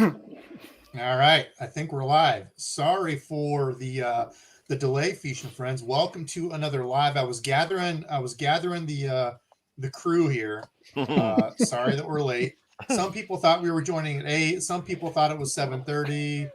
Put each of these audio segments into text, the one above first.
All right, I think we're live. Sorry for the delay, Fish and friends. Welcome to another live. I was gathering the crew here. Sorry that we're late. Some people thought we were joining at 8. Some people thought it was 7:30.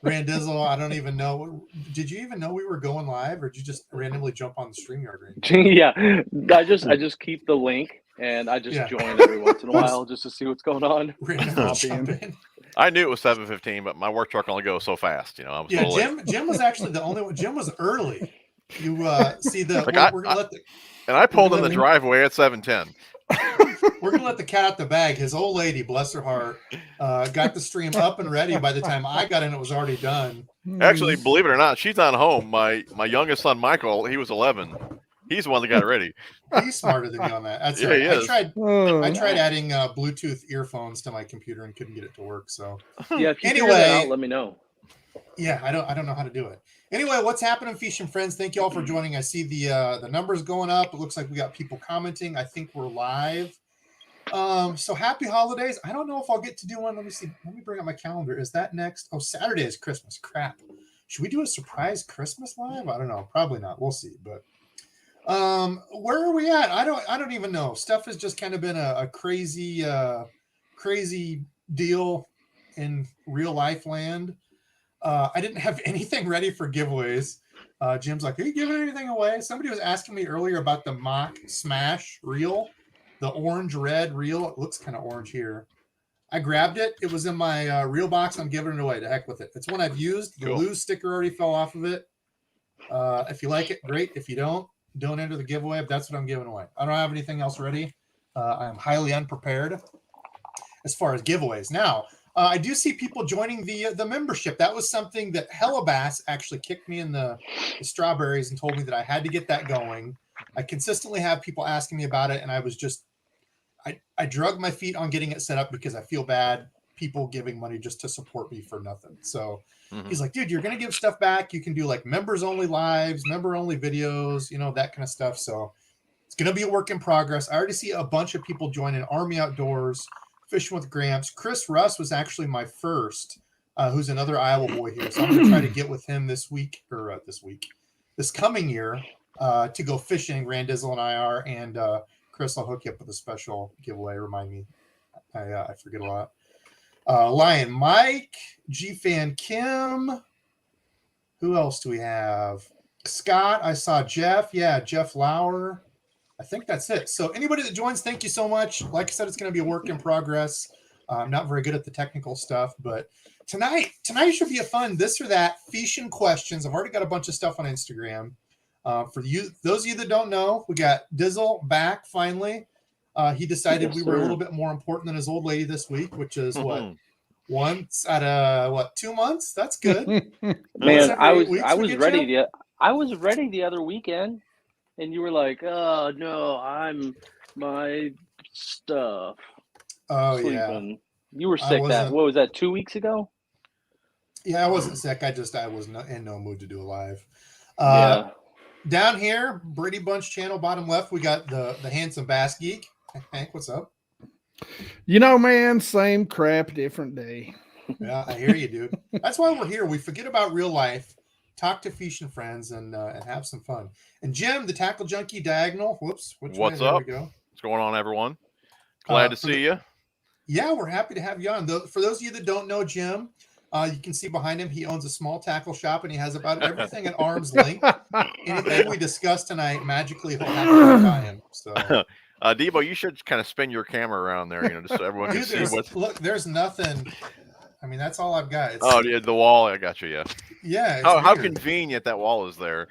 Randizzle, I don't even know. Did you even know we were going live, or did you just randomly jump on the StreamYard range? Yeah, I just keep the link and I just Yeah, join every once in a Just while just to see what's going on. randomly jump in. I knew it was 7:15, but my work truck only goes so fast. I was a Yeah, little late. Jim was actually the only one. Jim was early. You see the Like we're gonna let the and I pulled we're in gonna the let driveway at 7:10. we're gonna let the cat out the bag. His old lady, bless her heart, got the stream up and ready. By the time I got in, it was already done. Actually, believe it or not, she's not home. My youngest son, Michael, he was 11. He's the one that got it ready. He's smarter than you on that. That's Yeah, right. he I is. tried adding Bluetooth earphones to my computer and couldn't get it to work. So Yeah, if you Anyway. figure that out, let me know. yeah, I don't know how to do it. Anyway, what's happening, Fish and friends? Thank you all for joining. I see the numbers going up. It looks like we got people commenting. I think we're live. So happy holidays. I don't know if I'll get to do one. Let me see. Let me bring up my calendar. Is that next? Oh, Saturday is Christmas. Crap. Should we do a surprise Christmas live? I don't know. Probably not. We'll see. But where are we at? I don't even know. Stuff has just kind of been a crazy deal in real life land. I didn't have anything ready for giveaways. Jim's like, are you giving anything away? Somebody was asking me earlier about the mock smash reel, the orange red reel. It looks kind of orange here. I grabbed it. It was in my reel box. I'm giving it away. To heck with it. It's one I've used. The Cool. lose sticker already fell off of it. If you like it, great. If you don't enter the giveaway. That's what I'm giving away. I don't have anything else ready. I am highly unprepared as far as giveaways. Now, I do see people joining the membership. That was something that Hellabass actually kicked me in the strawberries and told me that I had to get that going. I consistently have people asking me about it, and I was just I drug my feet on getting it set up because I feel bad people giving money just to support me for nothing. So he's like, dude, you're going to give stuff back. You can do like members only lives, member only videos, that kind of stuff. So it's going to be a work in progress. I already see a bunch of people joining Army Outdoors, Fishing with Gramps. Chris Russ was actually my first, who's another Iowa boy here. So I'm going to try to get with him this coming year to go fishing. Randizzle and I are, and Chris, I'll hook you up with a special giveaway. Remind me. I forget a lot. Lion Mike, G-Fan Kim. Who else do we have? Scott. I saw Jeff. Yeah, Jeff Lauer. I think that's it. So anybody that joins, thank you so much. Like I said, it's going to be a work in progress. I'm not very good at the technical stuff, but tonight should be a fun this or that fishing questions. I've already got a bunch of stuff on Instagram. For you, those of you that don't know, we got Dizzle back finally. He decided we were a little bit more important than his old lady this week, which is what, once out of 2 months? That's good. Man, I was ready the other weekend, and you were like, "Oh no, I'm my stuff." Oh sleeping. Yeah, You were sick. What was that? 2 weeks ago? Yeah, I wasn't sick. I was in no mood to do a live. Yeah. Down here, Brady Bunch channel, bottom left, we got the handsome bass geek. Hank, what's up? Man, same crap, different day. Yeah, I hear you, dude. That's why we're here. We forget about real life, talk to Fish and friends, and have some fun. And Jim, the tackle junkie diagonal. Whoops. What's up? There we go. What's going on, everyone? Glad to see you. Yeah, we're happy to have you on. For those of you that don't know Jim, you can see behind him, he owns a small tackle shop, and he has about everything at arm's length. Anything we discuss tonight, magically he'll have to buy him. So, Debo, you should kind of spin your camera around there, just so everyone can see what's. Look, there's nothing. I mean, that's all I've got. Yeah, the wall. I got you. Yeah. Yeah. How convenient that wall is there.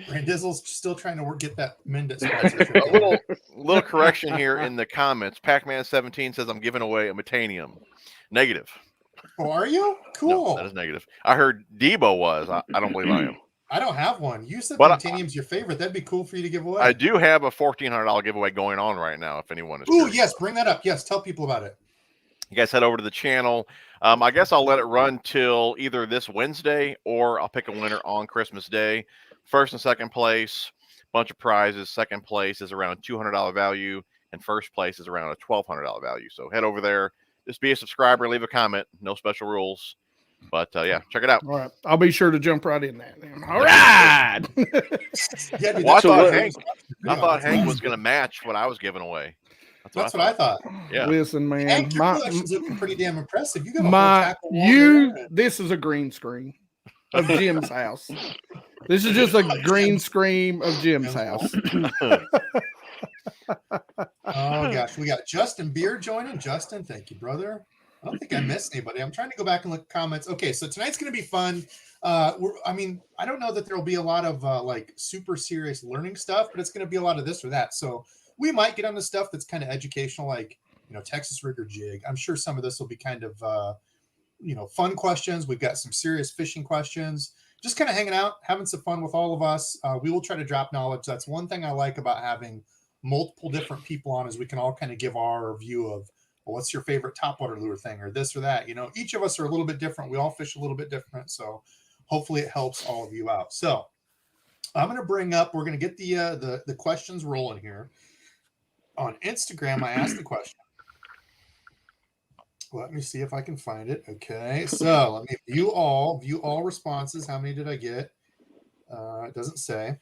Randizzle's still trying to get that Mending sponsorship. A little correction here in the comments. Pac-Man17 says I'm giving away a Metanium. Negative. Oh, are you? Cool. No, that is negative. I heard Debo was. I don't believe I am. I don't have one. You said Metanium's your favorite. That'd be cool for you to give away. I do have a $1,400 giveaway going on right now. If anyone is. Ooh, yes, bring that up. Yes, tell people about it. You guys head over to the channel. I guess I'll let it run till either this Wednesday or I'll pick a winner on Christmas Day. First and second place, bunch of prizes. Second place is around $200 value, and first place is around a $1,200 value. So head over there, just be a subscriber, leave a comment. No special rules. But yeah, check it out. All right. I'll be sure to jump right in that. Then. All right. Well, I thought Hank was going to match what I was giving away. That's what I thought. Yeah. Listen, man. Hank, your collection's looking pretty damn impressive. You got a whole tackle wall there. This is a green screen of Jim's house. This is just a green screen of Jim's house. Oh gosh, we got Justin Beard joining. Justin, thank you, brother. I don't think I missed anybody. I'm trying to go back and look at comments. Okay, so tonight's going to be fun. I don't know that there will be a lot of like super serious learning stuff, but it's going to be a lot of this or that. So we might get on the stuff that's kind of educational, like Texas rigger jig. I'm sure some of this will be kind of fun questions. We've got some serious fishing questions. Just kind of hanging out, having some fun with all of us. We will try to drop knowledge. That's one thing I like about having multiple different people on, is we can all kind of give our view of, well, what's your favorite topwater lure thing, or this or that. Each of us are a little bit different. We all fish a little bit different. So hopefully it helps all of you out. So I'm going to we're going to get the questions rolling here. On Instagram, I asked the question. Let me see if I can find it. Okay, so let me view all responses. How many did I get? It doesn't say.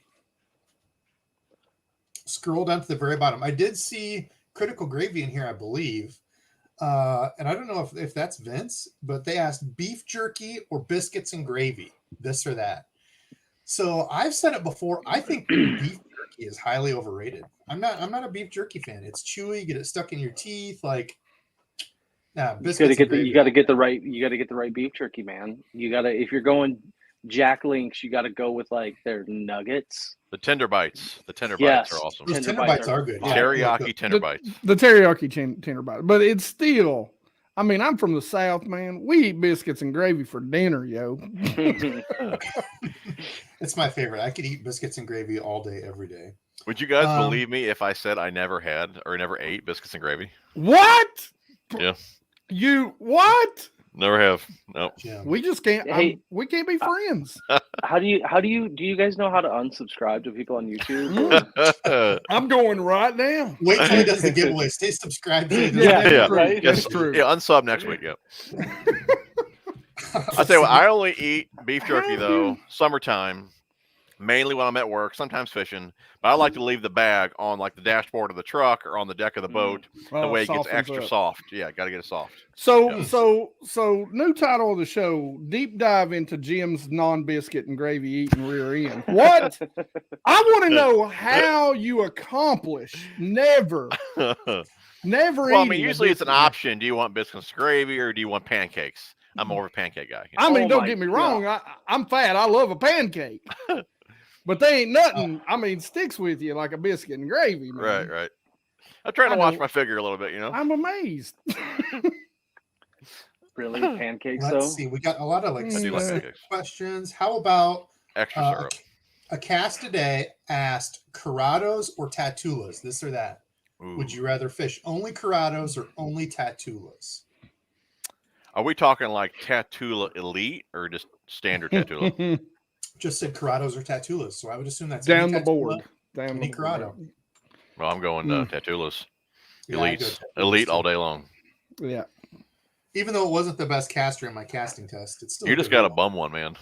Scroll down to the very bottom. I did see Critical Gravy in here, I believe. And I don't know if that's Vince, but they asked beef jerky or biscuits and gravy, this or that. So I've said it before. I think beef jerky is highly overrated. I'm not a beef jerky fan. It's chewy. You get it stuck in your teeth. Like, nah, biscuits. You got to get the right beef jerky, man. If you're going Jack Links, you got to go with like their nuggets. The tender bites. The tender bites are awesome. Those tender bites are good. Yeah. Teriyaki tender bites. The teriyaki tender bites. But it's still, I'm from the South, man. We eat biscuits and gravy for dinner, yo. It's my favorite. I could eat biscuits and gravy all day, every day. Would you guys believe me if I said I never had or never ate biscuits and gravy? What? Yeah. You what? Never have. No. Yeah. We just can't. We can't be friends. Do you guys know how to unsubscribe to people on YouTube? I'm going right now. Wait till he does the giveaway. Stay subscribed. Yeah. Right. Yes, true. Yeah, unsub next week. Yeah. I tell you what, I only eat beef jerky though summertime, mainly when I'm at work, sometimes fishing. But I like to leave the bag on like the dashboard of the truck or on the deck of the boat. The way it gets extra soft. Yeah, got to get it soft. So new title of the show: deep dive into Jim's non-biscuit and gravy eating rear end. What? I want to know how you accomplish never. Well, I mean, usually it's an option. Do you want biscuits and gravy or do you want pancakes? I'm more of a pancake guy. Don't get me wrong. I'm fat. I love a pancake. But they ain't nothing, sticks with you like a biscuit and gravy, man. Right. I'm trying to watch my figure a little bit, I'm amazed. Really? Pancakes, Let's see. We got a lot of questions. How about extra syrup? A cast today asked Corrados or Tatulas, this or that. Ooh. Would you rather fish only Corrados or only Tatulas? Are we talking like Tatula Elite or just standard Tatula? Just said Corrados or Tatulas, so I would assume that's down the board. Down the Corrado. Well, I'm going Tatulas. Elites. Elite all day long. Yeah. Even though it wasn't the best caster in my casting test, it's still. You just got to bum one, man.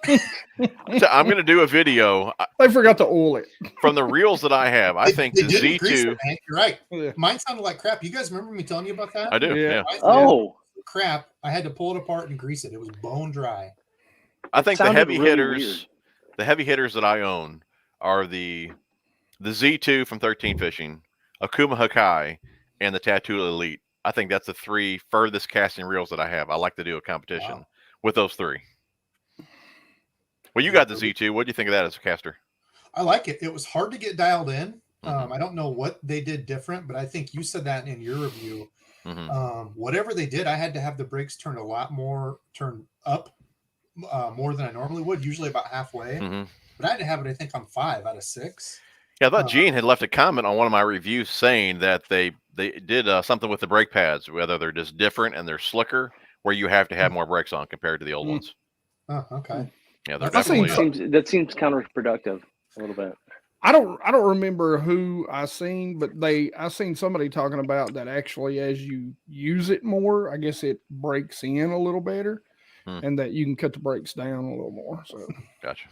I'm going to do a video. I forgot to oil it. From the reels that I have, I think the Z2. You're right. Yeah. Mine sounded like crap. You guys remember me telling you about that? I do. Yeah. Crap! I had to pull it apart and grease it. It was bone dry. I think the heavy hitters, the heavy hitters that I own are the Z2 from 13 Fishing, Akuma Hakai, and the Tatula Elite. I think that's the three furthest casting reels that I have. I like to do a competition with those three. Well, you got the Z2. What do you think of that as a caster? I like it. It was hard to get dialed in. I don't know what they did different, but I think you said that in your review. Whatever they did, I had to have the brakes turned up more than I normally would, usually about halfway. But I had to have it, I think, on 5 out of 6. Yeah, I thought Gene had left a comment on one of my reviews saying that they did something with the brake pads, whether they're just different and they're slicker, where you have to have more brakes on compared to the old ones. Oh, okay. Yeah, that seems counterproductive a little bit. I don't remember who I seen, but I seen somebody talking about that actually as you use it more, I guess it breaks in a little better and that you can cut the brakes down a little more. So Gotcha.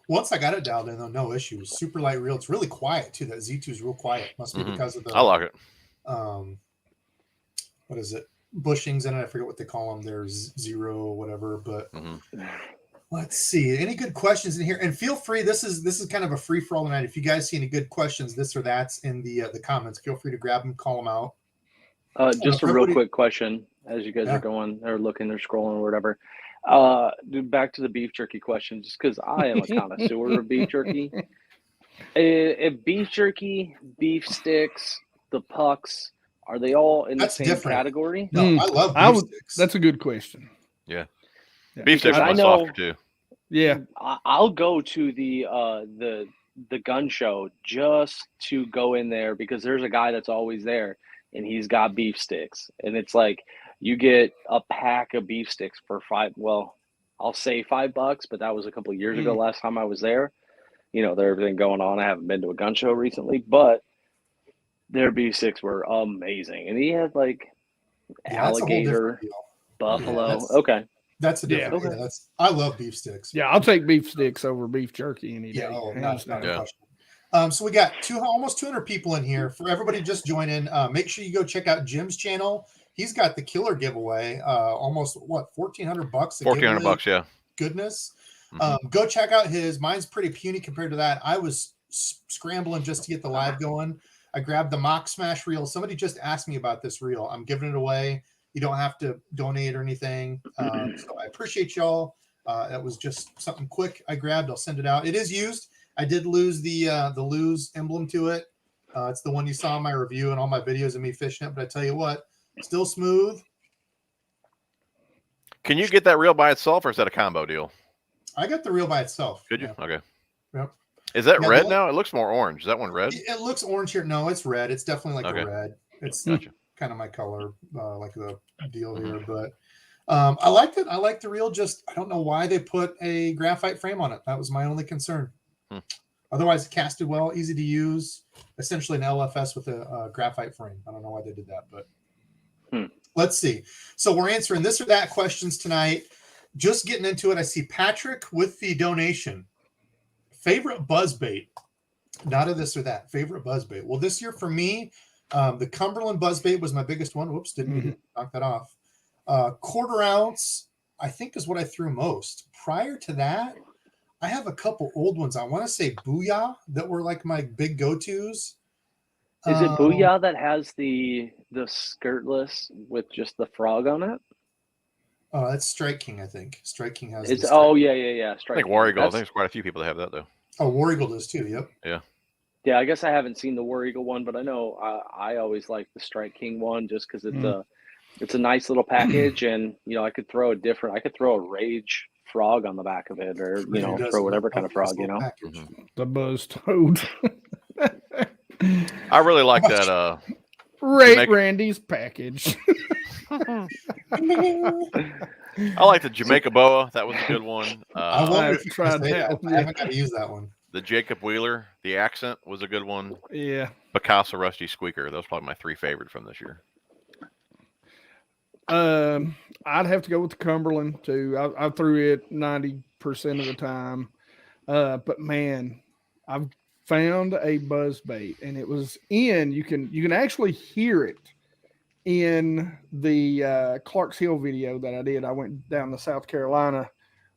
Once I got it dialed in, though, no issues. Super light reel. It's really quiet too. That Z2 is real quiet. Must be because of the I like it. What is it? Bushings in it. I forget what they call them. There's 0 or whatever, but let's see. Any good questions in here? And feel free. This is kind of a free for all tonight. If you guys see any good questions, this or that's in the comments, feel free to grab them, call them out. Just a real quick question as you guys are going or looking or scrolling or whatever. Back to the beef jerky question, just because I am a connoisseur of beef jerky. If beef jerky, beef sticks, the pucks, are they all in the same category? No, I love beef sticks. That's a good question. Yeah. Beef sticks are softer too. Yeah. I'll go to the gun show just to go in there because there's a guy that's always there and he's got beef sticks. And it's like you get a pack of beef sticks for I'll say $5, but that was a couple of years ago last time I was there. You know, there's everything going on. I haven't been to a gun show recently, but their beef sticks were amazing. And he had like alligator, buffalo. Yeah, that's a different. Okay. Yeah, I love beef sticks. Yeah, I'll take beef sticks over beef jerky any day. Not a question. So we got almost 200 people in here. For everybody just join in, make sure you go check out Jim's channel. He's got the killer giveaway. Almost $1,400. $1,400, yeah. Goodness. Go check out his. Mine's pretty puny compared to that. I was scrambling just to get the live going. I grabbed the mock smash reel. Somebody just asked me about this reel. I'm giving it away. You don't have to donate or anything. So I appreciate y'all. That was just something quick I grabbed. I'll send it out. It is used. I did lose the lose emblem to it. It's the one you saw in my review and all my videos of me fishing it. But I tell you what, still smooth. Can you get that reel by itself, or is that a combo deal? I got the reel by itself. Could you? Okay. Yep. Is that red now? It looks more orange. Is that one red? It looks orange here. No, it's red. It's definitely like a red. It's kind of my color, like the deal here. But I liked it. I like the reel. Just I don't know why they put a graphite frame on it. That was my only concern. Otherwise, it casted well, easy to use. Essentially an LFS with a graphite frame. I don't know why they did that, but let's see. So we're answering this or that questions tonight. Just getting into it. I see Patrick with the donation. Favorite buzzbait. Not a this or that. Favorite buzzbait. Well, this year for me, the Cumberland buzzbait was my biggest one. Whoops, didn't mean to knock that off. 1/4 ounce, I think, is what I threw most. Prior to that, I have a couple old ones. I want to say Booyah that were like my big go-tos. Is it Booyah that has the skirtless with just the frog on it? That's Strike King, I think. Strike King has. Yeah. Strike I think War Eagle. I think there's quite a few people that have that though. Oh, War Eagle does too. Yep. Yeah. Yeah, I guess I haven't seen the War Eagle one, but I know I always like the Strike King one just because it's a nice little package, and I could throw a Rage frog on the back of it, or throw whatever kind of frog, The buzz toad. I really like that. Randy's package. I like the Jamaica boa. That was a good one. I've tried that. I haven't got to use that one. The Jacob Wheeler, the accent was a good one. Yeah. Picasso Rusty Squeaker. Those are probably my 3 favorite from this year. I'd have to go with the Cumberland too. I threw it 90% of the time. But man, I've found a buzzbait, and it was you can actually hear it in the Clark's Hill video that I did. I went down to South Carolina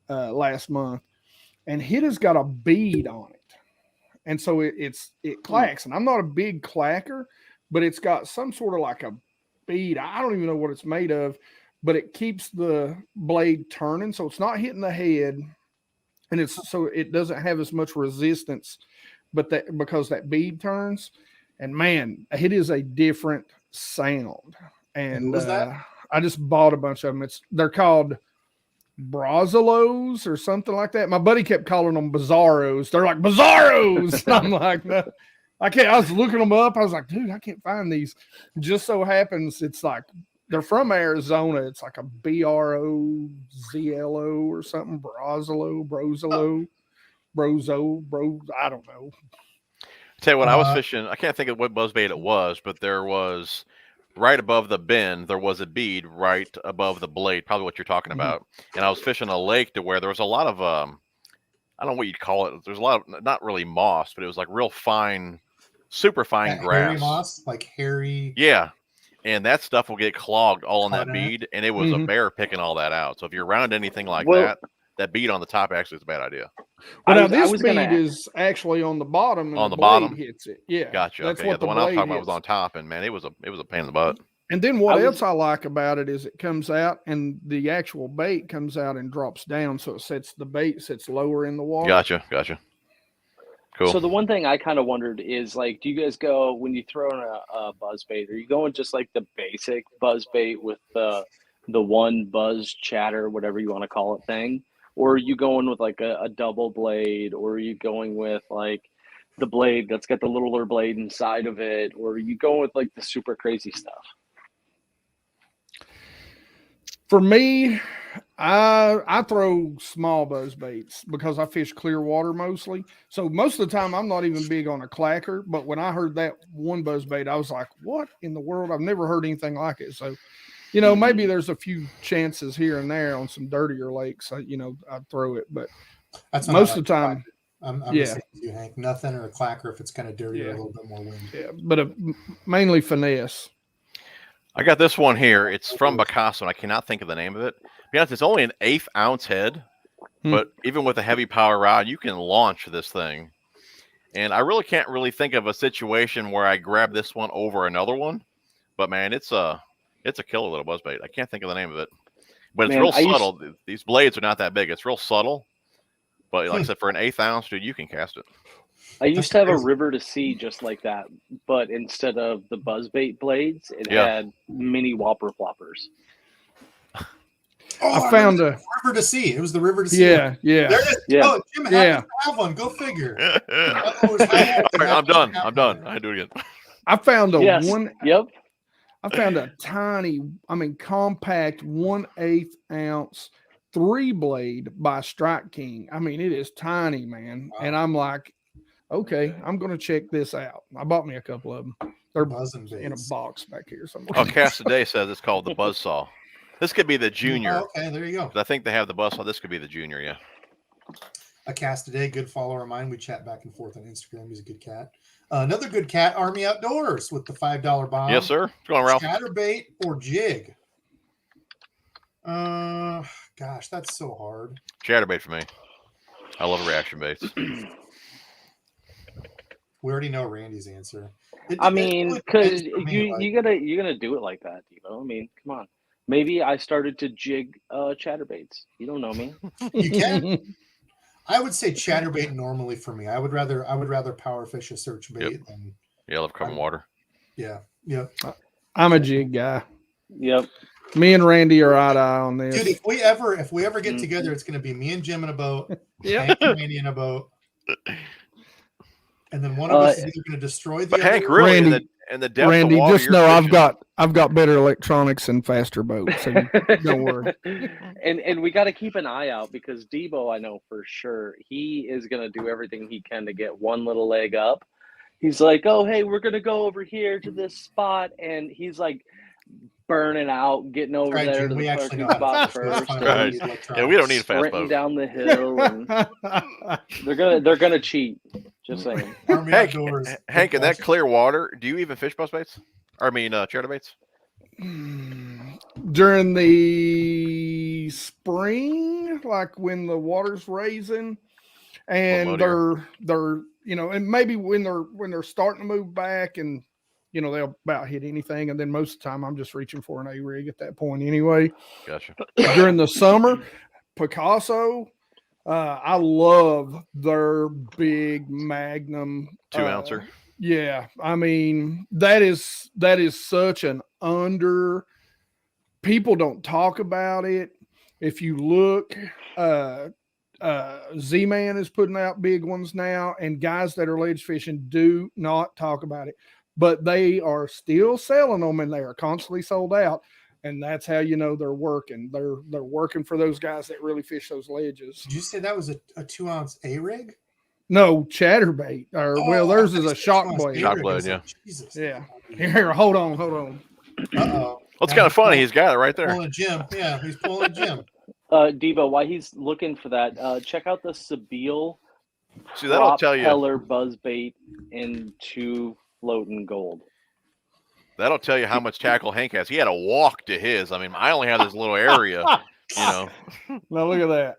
last month, and it has got a bead on it, and so it clacks. And I'm not a big clacker, but it's got some sort of like a bead. I don't even know what it's made of, but it keeps the blade turning, so it's not hitting the head, and it doesn't have as much resistance. But because that bead turns, and man, it is a different sound. And I just bought a bunch of them. They're called Brazilos or something like that. My buddy kept calling them Bizarros. They're like Bizarros. I'm like, no, I can't. I was looking them up. I was like, dude, I can't find these. Just so happens it's like they're from Arizona. It's like a Brozlo or something. Brozlo. I don't know. Tell you what, I was fishing. I can't think of what buzzbait it was, but there was right above the bend. There was a bead right above the blade, probably what you're talking about. And I was fishing a lake to where there was a lot of I don't know what you'd call it. There's a lot of not really moss, but it was like real fine, super fine grass. Hairy moss, like hairy. Yeah, and that stuff will get clogged all in that bead, and it was a bear picking all that out. So if you're around anything like that bead on the top actually is a bad idea. Well, now this bead is actually on the bottom, and on the the bottom hits it. Yeah, gotcha. That's okay, what the one I'm talking about was on top, and man, it was a pain in the butt. And then what else I like about it is it comes out, and the actual bait comes out and drops down, so the bait sits lower in the water. Gotcha. Cool. So the one thing I kind of wondered is, like, do you guys go when you throw in a buzzbait? Are you going just like the basic buzzbait with the one buzz chatter, whatever you want to call it, thing? Or are you going with like a double blade, or are you going with like the blade that's got the littler blade inside of it, or are you going with like the super crazy stuff? For me, I throw small buzz baits because I fish clear water mostly. So most of the time I'm not even big on a clacker, but when I heard that one buzz bait, I was like, what in the world? I've never heard anything like it. So maybe there's a few chances here and there on some dirtier lakes. I'd throw it, but that's most of the time, I'm the same as you, Hank. Nothing or a clacker if it's kind of dirty or a little bit more wind. Yeah, but mainly finesse. I got this one here. It's from Picasso, and I cannot think of the name of it. To be honest, it's only an 1/8 ounce head, but even with a heavy power rod, you can launch this thing. And I really can't think of a situation where I grab this one over another one. But man, it's a killer little buzzbait. I can't think of the name of it, but it's real subtle. These blades are not that big. It's real subtle, but like I said, for an 1/8 ounce, dude, you can cast it. I used to have a river to sea just like that, but instead of the buzzbait blades, it had mini whopper floppers. I found a river to sea. It was the river to sea. Yeah. There it is. Yeah. Oh, Jim happens to have one. Go figure. All right, I'm done. I do it again. I found I found a tiny, compact 1/8 ounce 3-blade by Strike King. I mean, it is tiny, man. Wow. And I'm like, okay, I'm going to check this out. I bought me a couple of them. They're in a box back here somewhere. Oh, Cast Today says it's called the Buzzsaw. This could be the junior. Oh, okay, there you go. I think they have the Buzzsaw. This could be the junior, yeah. A Cast Today, good follower of mine. We chat back and forth on Instagram. He's a good cat. Another good cat, Army Outdoors with the $5 bomb. Yes, sir. What's going on, Ralph? Chatterbait or jig? Gosh, that's so hard. Chatterbait for me. I love reaction baits. We already know Randy's answer. Because you're gonna do it like that, Debo. I mean, come on. Maybe I started to jig chatterbaits. You don't know me. You can. I would say chatterbait normally for me. I would rather power fish a search bait than. Yeah, I love covering water. Yeah. I'm a jig guy. Yep. Me and Randy are eye to eye on this. Dude, if we ever get together, it's going to be me and Jim in a boat, Hank and Randy in a boat, and then one of us is either going to destroy the other. Hank, really, Randy, in the depth Randy, of water, just know I've got better electronics and faster boats, so don't worry. And we got to keep an eye out because Debo, I know for sure, he is going to do everything he can to get one little leg up. He's like, oh, hey, we're going to go over here to this spot, and he's like burning out, getting over there to the parking spot first. Right. Yeah, we don't need a fast boat. Down the hill. And they're gonna cheat. Just saying. Hank, in that clear water, do you even fish buzzbaits? Chatterbaits? During the spring, like when the water's raising, and they're and maybe when they're starting to move back and. They'll about hit anything. And then most of the time I'm just reaching for an A-rig at that point anyway. Gotcha. During the summer, Picasso, I love their big Magnum 2-ouncer. Yeah. I mean, that is such an people don't talk about it. If you look, Z-Man is putting out big ones now, and guys that are ledge fishing do not talk about it. But they are still selling them, and they are constantly sold out. And that's how they're working. They're working for those guys that really fish those ledges. Did you say that was a 2-ounce A-rig? No, chatterbait. Or well, theirs is a shock blade. Shock blade, yeah. Jesus. Yeah. Here, hold on. Uh-oh. Well, it's kind of funny. He's got it right there. Pulling a Jim. Yeah, he's pulling a Jim. Debo, while he's looking for that, check out the Sabile See, that'll tell you. propeller buzzbait into floating gold. That'll tell you how much tackle Hank has. He had to walk to his. I mean, I only have this little area. Now look at that.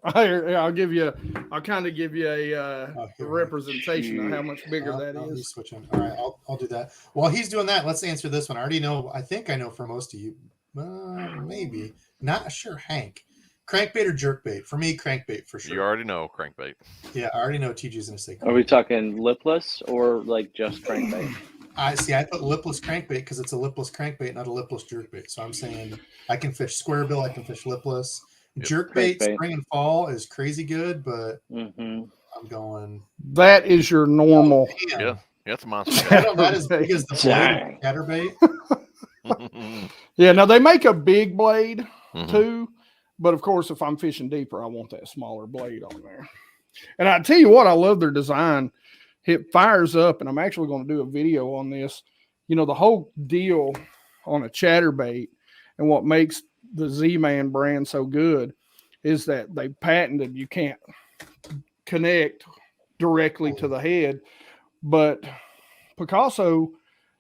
I'll kind of give you a representation of how much bigger that is. He's switching. All right, I'll do that. While he's doing that, let's answer this one. I already know. I think I know for most of you. Maybe not sure. Hank, crankbait or jerkbait? For me, crankbait for sure. You already know crankbait. Yeah, I already know TG's gonna say. Are we talking lipless or like just crankbait? I put lipless crankbait because it's a lipless crankbait, not a lipless jerkbait. So I'm saying I can fish square bill, I can fish lipless. Yep. Jerkbait Crankbait. spring and fall is crazy good, but Mm-hmm. I'm going. That is your normal. Damn. Yeah, it's a monster. That not as big as the blade chatterbait. Yeah, now they make a big blade Mhm. too, but of course, if I'm fishing deeper, I want that smaller blade on there. And I tell you what, I love their design. It fires up, and I'm actually going to do a video on this. You know, the whole deal on a chatterbait and what makes the Z-Man brand so good is that they patented you can't connect directly to the head, but Picasso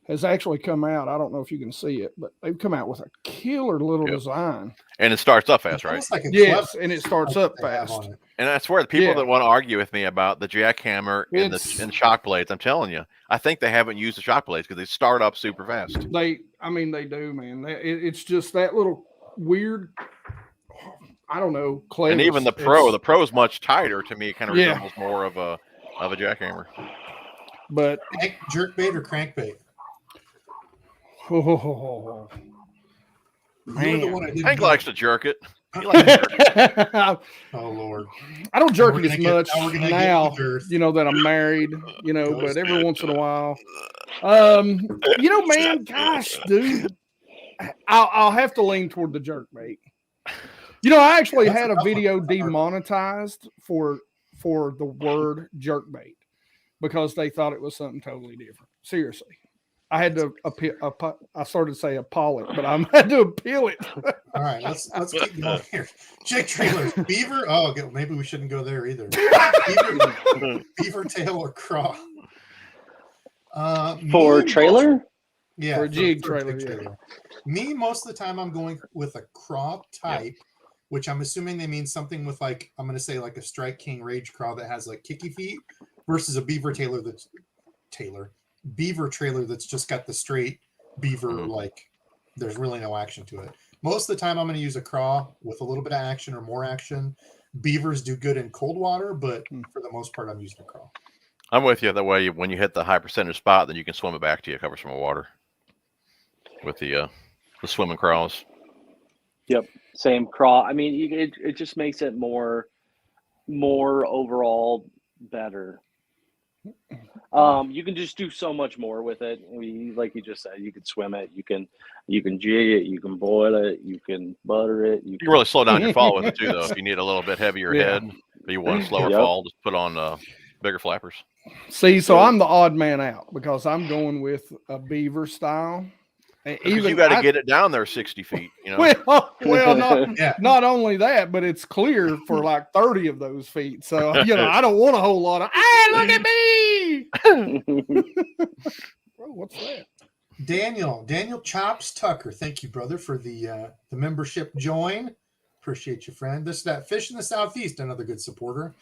has actually come out. I don't know if you can see it, but they've come out with a killer little design. And it starts up fast, right? Almost like a Yes, clever and it starts up they have fast. on it. And that's where the people Yeah. that want to argue with me about the jackhammer and It's- the shock blades, I'm telling you, I think they haven't used the shock blades because they start up super fast. They do, man. It's just that little weird, I don't know, clever. And even the pro's much tighter to me. It kind of Yeah. resembles more of a jackhammer. But Hank, jerkbait or crankbait? oh, You were the Man. one I didn't Hank know. likes to jerk it. He likes to jerk it. I Oh Lord. don't jerk We're it as gonna get- much now we're gonna get now, the girth. you know, that I'm married, you know, Ghost. but every once in a while. You know, man, gosh, dude, I'll have to lean toward the jerk bait. You know, I actually That's had a a tough one. video demonetized for the word jerk bait because they thought it was something totally different. Seriously. I had to I started to say appeal it, but I had to appeal it. All right, let's keep going here. Jig trailers, beaver. Oh, maybe we shouldn't go there either. Beaver tail or craw. For Me, trailer? Yeah, For a jig trailer, yeah. Me, most of the time, I'm going with a craw type, which I'm assuming they mean something with like, I'm going to say like a Strike King Rage craw that has like kicky feet versus a beaver trailer that's just got the straight beaver, like there's really no action to it. Most of the time, I'm going to use a craw with a little bit of action or more action. Beavers do good in cold water, but for the most part, I'm using a craw. I'm with you. That way, when you hit the high percentage spot, then you can swim it back to you, cover some of water with the swimming craws. Yep, same craw. I mean, it just makes it more overall better. You can just do so much more with it. Like you just said, you can swim it, you can jig it, you can boil it, you can butter it. You can really slow down your fall with it too, though. If you need a little bit heavier head, or you want a slower fall, just put on bigger flappers. See, so I'm the odd man out because I'm going with a beaver style. Even you got to get it down there 60 feet. You know. Well, not only that, but it's clear for like 30 of those feet. So I don't want a whole lot of. Hey, look at me! Bro, what's that? Daniel Chops Tucker, thank you, brother, for the membership join. Appreciate you, friend. This is that Fish in the Southeast, another good supporter.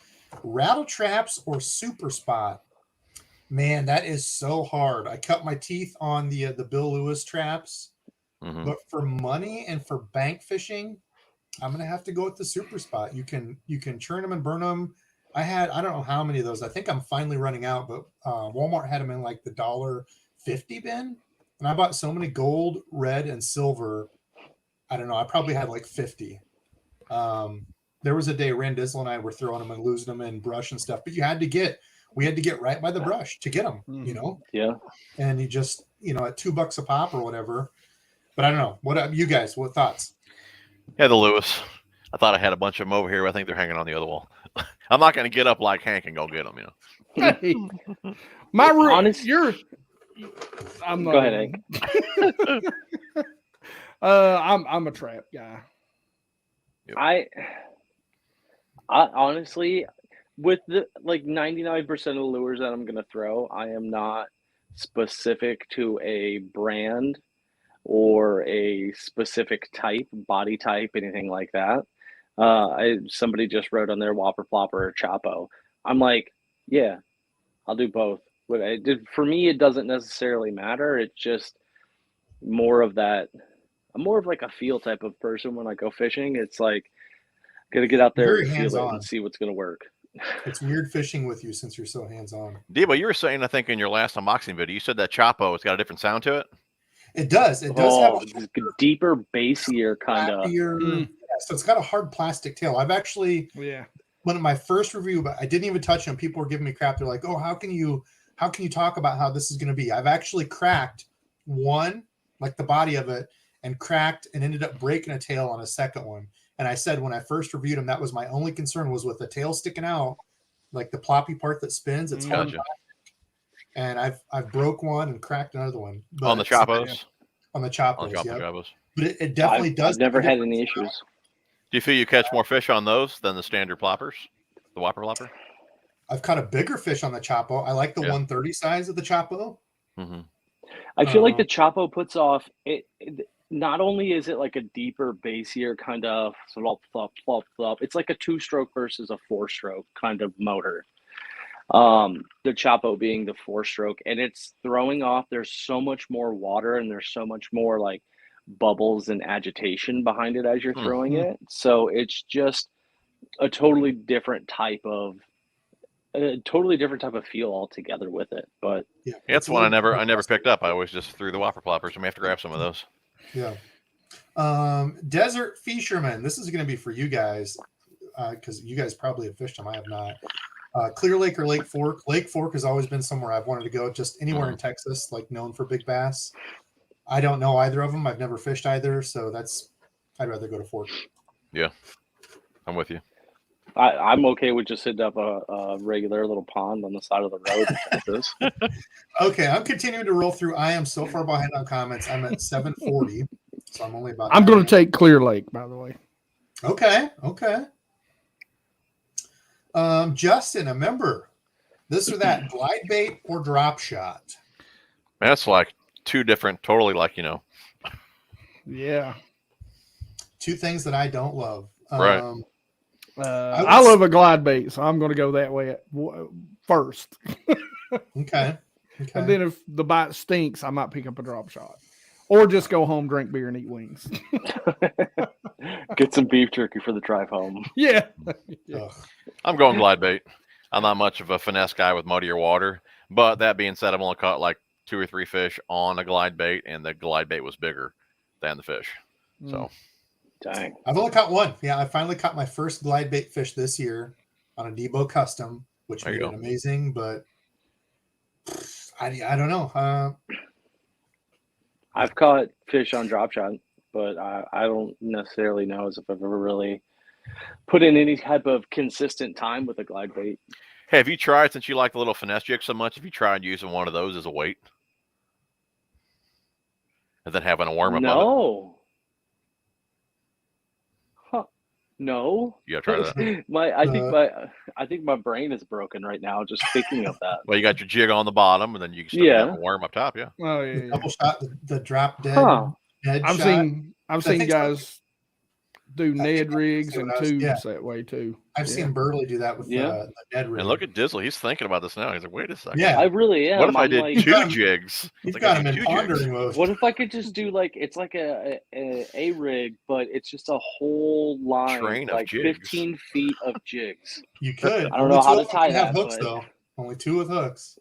Rattle traps or super spot? Man, that is so hard. I cut my teeth on the Bill Lewis traps, but for money and for bank fishing, I'm gonna have to go with the super spot. You can churn them and burn them. I don't know how many of those. I think I'm finally running out, but Walmart had them in like the $1.50 bin, and I bought so many gold, red, and silver. I don't know. I probably had like 50. There was a day Rand Dizzle and I were throwing them and losing them in brush and stuff, but we had to get right by the brush to get them, Yeah. And you just, at $2 a pop or whatever. But I don't know. What you guys? What thoughts? Yeah, the Lewis. I thought I had a bunch of them over here. But I think they're hanging on the other wall. I'm not going to get up like Hank and go get them. Hey, my Honest- I'm not Go ahead, Hank. I'm a trap guy. I honestly, with the 99% of the lures that I'm gonna throw, I am not specific to a brand or a specific type, body type, anything like that. Somebody just wrote on their Whopper Plopper or Chapo. I'm like, yeah, I'll do both. But for me, it doesn't necessarily matter. It's just more of that. I'm more of like a feel type of person when I go fishing. It's like, gotta get out there Very and feel it hands-on. and see what's gonna work. It's weird fishing with you since you're so hands-on. Debo, you were saying, I think, in your last unboxing video, you said that Chapo, it's got a different sound to it. It does. It does have a deeper, bassier kind of. yeah, so it's got a hard plastic tail. I've actually, one of my first review, but I didn't even touch them. People were giving me crap. They're like, "Oh, how can you talk about how this is going to be?" I've actually cracked one, like the body of it, and cracked and ended up breaking a tail on a second one. And I said when I first reviewed them, that was my only concern, was with the tail sticking out, like the ploppy part that spins. It's hard plastic. And I've broke one and cracked another one. On the Chapos? On the Chapos, Chapos. But it definitely does. I've never had any issues. Do you feel you catch more fish on those than the standard ploppers? The Whopper Plopper? I've caught a bigger fish on the Chapo. I like the 130 size of the Chapo. Mm-hmm. I feel like the Chapo puts off it. Not only is it like a deeper, bassier kind of flop, flop, flop, flop. It's like a 2-stroke versus a 4-stroke kind of motor. The Chapo being the 4-stroke, and it's throwing off. There's so much more water, and there's so much more like bubbles and agitation behind it as you're throwing it. So it's just a totally different type of feel altogether with it. But yeah, that's one I never picked up. I always just threw the Whopper Ploppers. I may have to grab some of those. Yeah. Desert Fisherman. This is going to be for you guys because you guys probably have fished them. I have not. Clear Lake or Lake Fork. Lake Fork has always been somewhere I've wanted to go. Just anywhere in Texas, like known for big bass. I don't know either of them. I've never fished either, so I'd rather go to Fork. Yeah, I'm with you. I'm okay with just hitting up a regular little pond on the side of the road in Texas. Okay, I'm continuing to roll through. I am so far behind on comments. I'm at 740, so I'm only about. I'm going to take Clear Lake, by the way. Okay. Justin, a member. This or that, glide bait or drop shot? That's like two different, totally like, Yeah. Two things that I don't love. Right. I love a glide bait, so I'm going to go that way first. Okay. And then if the bite stinks, I might pick up a drop shot. Or just go home, drink beer, and eat wings. Get some beef jerky for the drive home. Yeah. I'm going glide bait. I'm not much of a finesse guy with muddier water. But that being said, I've only caught like 2 or 3 fish on a glide bait, and the glide bait was bigger than the fish. So, dang. I've only caught one. Yeah, I finally caught my first glide bait fish this year on a DEBO custom, which made it amazing, but I don't know. I've caught fish on drop shot, but I don't necessarily know as if I've ever really put in any type of consistent time with a glide bait. Hey, have you tried, since you like the little finesse jig so much, have you tried using one of those as a weight? And then having a worm up No. Huh. No. You gotta try that. I think my brain is broken right now just thinking of that. Well, you got your jig on the bottom, and then you can still have a worm up top. Yeah. Oh yeah. Double shot, the drop dead. Dead I've shot. seen guys do Ned rigs and tubes that way too. I've seen Burley do that with the Ned rig. And look at Dizzle. He's thinking about this now. He's like, wait a second. Yeah. I really am. What if I did 2 jigs? You've got him in pondering mode. What if I could just do it's like a rig, but it's just a whole line, train like of jigs. 15 feet of jigs. You could. I don't know how to tie that. Hooks though. Only 2 with hooks.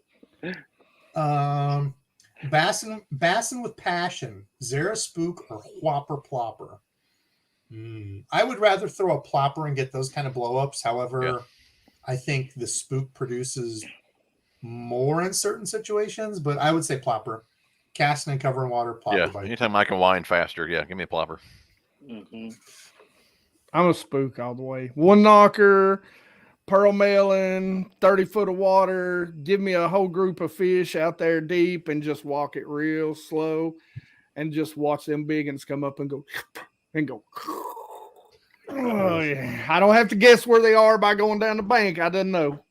Bassin with passion. Zara spook or whopper plopper. I would rather throw a plopper and get those kind of blow-ups. However, I think the spook produces more in certain situations, but I would say plopper. Casting and covering water, plopper. Yeah, bite. anytime I can wind faster, give me a plopper. Mm-hmm. I'm a spook all the way. One knocker, pearl melon, 30 foot of water, give me a whole group of fish out there deep and just walk it real slow and just watch them big ones come up and go. Oh, yeah. I don't have to guess where they are by going down the bank. I didn't know.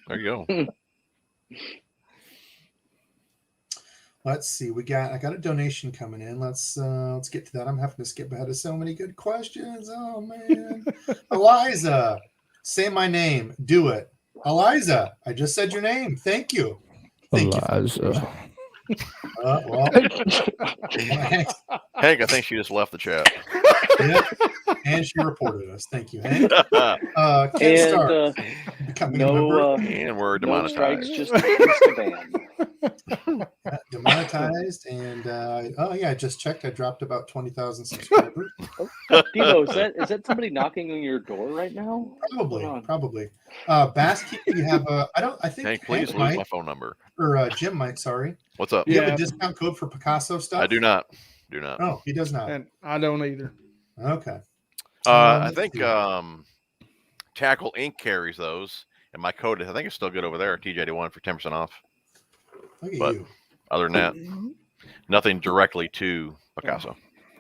There you go. Let's see. I got a donation coming in. Let's get to that. I'm having to skip ahead of so many good questions. Oh man. Eliza, say my name. Do it. Eliza, I just said your name. Thank you. Thank Eliza. You. Well, Hank, I think she just left the chat. yeah, and she reported us. Thank you, Hank. Kid Star, becoming a member. And we're No demonetized. strikes, just a ban. Demonetized, and oh yeah, I just checked. I dropped about 20,000 subscribers. Debo, is that somebody knocking on your door right now? Probably. Bass Keep, you have a. I think Hank, please lose might, my phone number. or Jim might. Sorry. What's up? Do you have a discount code for Picasso stuff? I do not. Do not. Oh, he does not. And I don't either. Okay. I think Tackle Inc. carries those, and my code I think it's still good over there. TJ81 for 10% off. Look at But you. other than that, nothing directly to Picasso.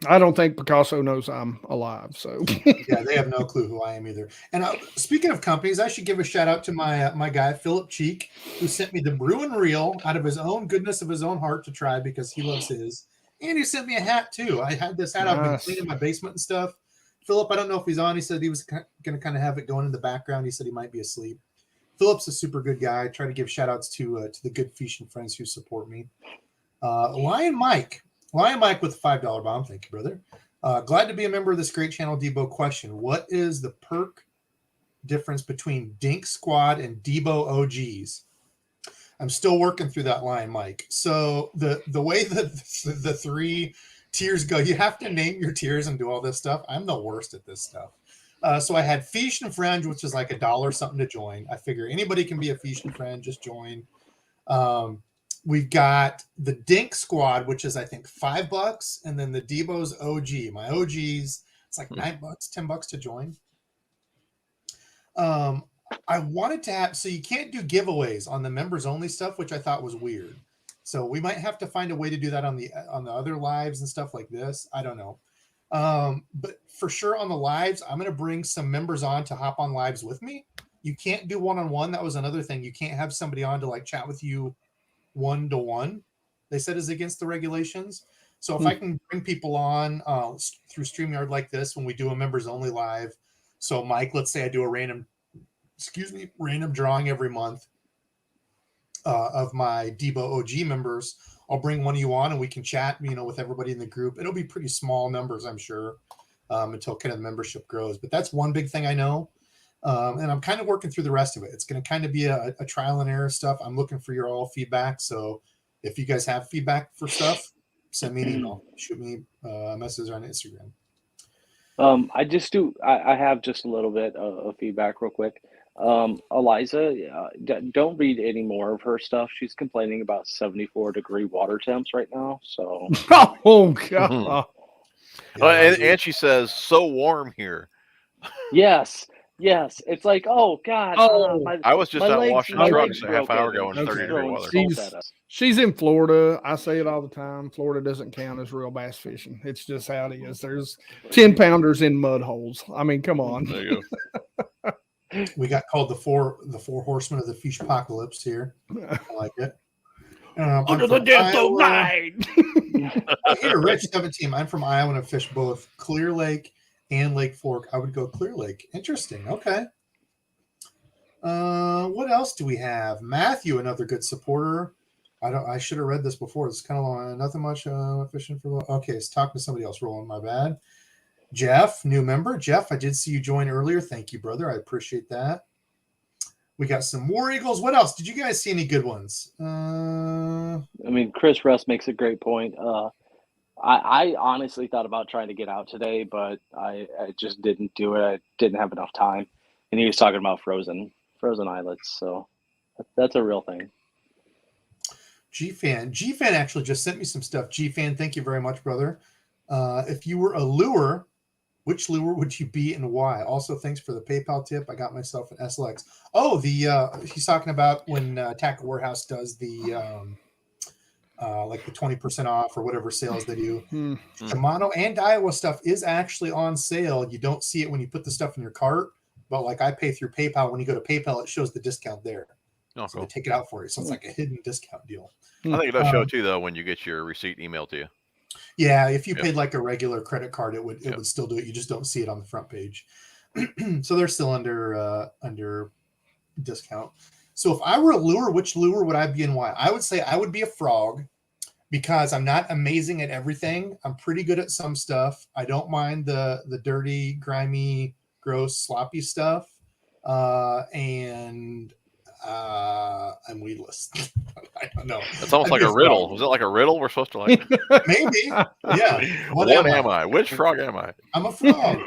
I don't think Picasso knows I'm alive. So Yeah, they have no clue who I am either. And speaking of companies, I should give a shout out to my guy Philip Cheek, who sent me the brew and reel out of his own goodness of his own heart to try because he loves his. And he sent me a hat too. I had this hat. I've been cleaning my basement and stuff. Philip, I don't know if he's on. He said he was going to kind of have it going in the background. He said he might be asleep. Philip's a super good guy. I try to give shout outs to the good fishing friends who support me. Lion Mike with a $5 bomb. Thank you, brother. Glad to be a member of this great channel. Debo, question: what is the perk difference between Dink Squad and Debo OGs? I'm still working through that line, Mike. So the way that the three tiers go, you have to name your tiers and do all this stuff. I'm the worst at this stuff. So I had Fish and Friend, which is like $1 something to join. I figure anybody can be a Fish and Friend, just join. We've got the Dink Squad, which is I think $5, and then the Debo's OG. My OGs, it's like $9, $10 to join. I wanted to have, so you can't do giveaways on the members only stuff, which I thought was weird. So we might have to find a way to do that on the other lives and stuff like this. I don't know. But for sure on the lives, I'm going to bring some members on to hop on lives with me. You can't do one-on-one. That was another thing. You can't have somebody on to like chat with you one-to-one. They said is against the regulations. So if I can bring people on through StreamYard like this, when we do a members only live. So Mike, let's say I do a random drawing every month of my Debo OG members. I'll bring one of you on and we can chat, with everybody in the group. It'll be pretty small numbers, I'm sure, until kind of the membership grows. But that's one big thing I know. And I'm kind of working through the rest of it. It's going to kind of be a trial and error stuff. I'm looking for your all feedback. So if you guys have feedback for stuff, send me an email, shoot me a message on Instagram. I have just a little bit of feedback real quick. Eliza, don't read any more of her stuff. She's complaining about 74-degree water temps right now. So, oh god, and she says, "So warm here." Yes. It's like, oh god. I was just out washing trucks a half hour ago in 30-degree weather. She's in Florida. I say it all the time. Florida doesn't count as real bass fishing. It's just how it is. There's 10-pounders in mud holes. I mean, come on. There you go. We got called the four horsemen of the fish apocalypse here. I like it. Under the death of night. Here, Rich 17. I'm from Iowa and I fish both Clear Lake and Lake Fork. I would go Clear Lake. Interesting. Okay. What else do we have? Matthew, another good supporter. I should have read this before. It's kind of long. Nothing much fishing for. Okay, it's talking to somebody else. Rolling. My bad. Jeff, new member. Jeff, I did see you join earlier. Thank you, brother. I appreciate that. We got some War Eagles. What else? Did you guys see any good ones? Chris Russ makes a great point. I honestly thought about trying to get out today, but I just didn't do it. I didn't have enough time. And he was talking about frozen islets. So that's a real thing. G-Fan actually just sent me some stuff. G-Fan, thank you very much, brother. If you were a lure Which lure would you be and why? Also, thanks for the PayPal tip. I got myself an SLX. Oh, he's talking about when Tackle Warehouse does the like the 20% off or whatever sales they do. Shimano and Daiwa stuff is actually on sale. You don't see it when you put the stuff in your cart, but like I pay through PayPal. When you go to PayPal, it shows the discount there. Oh, so cool. they take it out for you. So it's like a hidden discount deal. I think it does show too, though, when you get your receipt emailed to you. Yeah, if you paid like a regular credit card, it would still do it. You just don't see it on the front page. So they're still under discount. So if I were a lure, which lure would I be and why? I would say I would be a frog because I'm not amazing at everything. I'm pretty good at some stuff. I don't mind the dirty, grimy, gross, sloppy stuff. And I'm weedless. I don't know. It's almost like a riddle. Was it like a riddle? We're supposed to like maybe. Yeah. What am I? Which frog am I? I'm a frog.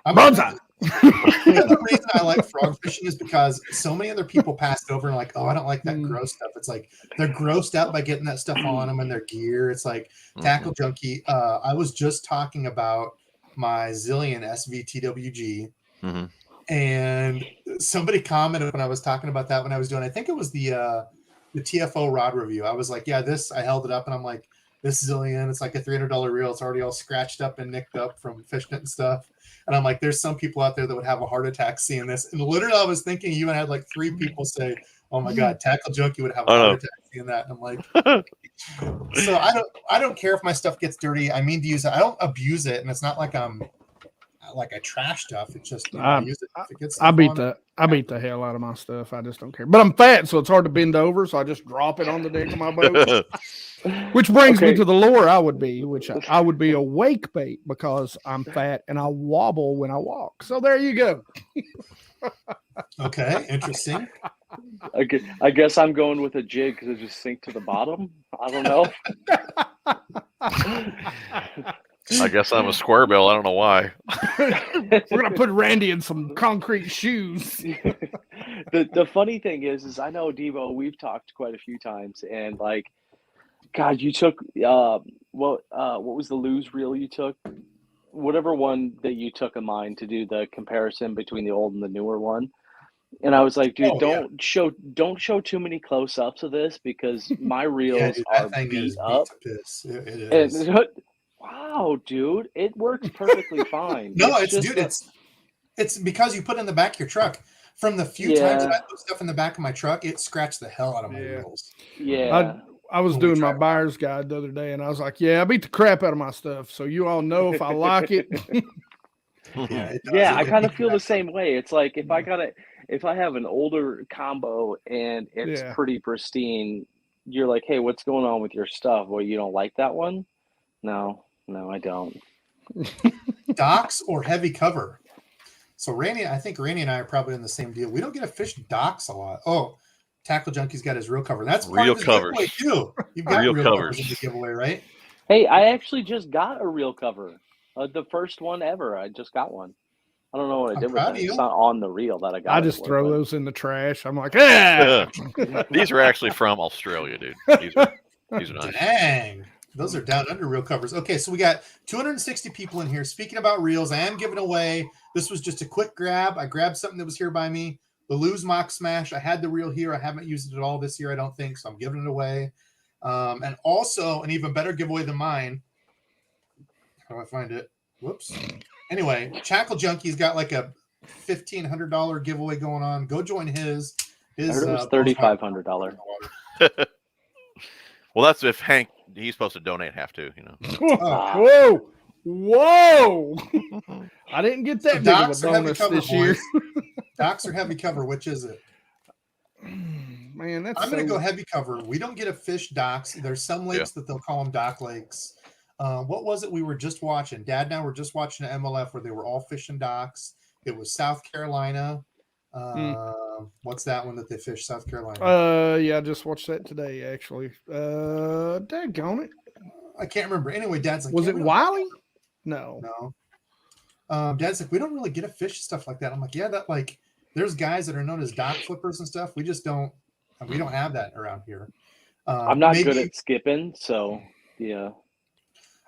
Bonsai. The other reason I like frog fishing is because so many other people pass it over and like, oh, I don't like that gross stuff. It's like they're grossed out by getting that stuff on them and their gear. It's like Tackle Junkie. I was just talking about my Zillion SVTWG. And somebody commented when I was talking about that when I was doing, I think it was the TFO rod review. I was like, yeah, I held it up and I'm like, this Zillion, it's like a $300 reel. It's already all scratched up and nicked up from fishing it and stuff. And I'm like, there's some people out there that would have a heart attack seeing this. And literally I was thinking you had like 3 people say, oh my God, Tackle Junkie would have a heart attack seeing that. And I'm like, so I don't care if my stuff gets dirty. I mean to use it. I don't abuse it. And it's not like I'm like I trash stuff. It's just I use it. If it gets I beat the hell out of my stuff. I just don't care. But I'm fat, so it's hard to bend over. So I just drop it on the deck of my boat. Which brings me to the lure I would be, which I would be a wake bait because I'm fat and I wobble when I walk. So there you go. Okay, interesting. I guess I'm going with a jig because it just sink to the bottom. I don't know. I guess I'm a square bill. I don't know why. We're gonna put Randy in some concrete shoes. The funny thing is I know Debo. We've talked quite a few times, and like, God, you took what was the lose reel you took? Whatever one that you took of mine to do the comparison between the old and the newer one. And I was like, dude, don't show too many close ups of this because my reels are beat up. It is. And, wow, dude, it works perfectly fine. No, it's because you put it in the back of your truck. From the few times that I put stuff in the back of my truck, it scratched the hell out of my wheels. Yeah. I was doing my buyer's guide the other day, and I was like, I beat the crap out of my stuff. So you all know if I like it. I kind of feel the same way. It's like if I have an older combo and it's pretty pristine, you're like, hey, what's going on with your stuff? Well, you don't like that one? No, I don't. Docks or heavy cover? So I think Randy and I are probably in the same deal. We don't get to fish docks a lot. Oh, Tackle Junkie's got his reel cover. That's part of his giveaway too. You've got reel covers in the giveaway, right? Hey, I actually just got a reel cover. The first one ever. I just got one. I don't know what I did with it. It's not on the reel that I got. I just throw those in the trash. I'm like, These are actually from Australia, dude. These are nice. Dang. Those are down under reel covers. Okay, so we got 260 people in here. Speaking about reels, I am giving away. This was just a quick grab. I grabbed something that was here by me. The Lose Mock Smash. I had the reel here. I haven't used it at all this year, I don't think, so I'm giving it away. And also, an even better giveaway than mine. How do I find it? Whoops. Anyway, Tackle Junkie's got like a $1,500 giveaway going on. Go join his. I heard it was $3,500. Well, that's if Hank, he's supposed to donate half too, you know. Whoa! I didn't get that big of a bonus this year. Docks or heavy cover? Which is it? Man, I'm going to go heavy cover. We don't get to fish docks. There's some lakes that they'll call them dock lakes. What was it we were just watching? Dad and I were just watching an MLF where they were all fishing docks. It was South Carolina. What's that one that they fish? South Carolina. I just watched that today, actually. Daggone it. I can't remember. Anyway, Dad's like, was it Wiley? No. Dad's like, we don't really get to fish stuff like that. I'm like, that like there's guys that are known as dock flippers and stuff. We just don't. We don't have that around here. I'm not good at skipping, so yeah.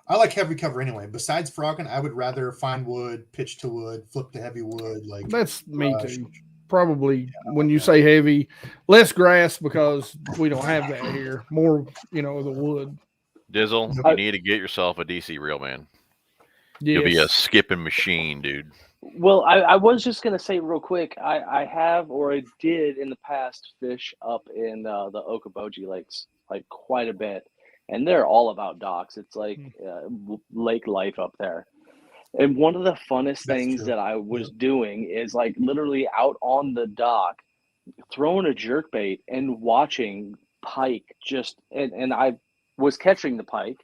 I like heavy cover anyway. Besides frogging, I would rather find wood, pitch to wood, flip to heavy wood. Like That's me brush. too. Probably when you say heavy, less grass because we don't have that here. More, the wood. Dizzle, you need to get yourself a DC reel, man. Yes. You'll be a skipping machine, dude. Well, I was just gonna say real quick. I have or I did in the past fish up in the Okoboji lakes like quite a bit, and they're all about docks. It's like lake life up there. And one of the funnest things that I was doing is like literally out on the dock, throwing a jerkbait and watching pike and I was catching the pike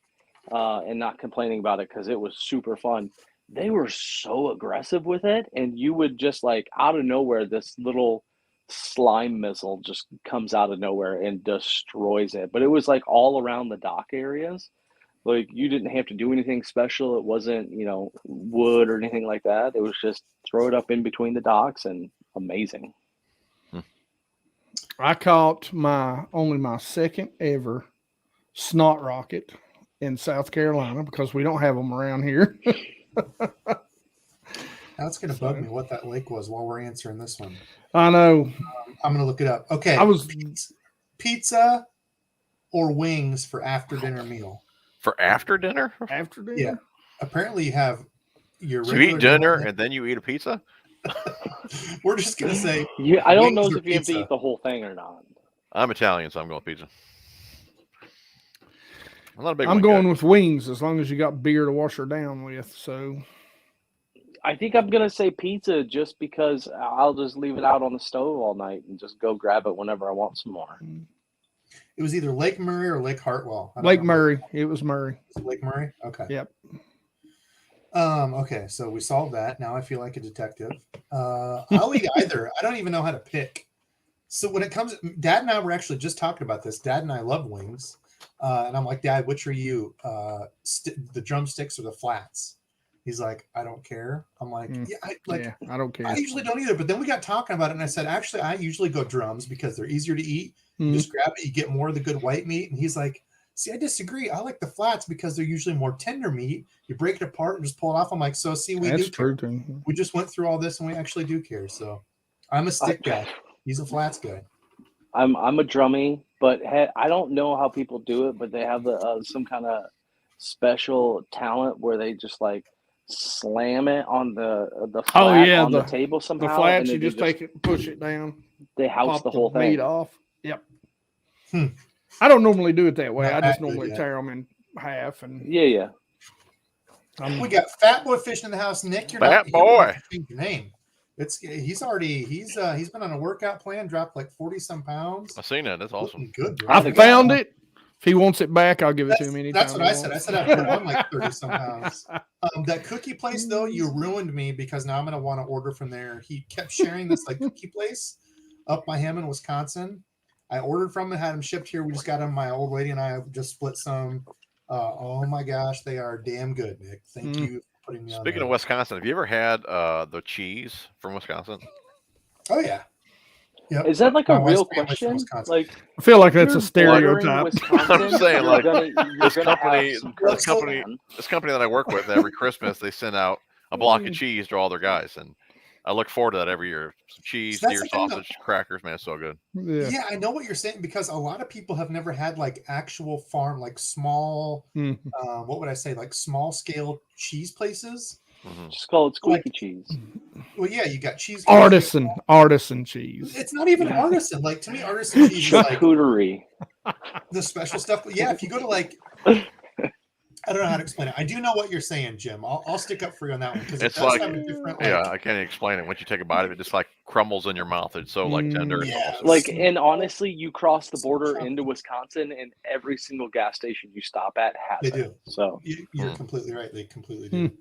and not complaining about it because it was super fun. They were so aggressive with it, and you would just like out of nowhere, this little slime missile just comes out of nowhere and destroys it. But it was like all around the dock areas. Like you didn't have to do anything special. It wasn't, wood or anything like that. It was just throw it up in between the docks and amazing. I caught only my second ever snot rocket in South Carolina because we don't have them around here. That's going to bug me what that lake was while we're answering this one. I know. I'm going to look it up. Okay. Pizza or wings for after dinner meal. For after dinner? After dinner? Yeah. Apparently you have your So you eat dinner and then you eat a pizza? We're just going to say. Yeah, I don't know if you have to eat the whole thing or not. I'm Italian, so I'm going pizza. I'm not a big I'm going with wings as long as you got beer to wash her down with. So I think I'm going to say pizza just because I'll just leave it out on the stove all night and just go grab it whenever I want some more. It was either Lake Murray or Lake Hartwell. Lake Murray. It was Murray. Lake Murray? Okay. Yep. Okay, so we solved that. Now I feel like a detective. I'll eat either. I don't even know how to pick. So when it comes, Dad and I were actually just talking about this. Dad and I love wings. And I'm like, Dad, which are you? The drumsticks or the flats? He's like, I don't care. I'm like, I don't care. I usually don't either. But then we got talking about it, and I said, actually, I usually go drums because they're easier to eat. You just grab it, you get more of the good white meat. And he's like, see, I disagree. I like the flats because they're usually more tender meat. You break it apart and just pull it off. I'm like, so see, That's true. We just went through all this, and we actually do care. So I'm a stick guy. He's a flats guy. I'm a drummy, but I don't know how people do it, but they have some kind of special talent where they just like slam it on the flat on the table somehow. The flats, you just take it and push it down. They house the whole thing. Meat off. Yep. I don't normally do it that way. I just normally tear them in half. And yeah. We got Fat Boy fishing in the house. Nick, you're Fat Boy. Change your name. He's been on a workout plan, dropped like 40 some pounds. I've seen that. That's awesome. Good. Bro. I found it. If he wants it back, I'll give it to him anytime. That's what I said. I said I put on like 30 some pounds. That cookie place though, you ruined me because now I'm gonna want to order from there. He kept sharing this like cookie place up by him in Wisconsin. I ordered from him, had them shipped here. We just got them. My old lady and I have just split some. Oh my gosh, they are damn good, Nick. Thank you for putting me on. Speaking of Wisconsin, have you ever had the cheese from Wisconsin? Oh yeah. Yep. Is that like a real question? Like, I feel like that's a stereotype. I'm saying like this company that I work with, every Christmas they send out a block of cheese to all their guys, and I look forward to that every year. Some cheese, deer sausage, crackers, man, it's so good. Yeah, I know what you're saying because a lot of people have never had like actual farm, like small, what would I say, like small scale cheese places. Just call it squeaky cheese. Well, yeah, you got cheese. Artisan cheese. It's not even artisan. Like to me, artisan cheese is like charcuterie. The special stuff. But yeah, if you go to like, I don't know how to explain it. I do know what you're saying, Jim. I'll stick up for you on that one because it's like, I can't explain it. Once you take a bite of it, just like crumbles in your mouth. It's so like tender. And awesome. Like, and honestly, you cross the border into Wisconsin, and every single gas station you stop at has they it. Do. So you're completely right. They completely do.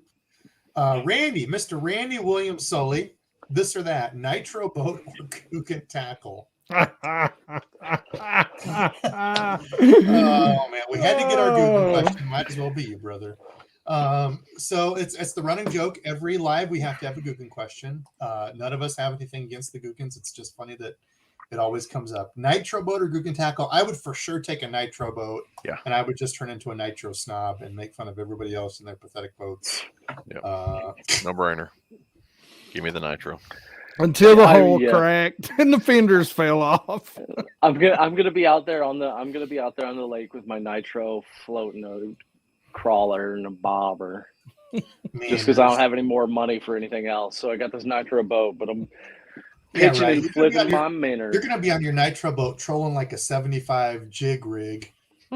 Mr. Randy William Sully, this or that, nitro boat or Kukan tackle? Oh man, we had to get our Google question. Might as well be you, brother. So it's the running joke. Every live we have to have a Googan question. None of us have anything against the Googans. It's just funny that It always comes up. Nitro boat or Guggen tackle? I would for sure take a nitro boat. Yeah. And I would just turn into a nitro snob and make fun of everybody else in their pathetic boats. Yeah. No brainer. Give me the nitro. Until the hole cracked and the fenders fell off. I'm gonna be out there on the lake with my nitro floating a crawler and a bobber. Just because I don't have any more money for anything else. So I got this nitro boat, but I'm pitching and flipping my minnow. You're going to be on your nitro boat trolling like a 75 jig rig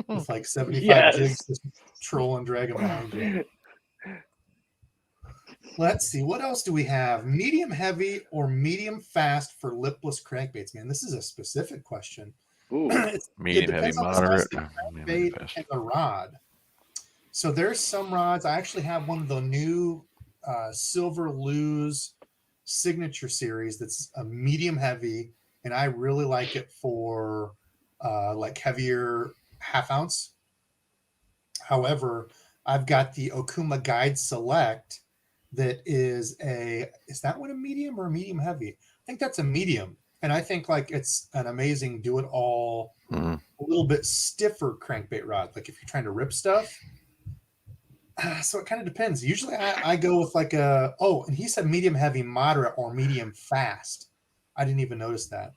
with like 75 jigs just trolling, dragging behind you. Let's see. What else do we have? Medium heavy or medium fast for lipless crankbaits? Man, this is a specific question. Medium heavy, moderate. Bait and the rod. So there's some rods. I actually have one of the new Silver Lose signature series that's a medium heavy, and I really like it for like heavier half ounce. However, I've got the Okuma Guide Select that is that one a medium or a medium heavy? I think that's a medium, and I think like it's an amazing do it all, a little bit stiffer crankbait rod. Like if you're trying to rip stuff. So it kind of depends. Usually I go with like and he said medium heavy, moderate, or medium fast. I didn't even notice that.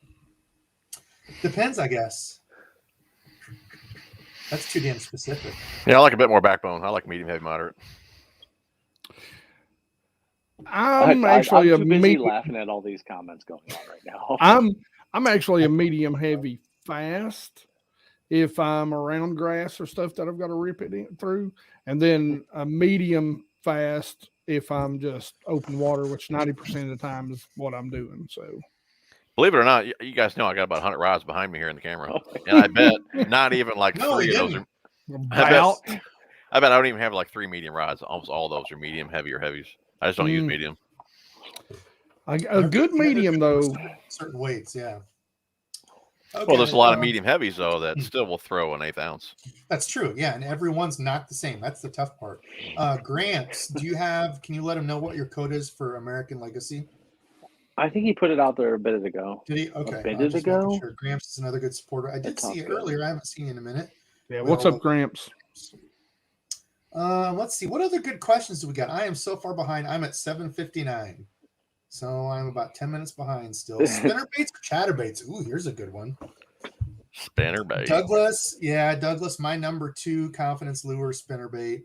Depends, I guess. That's too damn specific. Yeah, I like a bit more backbone. I like medium heavy, moderate. I'm too busy laughing at all these comments going on right now. I'm actually a medium heavy fast if I'm around grass or stuff that I've got to rip it through, and then a medium fast if I'm just open water, which 90% of the time is what I'm doing. So, believe it or not, you guys know I got about 100 rods behind me here in the camera, and I bet not even like 3 of those are. I bet I don't even have like 3 medium rods. Almost all of those are medium, heavy, or heavies. I just don't use medium. A good medium though. Certain weights, yeah. Okay, well, there's a lot of medium heavies though that still will throw an 1/8 ounce. That's true, yeah, and everyone's not the same. That's the tough part. Gramps, can you let him know what your code is for American Legacy? I think he put it out there a bit ago. Did he? Okay. A bit ago? Sure. Gramps is another good supporter. I did see it earlier. I haven't seen you in a minute. Yeah, what's up, Gramps? Let's see. What other good questions do we got? I am so far behind. I'm at 7:59. So I'm about 10 minutes behind still. Spinnerbaits or chatterbaits? Ooh, here's a good one. Spinnerbait. Douglas, my number 2 confidence lure spinnerbait.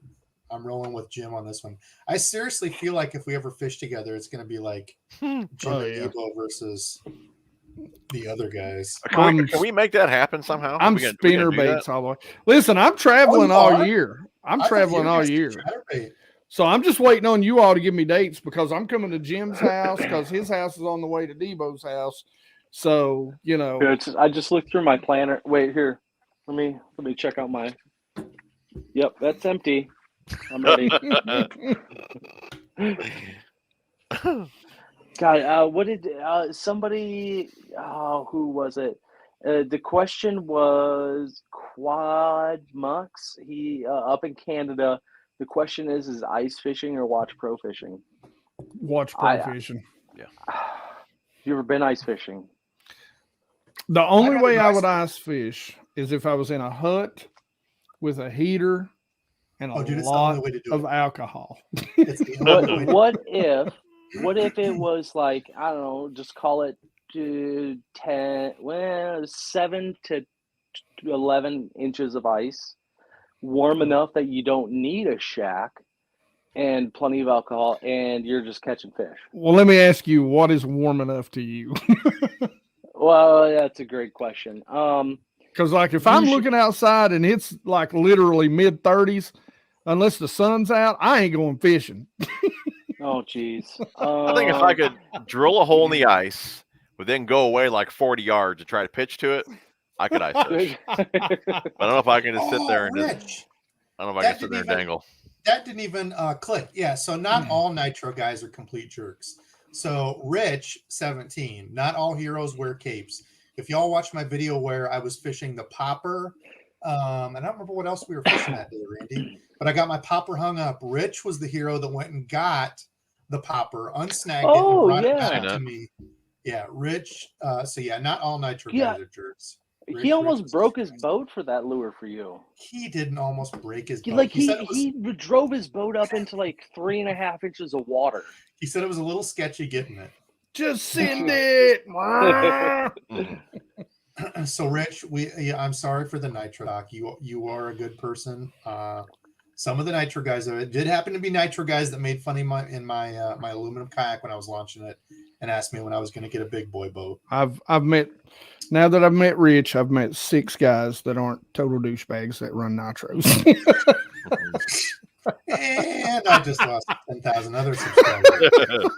I'm rolling with Jim on this one. I seriously feel like if we ever fish together, it's going to be like Jim and Debo versus the other guys. Can we make that happen somehow? I'm spinnerbaits all the way. Listen, I'm traveling all year. I'm traveling all year. So I'm just waiting on you all to give me dates because I'm coming to Jim's house because his house is on the way to DEBO'S house. So, you know. I just looked through my planner. Wait, here. Let me check out my. Yep, that's empty. I'm ready. God, what did somebody? Who was it? The question was Quad Mux. He up in Canada. The question is ice fishing or watch pro fishing? Watch pro fishing. Yeah. You ever been ice fishing? The only way I would ice fish is if I was in a hut with a heater and a lot of alcohol. What if it was like, I don't know, just call it 7 to 11 inches of ice, warm enough that you don't need a shack and plenty of alcohol, and you're just catching fish? Well, let me ask you, what is warm enough to you? Well, that's a great question. Because like if I'm looking outside and it's like literally mid-30s, unless the sun's out, I ain't going fishing. Oh, geez. I think if I could drill a hole in the ice, but then go away like 40 yards to try to pitch to it, I could ice fish. But I don't know if I can just sit there and dangle. That didn't even click. Yeah, so not all nitro guys are complete jerks. So Rich, 17, not all heroes wear capes. If y'all watch my video where I was fishing the popper, and I don't remember what else we were fishing that day, Randy, but I got my popper hung up. Rich was the hero that went and got the popper, unsnagged it, and brought it back to me. Yeah, Rich. So yeah, not all nitro Yeah. guys are jerks. He almost was broke just his nice. boat for that lure for you. He didn't almost break his boat. Like He said it was, he drove his boat up into like 3.5 inches of water. he said it was a little sketchy getting it. Just send it. So Rich, I'm sorry for the nitro talk. You are a good person. Some of the nitro guys, it did happen to be nitro guys that made fun of my aluminum kayak when I was launching it and asked me when I was going to get a big boy boat. I've met, now that I've met Rich, I've met 6 guys that aren't total douchebags that run nitros. And I just lost 10,000 other subscribers.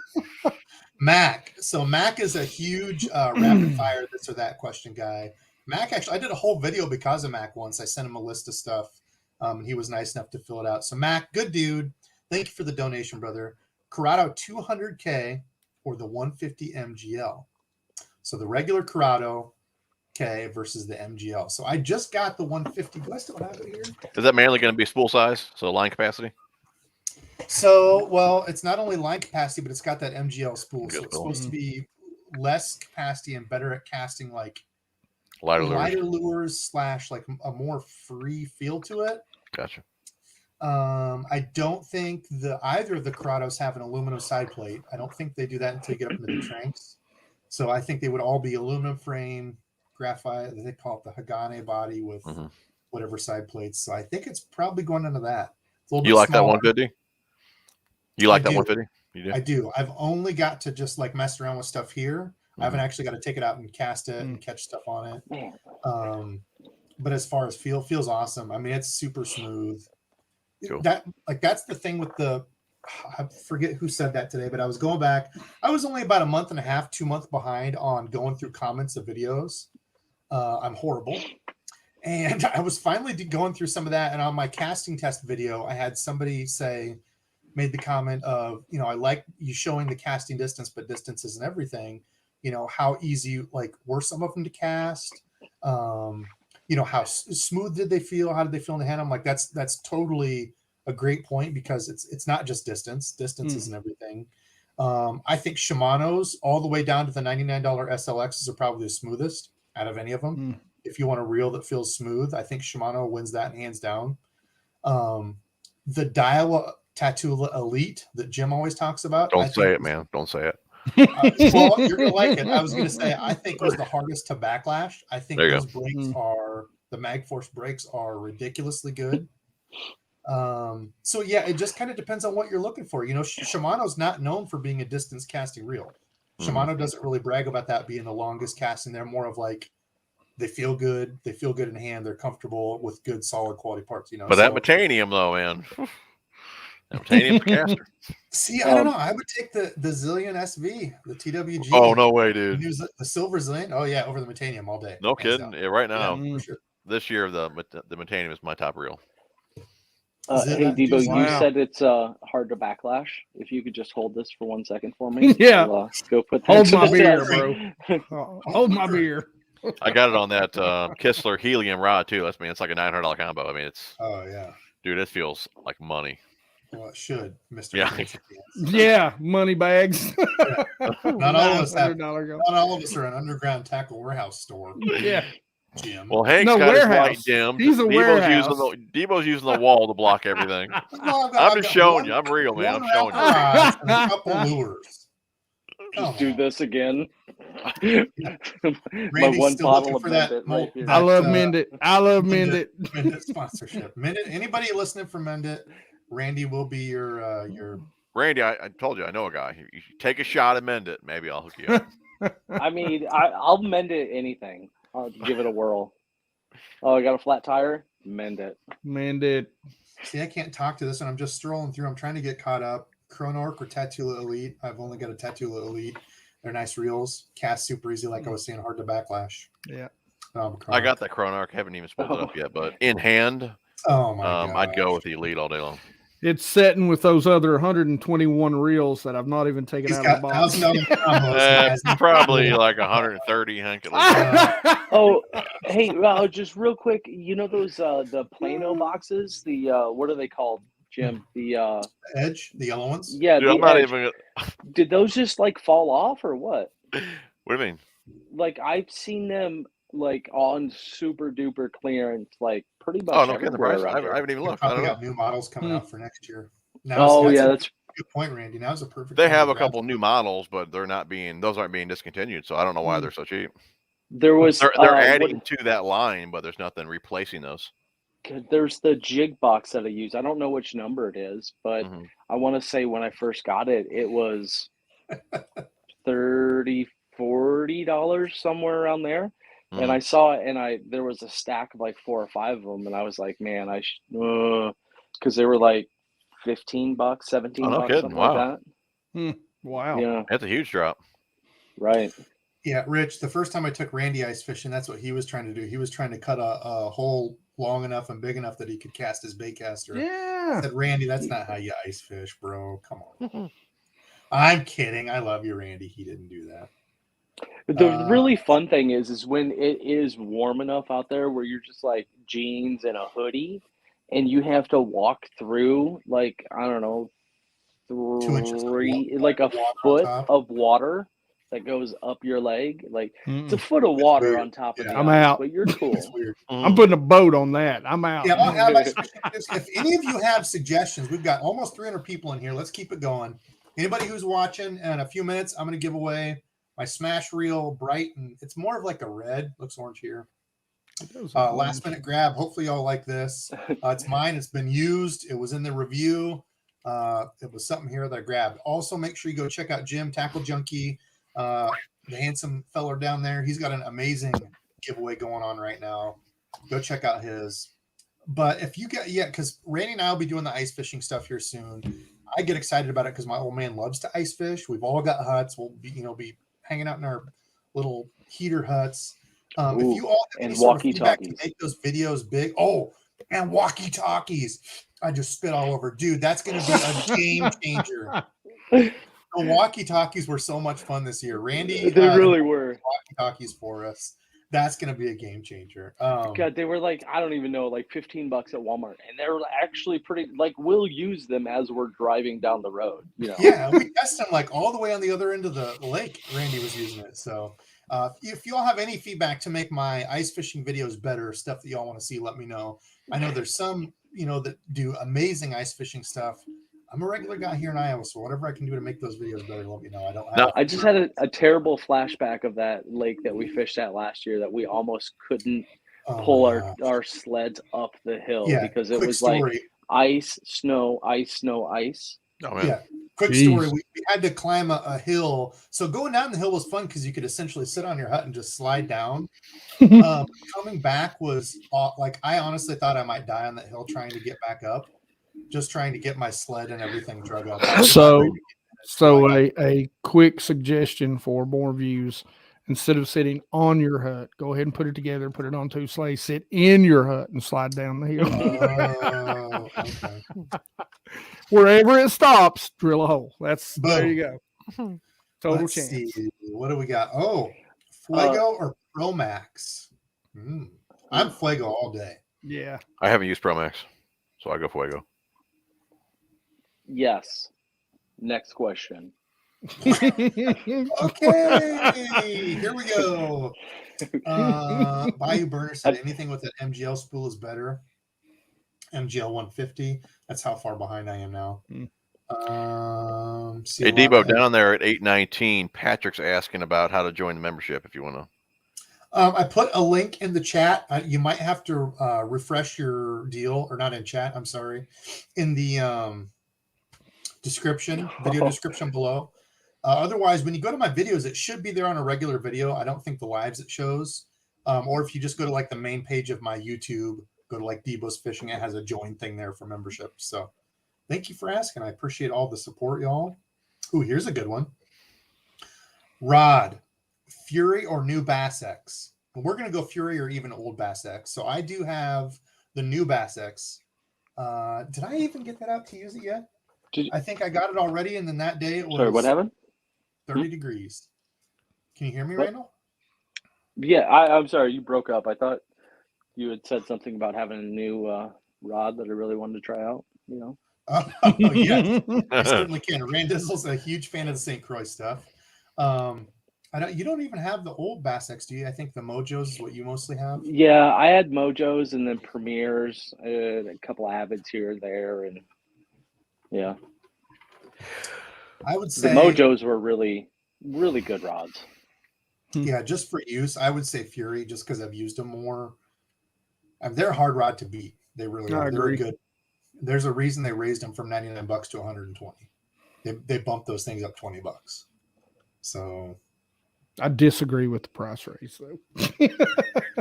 Mac. So Mac is a huge rapid fire this or that question guy. Mac, actually, I did a whole video because of Mac once. I sent him a list of stuff, and he was nice enough to fill it out. So Mac, good dude. Thank you for the donation, brother. Corrado 200K or the 150 MGL. So the regular Corrado K versus the MGL. So I just got the 150. Do I still have it here? Is that mainly going to be spool size? So line capacity? So, well, it's not only line capacity, but it's got that MGL spool. So it's supposed to be less capacity and better at casting like lighter lures / like a more free feel to it. Gotcha. I don't think either of the Corrados have an aluminum side plate. I don't think they do that until you get up into the Tranks. So I think they would all be aluminum frame, graphite. They call it the Hagane body with whatever side plates. So I think it's probably going into that. You like that 150? You like that 150? You do? I do. I've only got to just like mess around with stuff here. I haven't actually got to take it out and cast it and catch stuff on it. But as far as feels awesome. I mean, it's super smooth. Cool. That's the thing with I forget who said that today, but I was going back. I was only about a month and a half, 2 months behind on going through comments of videos. I'm horrible. And I was finally going through some of that. And on my casting test video, I had somebody made the comment of, I like you showing the casting distance, but distance isn't everything. How easy, were some of them to cast? How smooth did they feel? How did they feel in the hand? I'm like, that's totally a great point because it's not just distance. Distance isn't everything. I think Shimano's all the way down to the $99 SLXs are probably the smoothest out of any of them. If you want a reel that feels smooth, I think Shimano wins that hands down. The Daiwa Tatula Elite that Jim always talks about. Don't say it, man. Don't say it. Well, you're gonna like it. I was gonna say I think it was the hardest to backlash. I think those brakes the MagForce brakes are ridiculously good. So yeah, it just kind of depends on what you're looking for. Shimano's not known for being a distance casting reel. Shimano doesn't really brag about that being the longest casting. They're more of like they feel good in hand, they're comfortable with good solid quality parts. But that Metanium though, man. Titanium caster. See, I don't know. I would take the Zillion SV, the TWG. Oh, no way, dude. Use the silver Zillion. Oh, yeah, over the Metanium all day. No kidding. Yeah, right now, sure. This year, the Metanium is my top reel. Hey, Debo, you said it's hard to backlash. If you could just hold this for 1 second for me. Yeah. I'll, go put that Hold my beer, bro. Hold my beer. I got it on that Kistler Helium rod, too. It's like a $900 combo. I mean, it's... Oh, yeah. Dude, it feels like money. Well, it should, Mr. Yeah. Yeah, money bags. Not all of us are an underground tackle warehouse store. Yeah. Jim. Well, Hank's no, got warehouse. his light dimmed. He's a warehouse. Debo's using the wall to block everything. I'm just showing you. I'm real, man. I'm showing you. And a couple lures. Just do this again. Randy's My one still bottle looking of for that. Mendit right here. I love Mendit. I love Mendit. Mendit sponsorship. Mendit. Anybody listening for Mendit? Randy will be your. Randy, I told you I know a guy. You should take a shot and mend it. Maybe I'll hook you up. I mean, I'll mend it anything. I'll give it a whirl. Oh, I got a flat tire? Mend it. Mend it. See, I can't talk to this one. I'm just strolling through. I'm trying to get caught up. Chronork or Tatula Elite. I've only got a Tatula Elite. They're nice reels. Cast super easy, like I was saying, hard to backlash. Yeah. I got that Chronarch. Haven't even spooled it up yet, but in hand, oh my god, I'd go with the Elite all day long. It's setting with those other 121 reels that I've not even taken out of the box. Probably like 130, Hank. At least. Oh, hey, just real quick, those the Plano boxes? The what are they called, Jim? The Edge, the yellow ones. Yeah, dude, I'm not even. Did those just fall off or what? What do you mean? Like I've seen them like on super duper clearance, like pretty much Oh, no kidding. The everywhere price? around I here. haven't even They looked. I probably don't got know. new models coming Hmm. out for next year. Oh yeah, a that's good point, Randy. Now's a perfect. They time to have a grab couple new some. models, but those aren't being discontinued. So I don't know why they're so cheap. there was They're what adding to that line, but there's nothing replacing those. there's the jig box that I use. I don't know which number it is, but Mhm. I want to say when I first got it, it was $30-$40 somewhere around there. And Mhm. I saw it, and there was a stack of like 4 or 5 of them, and I was like, man, because they were like $15, Oh, $17, no kidding. something like Wow. that. Wow. Yeah, That's a huge drop. right. Yeah, Rich. The first time I took Randy ice fishing, that's what he was trying to do. He was trying to cut a hole long enough and big enough that he could cast his bait caster. I Yeah. said, Randy, that's not how you ice fish, bro. Come on. I'm kidding. I love you, Randy. He didn't do that. The really fun thing is when it is warm enough out there where you're just like jeans and a hoodie, and you have to walk through like I don't know 2 inches of like a water on foot top. of water that goes up your leg. Like it's a Mm. foot of water weird. on top of Yeah. the I'm ice, out. but you're It's cool. weird. I'm putting a boat on that. I'm out. Yeah, I'll have ice fishing tips. If any of you have suggestions, we've got almost 300 people in here. Let's keep it going. Anybody who's watching, in a few minutes, I'm going to give away my Smash Reel Bright, and it's more of like a red. Looks orange here. Last minute grab. Hopefully, y'all like this. It's mine. It's been used. It was in the review. It was something here that I grabbed. Also, make sure you go check out Jim Tackle Junkie, the handsome feller down there. He's got an amazing giveaway going on right now. Go check out his. But if you get because Randy and I will be doing the ice fishing stuff here soon. I get excited about it because my old man loves to ice fish. We've all got huts. We'll be hanging out in our little heater huts. If you all have and any sort of feedback to walkie-talkies. make those videos big, and walkie talkies. I just spit all over, dude. That's going to be a game changer. The walkie talkies were so much fun this year. Randy, They really were. walkie talkies for us. That's going to be a game changer. God, they were like, I don't even know, like $15 at Walmart. And they're actually pretty, like, we'll use them as we're driving down the road, you know? Yeah, we tested them like all the way on the other end of the lake. Randy was using it. So if you all have any feedback to make my ice fishing videos better, stuff that y'all want to see, let me know. I know there's some, that do amazing ice fishing stuff. I'm a regular guy here in Iowa, so whatever I can do to make those videos better, let me know. I don't have. I just had a terrible flashback of that lake that we fished at last year that we almost couldn't pull our sleds up the hill because it was like ice, snow, ice, snow, ice. Oh, man. Yeah. Quick story. We had to climb a hill. So going down the hill was fun because you could essentially sit on your hut and just slide down. Coming back was like, I honestly thought I might die on that hill trying to get back up. Just trying to get my sled and everything drug up. So a quick suggestion for more views. Instead of sitting on your hut, go ahead and put it together, put it on 2 sleighs, sit in your hut and slide down the hill. Okay. Wherever it stops, drill a hole. There you go. Total Let's chance. see. What do we got? Fuego or Pro Max? I'm Fuego all day. Yeah. I haven't used Pro Max, so I go Fuego. Yes. Next question. Okay, here we go. Bayou Burner said anything with an MGL spool is better. MGL 150. That's how far behind I am now. Hey, Debo, down there at 819, Patrick's asking about how to join the membership if you want to. I put a link in the chat. You might have to refresh your deal, or not in chat. I'm sorry, in the video description below. Otherwise, when you go to my videos, it should be there on a regular video. I don't think the lives it shows. Or if you just go to like the main page of my YouTube, go to like DEBO'S Fishing, it has a join thing there for membership. So thank you for asking. I appreciate all the support, y'all. Ooh, here's a good one. Rod, Fury or new Bass X? We're going to go Fury or even old Bass X. So I do have the new Bass X. Did I even get that out to use it yet? I think I got it already, and then that day it was. Sorry, what happened? 30 degrees. Can you hear me, Randall? Yeah, I'm sorry, you broke up. I thought you had said something about having a new rod that I really wanted to try out. Yes, I certainly can. Randizzle's a huge fan of the St. Croix stuff. You don't even have the old Bass X, do you? I think the Mojos is what you mostly have. Yeah, I had Mojos and then Premiers, a couple Avids here and there, and yeah, I would the say Mojos were really, really good rods. Yeah, just for use, I would say Fury, just because I've used them more. They're a hard rod to beat. They really I are. They're agree. good. There's a reason they raised them from $99 to 120. They bumped those things up $20. So I disagree with the price raise, though.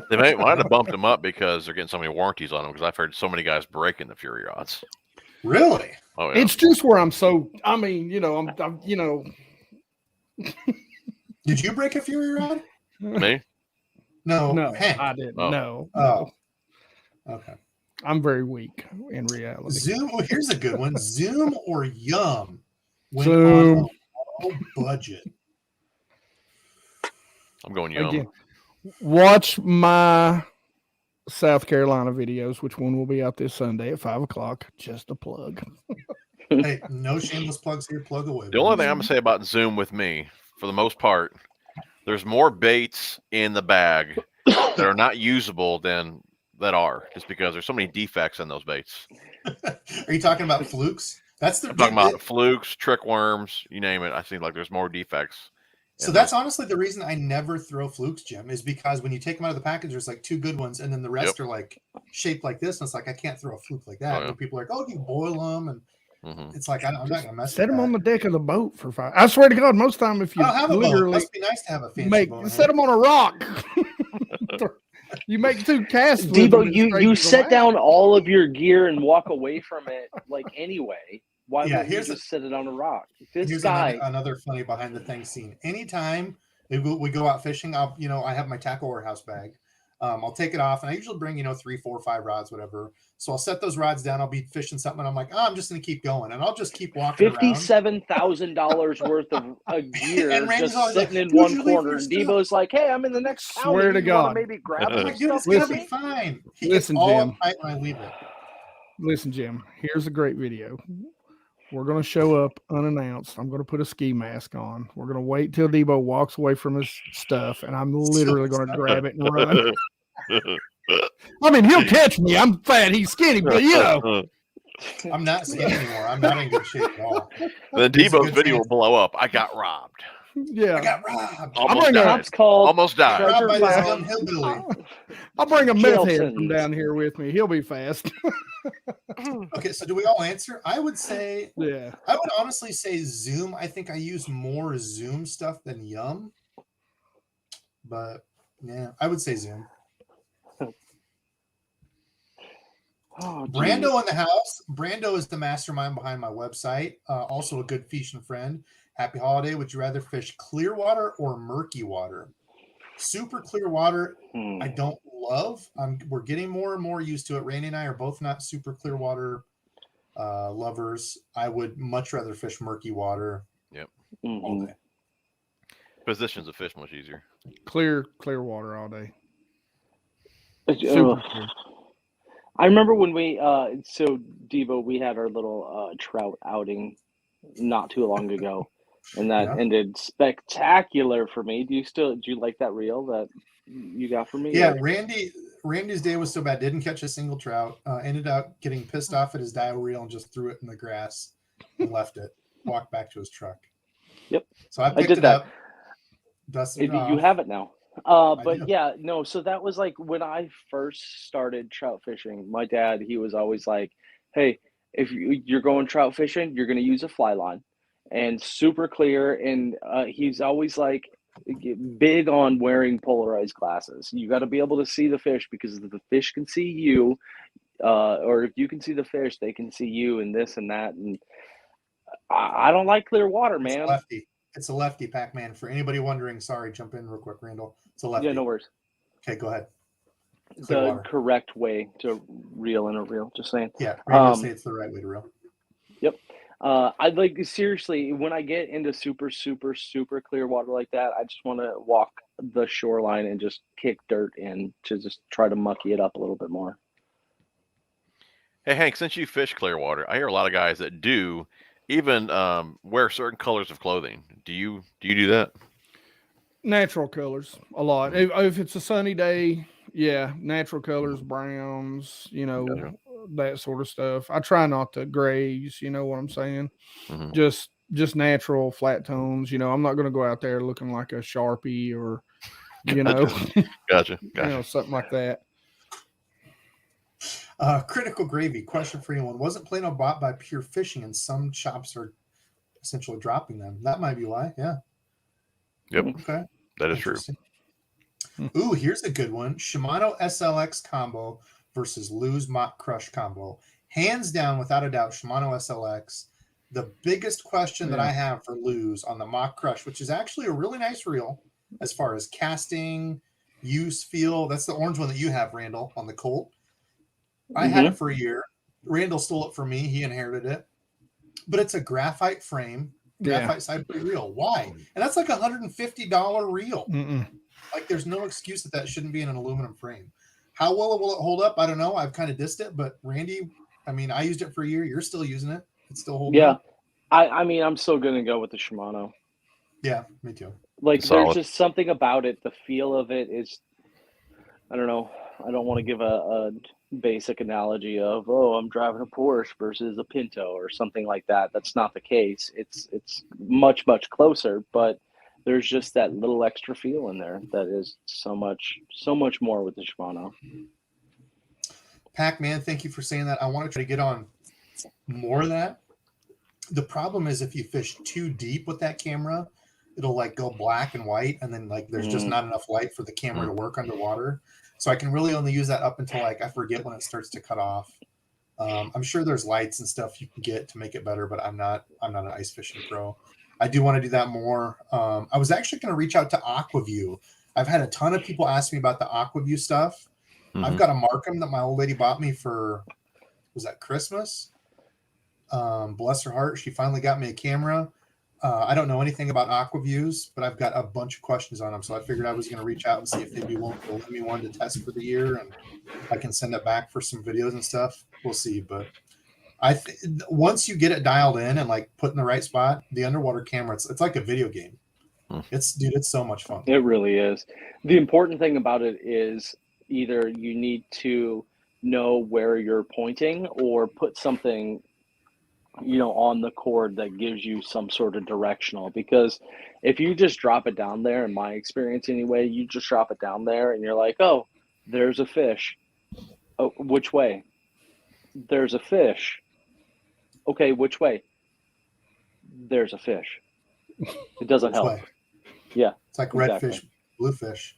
They might have bumped them up because they're getting so many warranties on them. Because I've heard so many guys breaking the Fury rods. really, Oh yeah. It's just where I'm so. I mean, I'm did you break a Fury rod? Me? No, No, Hank. I didn't. Oh. No. Oh, okay. I'm very weak in reality. Zoom. Oh, here's a good one. Zoom or Yum when Zoom. on a low budget. I'm going Yum. Again, watch my South Carolina videos, which one will be out this Sunday at 5:00. Just a plug. Hey, no shameless plugs here. Plug away. The only thing I'm gonna say about Zoom with me, for the most part, there's more baits in the bag that are not usable than that are, just because there's so many defects in those baits. Are you talking about flukes? That's the I'm talking about flukes, trick worms, you name it. I see like there's more defects. So that's honestly the reason I never throw flukes, Jim, is because when you take them out of the package, there's like 2 good ones, and then the rest are like shaped like this, and it's like I can't throw a fluke like that. And people are like, "Oh, you boil them," and it's like I'm not gonna mess. Set them on the deck of the boat for 5. I swear to God, most time if you literally must be nice to have a fancy boat. Set them on a rock. You make 2 casts. Debo, you set down all of your gear and walk away from it like anyway. Why would you just set it on a rock? Here's another funny behind the thing scene. Anytime we go out fishing, I have my tackle warehouse bag. I'll take it off, and I usually bring 3, 4, 5 rods, whatever. So I'll set those rods down. I'll be fishing something, and I'm like, I'm just gonna keep going, and I'll just keep walking. $57,000 worth of gear just sitting in one corner. And Debo's like, "Hey, I'm in the next county. Swear to God, maybe grab it." Dude, it's gonna be fine. Listen, Jim. When I leave it. Listen, Jim. Here's a great video. We're going to show up unannounced. I'm going to put a ski mask on. We're going to wait till Debo walks away from his stuff, and I'm literally going to grab it and run. I mean, he'll catch me. I'm fat. He's skinny, but I'm not skinny anymore. I'm not in good shape at all. Then Debo's video will blow up. I got robbed. Yeah, I got robbed. Almost died. I'll bring a meth head from down here with me. He'll be fast. Okay, so do we all answer? I would say, yeah. I would honestly say Zoom. I think I use more Zoom stuff than Yum. But yeah, I would say Zoom. Brando in the house. Brando is the mastermind behind my website. Also a good fishing friend. Happy holiday. Would you rather fish clear water or murky water? Super clear water, I don't love. We're getting more and more used to it. Randy and I are both not super clear water lovers. I would much rather fish murky water. Yep. All day. Positions of fish much easier. Clear water all day. I remember when we so Devo, we had our little trout outing not too long ago, and that ended spectacular for me. Do you like that reel that you got for me? Yeah, Randy's day was so bad, didn't catch a single trout. Ended up getting pissed off at his dial reel and just threw it in the grass and left it. Walked back to his truck. Yep. So I picked it up. Dusted it off. You have it now. But yeah, no, so that was like when I first started trout fishing. My dad, he was always like, "Hey, if you're going trout fishing, you're going to use a fly line and super clear." And he's always like big on wearing polarized glasses. You got to be able to see the fish, because if the fish can see you, or if you can see the fish, they can see you, and this and that. And I don't like clear water, man. It's a lefty, Pac-Man. For anybody wondering, sorry, jump in real quick, Randall. It's a lefty. Yeah, no worries. Okay, go ahead. The correct way to reel in a reel, just saying. Yeah, Randall say it's the right way to reel. Yep. I'd like, seriously, when I get into super, super, super clear water like that, I just want to walk the shoreline and just kick dirt in to just try to mucky it up a little bit more. Hey, Hank, since you fish clear water, I hear a lot of guys that do even wear certain colors of clothing. Do you do that? Natural colors a lot. If it's a sunny day, yeah, natural colors, browns, Gotcha. that sort of stuff. I try not to grays, you know what I'm saying? Mhm. Just natural flat tones. I'm not going to go out there looking like a Sharpie or, Gotcha. something like that. Critical Gravy, question for anyone. Wasn't Plano bought by Pure Fishing and some shops are essentially dropping them? That might be why. Yeah. Yep. Okay. That is true. Ooh, here's a good one. Shimano SLX combo versus Lew's Mock Crush combo. Hands down, without a doubt, Shimano SLX. The biggest question that I have for Lew's on the Mock Crush, which is actually a really nice reel as far as casting, use, feel. That's the orange one that you have, Randall, on the Colt. I had it for a year. Randall stole it from me. He inherited it. But it's a graphite frame, graphite side plate reel. Why? And that's like $150 reel. Like, there's no excuse that shouldn't be in an aluminum frame. How well will it hold up? I don't know. I've kind of dissed it, but Randy, I mean, I used it for a year. You're still using it. It's still holding up. I mean, I'm still going to go with the Shimano. Yeah, me too. Like, Solid. there's just something about it. The feel of it is, I don't know. I don't want to give a basic analogy of, I'm driving a Porsche versus a Pinto or something like that. That's not the case. It's much, much closer, but there's just that little extra feel in there that is so much more with the Shimano. Pac-Man, thank you for saying that. I want to try to get on more of that. The problem is if you fish too deep with that camera, it'll like go black and white, and then like there's just not enough light for the camera to work underwater. So I can really only use that up until like I forget when it starts to cut off. I'm sure there's lights and stuff you can get to make it better, but I'm not an ice fishing pro. I do want to do that more. I was actually going to reach out to Aquaview. I've had a ton of people ask me about the Aquaview stuff. I've got a Markham that my old lady bought me for, was that Christmas? Bless her heart. She finally got me a camera. I don't know anything about Aquaviews, but I've got a bunch of questions on them. So I figured I was going to reach out and see if they'd be willing to let me one to test for the year, and I can send it back for some videos and stuff. We'll see. But once you get it dialed in and like put in the right spot, the underwater camera, it's like a video game. It's so much fun. It really is. The important thing about it is either you need to know where you're pointing or put something on the cord that gives you some sort of directional, because if you just drop it down there, in my experience anyway, you just drop it down there and you're like, oh, there's a fish. Oh, which way? There's a fish. Okay, which way? There's a fish. It doesn't help. Way. Yeah. It's like redfish, bluefish.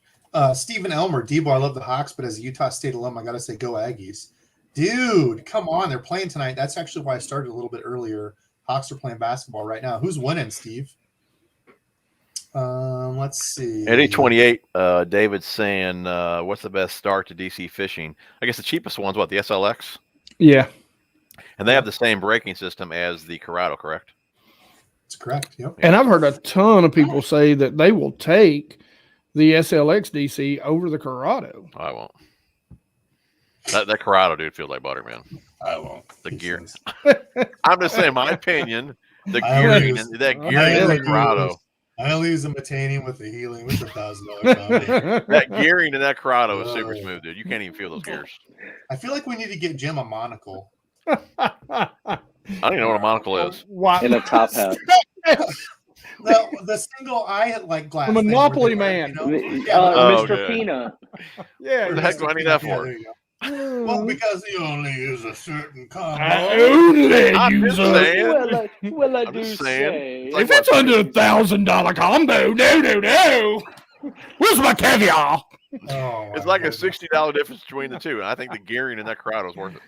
Stephen Elmer, Debo, I love the Hawks, but as a Utah State alum, I got to say go Aggies. Dude, come on. They're playing tonight. That's actually why I started a little bit earlier. Hawks are playing basketball right now. Who's winning, Steve? Let's see. At 828, David's saying, what's the best start to DC fishing? I guess the cheapest one's what, the SLX? Yeah. And they have the same braking system as the Corrado, correct? That's correct. Yep. And I've heard a ton of people say that they will take the SLX DC over the Corrado. I won't. That Corrado dude feels like butter, man. I won't. The gear. I'm just saying my opinion. The gearing in the Corrado. I only use the Metanium with the Helium. It's $1,000. That gearing in that Corrado is super smooth, dude. You can't even feel those gears. I feel like we need to get Jim a monocle. I don't even know what a monocle is. In a top hat. The single eye like glass. The Monopoly man. Mr. Peanut. Yeah. What the heck do I need that for? Yeah, well, because you only use a certain combo. I'm just saying. Well, I do say. Like, if it's under $1,000 combo, no. Where's my caviar? It's like a $60 difference between the two. And I think the gearing in that Corrado is worth it.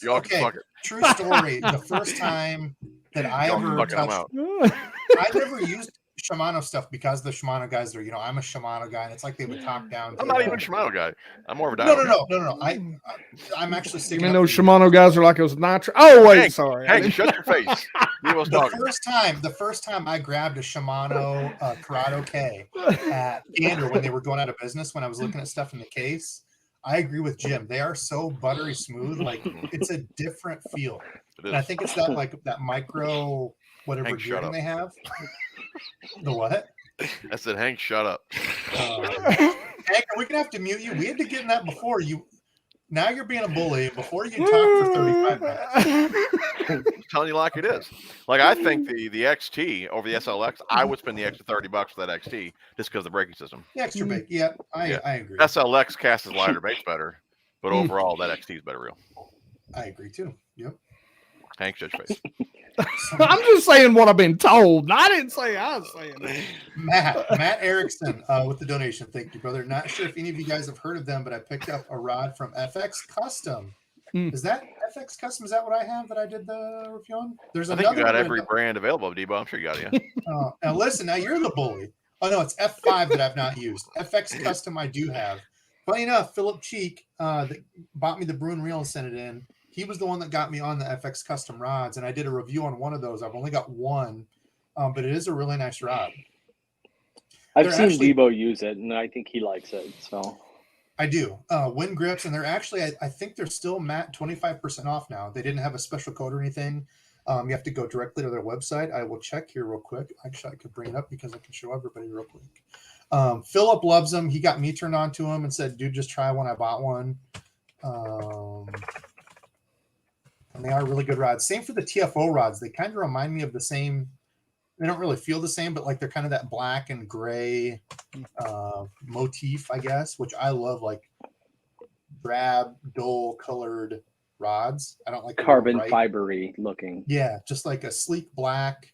Y'all can fuck it. True story. The first time that I ever touched, I never used Shimano stuff because the Shimano guys are, I'm a Shimano guy, and it's like they would talk down. I'm not even a Shimano guy. I'm more of a dial. No. I'm actually sticking. Those Shimano guys are like those nitro. Oh wait, sorry. Hey, shut your face. The first time I grabbed a Shimano Corrado K at Gander when they were going out of business, when I was looking at stuff in the case, I agree with Jim. They are so buttery smooth. Like, it's a different feel. And I think it's that micro whatever gearing they have. The what? I said, Hank, shut up. Hank, we're gonna have to mute you. We had to get in that before you. Now you're being a bully. Before you can talk for 35 minutes. I'm telling you like it is. Like I think the XT over the SLX, I would spend the extra $30 for that XT just because of the braking system. The extra bait. Yeah, I agree. SLX casts lighter baits better, but overall that XT is better reel. I agree too. Yep. Hank, judge face. I'm just saying what I've been told. I didn't say I was saying that. Matt Erickson with the donation. Thank you, brother. Not sure if any of you guys have heard of them, but I picked up a rod from FX Custom. Is that FX Custom? Is that what I have that I did the review on? There's I another. think you got every brand available, Debo. I'm sure you got it. Yeah. Now listen, now you're the bully. Oh no, it's F5 that I've not used. FX Custom I do have. Funny enough, Philip Cheek that bought me the Bruin reel and sent it in. He was the one that got me on the FX Custom rods, and I did a review on one of those. I've only got one, but it is a really nice rod. I've seen Debo use it, and I think he likes it. So I do. Wind grips, and they're actually, I think they're still 25% off now. They didn't have a special code or anything. You have to go directly to their website. I will check here real quick. Actually, I could bring it up because I can show everybody real quick. Philip loves them. He got me turned on to them and said, dude, just try one. I bought one. And they are really good rods. Same for the TFO rods. They kind of remind me of the same. They don't really feel the same, but like they're kind of that black and gray motif, I guess, which I love, like drab, dull colored rods. I don't like carbon fibery looking. Yeah, just like a sleek black.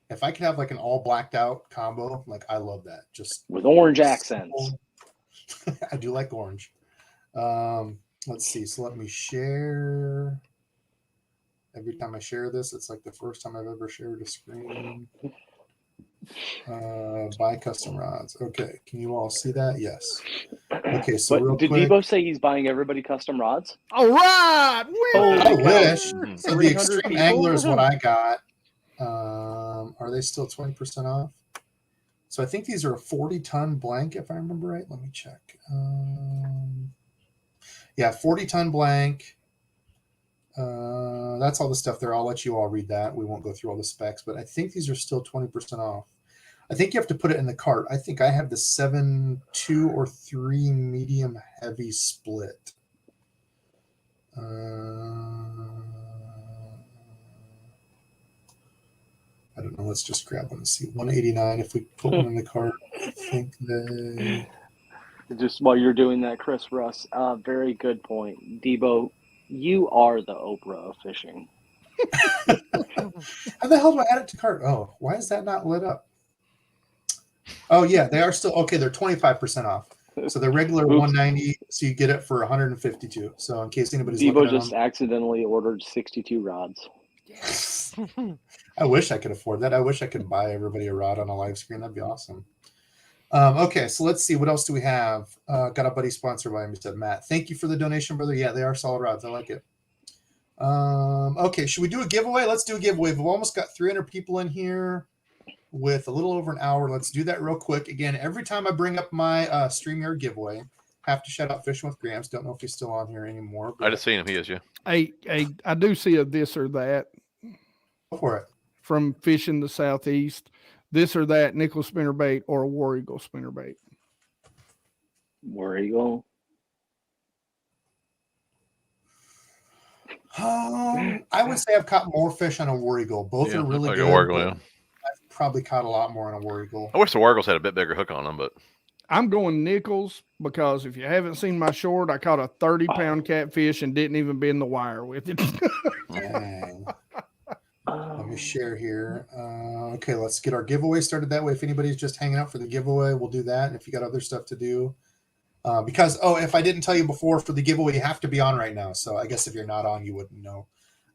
If I could have like an all blacked out combo, like I love that. Just with orange accents. I do like orange. Let's see. So let me share. Every time I share this, it's like the first time I've ever shared a screen. Buy custom rods. Okay, can you all see that? Yes. Okay, so real did quick, Debo say he's buying everybody custom rods? All right. I wish. So the extreme people? angler is what I got. Are they still 20% off? So I think these are a 40-ton blank, if I remember right. Let me check. Yeah, 40-ton blank. That's all the stuff there. I'll let you all read that. We won't go through all the specs, but I think these are still 20% off. I think you have to put it in the cart. I think I have the 7.2 or 3 medium heavy split. I don't know. Let's just grab one and see. 189. If we put one in the cart, I think they. Just while you're doing that, Chris Russ, very good point. Debo, you are the Oprah of fishing. How the hell do I add it to cart? Oh, why is that not lit up? Oh yeah, they are still okay. They're 25% off. So they're regular 190. So you get it for 152. So in case anybody's Debo looking just accidentally ordered 62 rods. Yes. I wish I could afford that. I wish I could buy everybody a rod on a live screen. That'd be awesome. Okay, so let's see. What else do we have? Got a buddy sponsor by me, said Matt. Thank you for the donation, brother. Yeah, they are solid rods. I like it. Okay, should we do a giveaway? Let's do a giveaway. We've almost got 300 people in here with a little over an hour. Let's do that real quick. Again, every time I bring up my StreamYard giveaway, have to shout out Fishing with Grams. Don't know if he's still on here anymore. I just seen him. He is, yeah. I do see a this or that. Go for it. From Fishing the Southeast. This or that nickel spinnerbait or a War Eagle spinnerbait. War Eagle. I would say I've caught more fish on a War Eagle. Both are really like good. A War Eagle, yeah. I've probably caught a lot more on a War Eagle. I wish the War Eagles had a bit bigger hook on them, but I'm going nickels because if you haven't seen my short, I caught a 30-pound catfish and didn't even bend the wire with it. Dang. Let me share here. Okay, let's get our giveaway started that way. If anybody's just hanging out for the giveaway, we'll do that. And if you got other stuff to do, because, if I didn't tell you before, for the giveaway, you have to be on right now. So I guess if you're not on, you wouldn't know.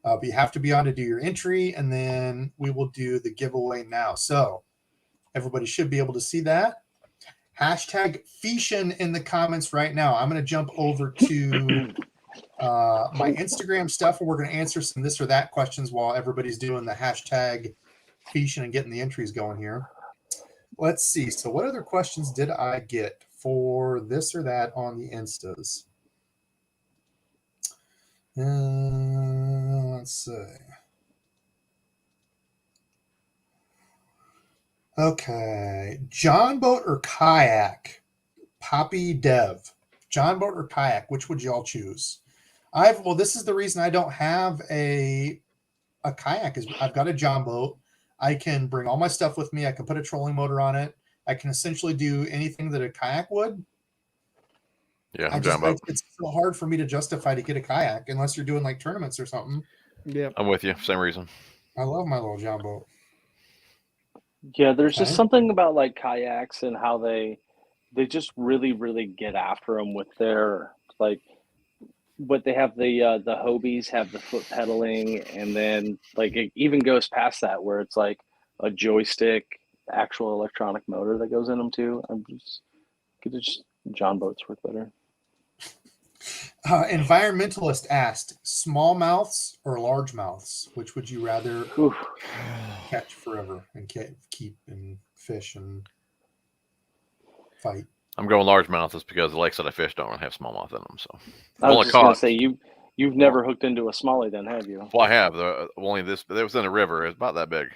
But you have to be on to do your entry, and then we will do the giveaway now. So everybody should be able to see that. Hashtag Fishin in the comments right now. I'm going to jump over to my Instagram stuff, and we're going to answer some this or that questions while everybody's doing the hashtag Fishin and getting the entries going here. Let's see. So what other questions did I get for this or that on the Instas? Let's see. Okay. John boat or kayak? Poppy Dev. John boat or kayak? Which would y'all choose? Well, this is the reason I don't have a kayak is I've got a John boat. I can bring all my stuff with me. I can put a trolling motor on it. I can essentially do anything that a kayak would. Yeah, I'm John boat. It's so hard for me to justify to get a kayak unless you're doing like tournaments or something. Yeah, I'm with you. Same reason. I love my little John boat. Yeah, there's just Okay. something about like kayaks and how they just really, really get after them with their like what they have the Hobies have the foot pedaling, and then like it even goes past that where it's like a joystick, actual electronic motor that goes in them too. John boats work better. Environmentalist asked, smallmouths or largemouths? Which would you rather Oof. catch forever and keep and fish and fight? I'm going largemouth just because the lakes that I fish don't have smallmouth in them. So I was just gonna say you've never hooked into a smallie then, have you? Well, I have. Only this, but it was in a river. It's about that big.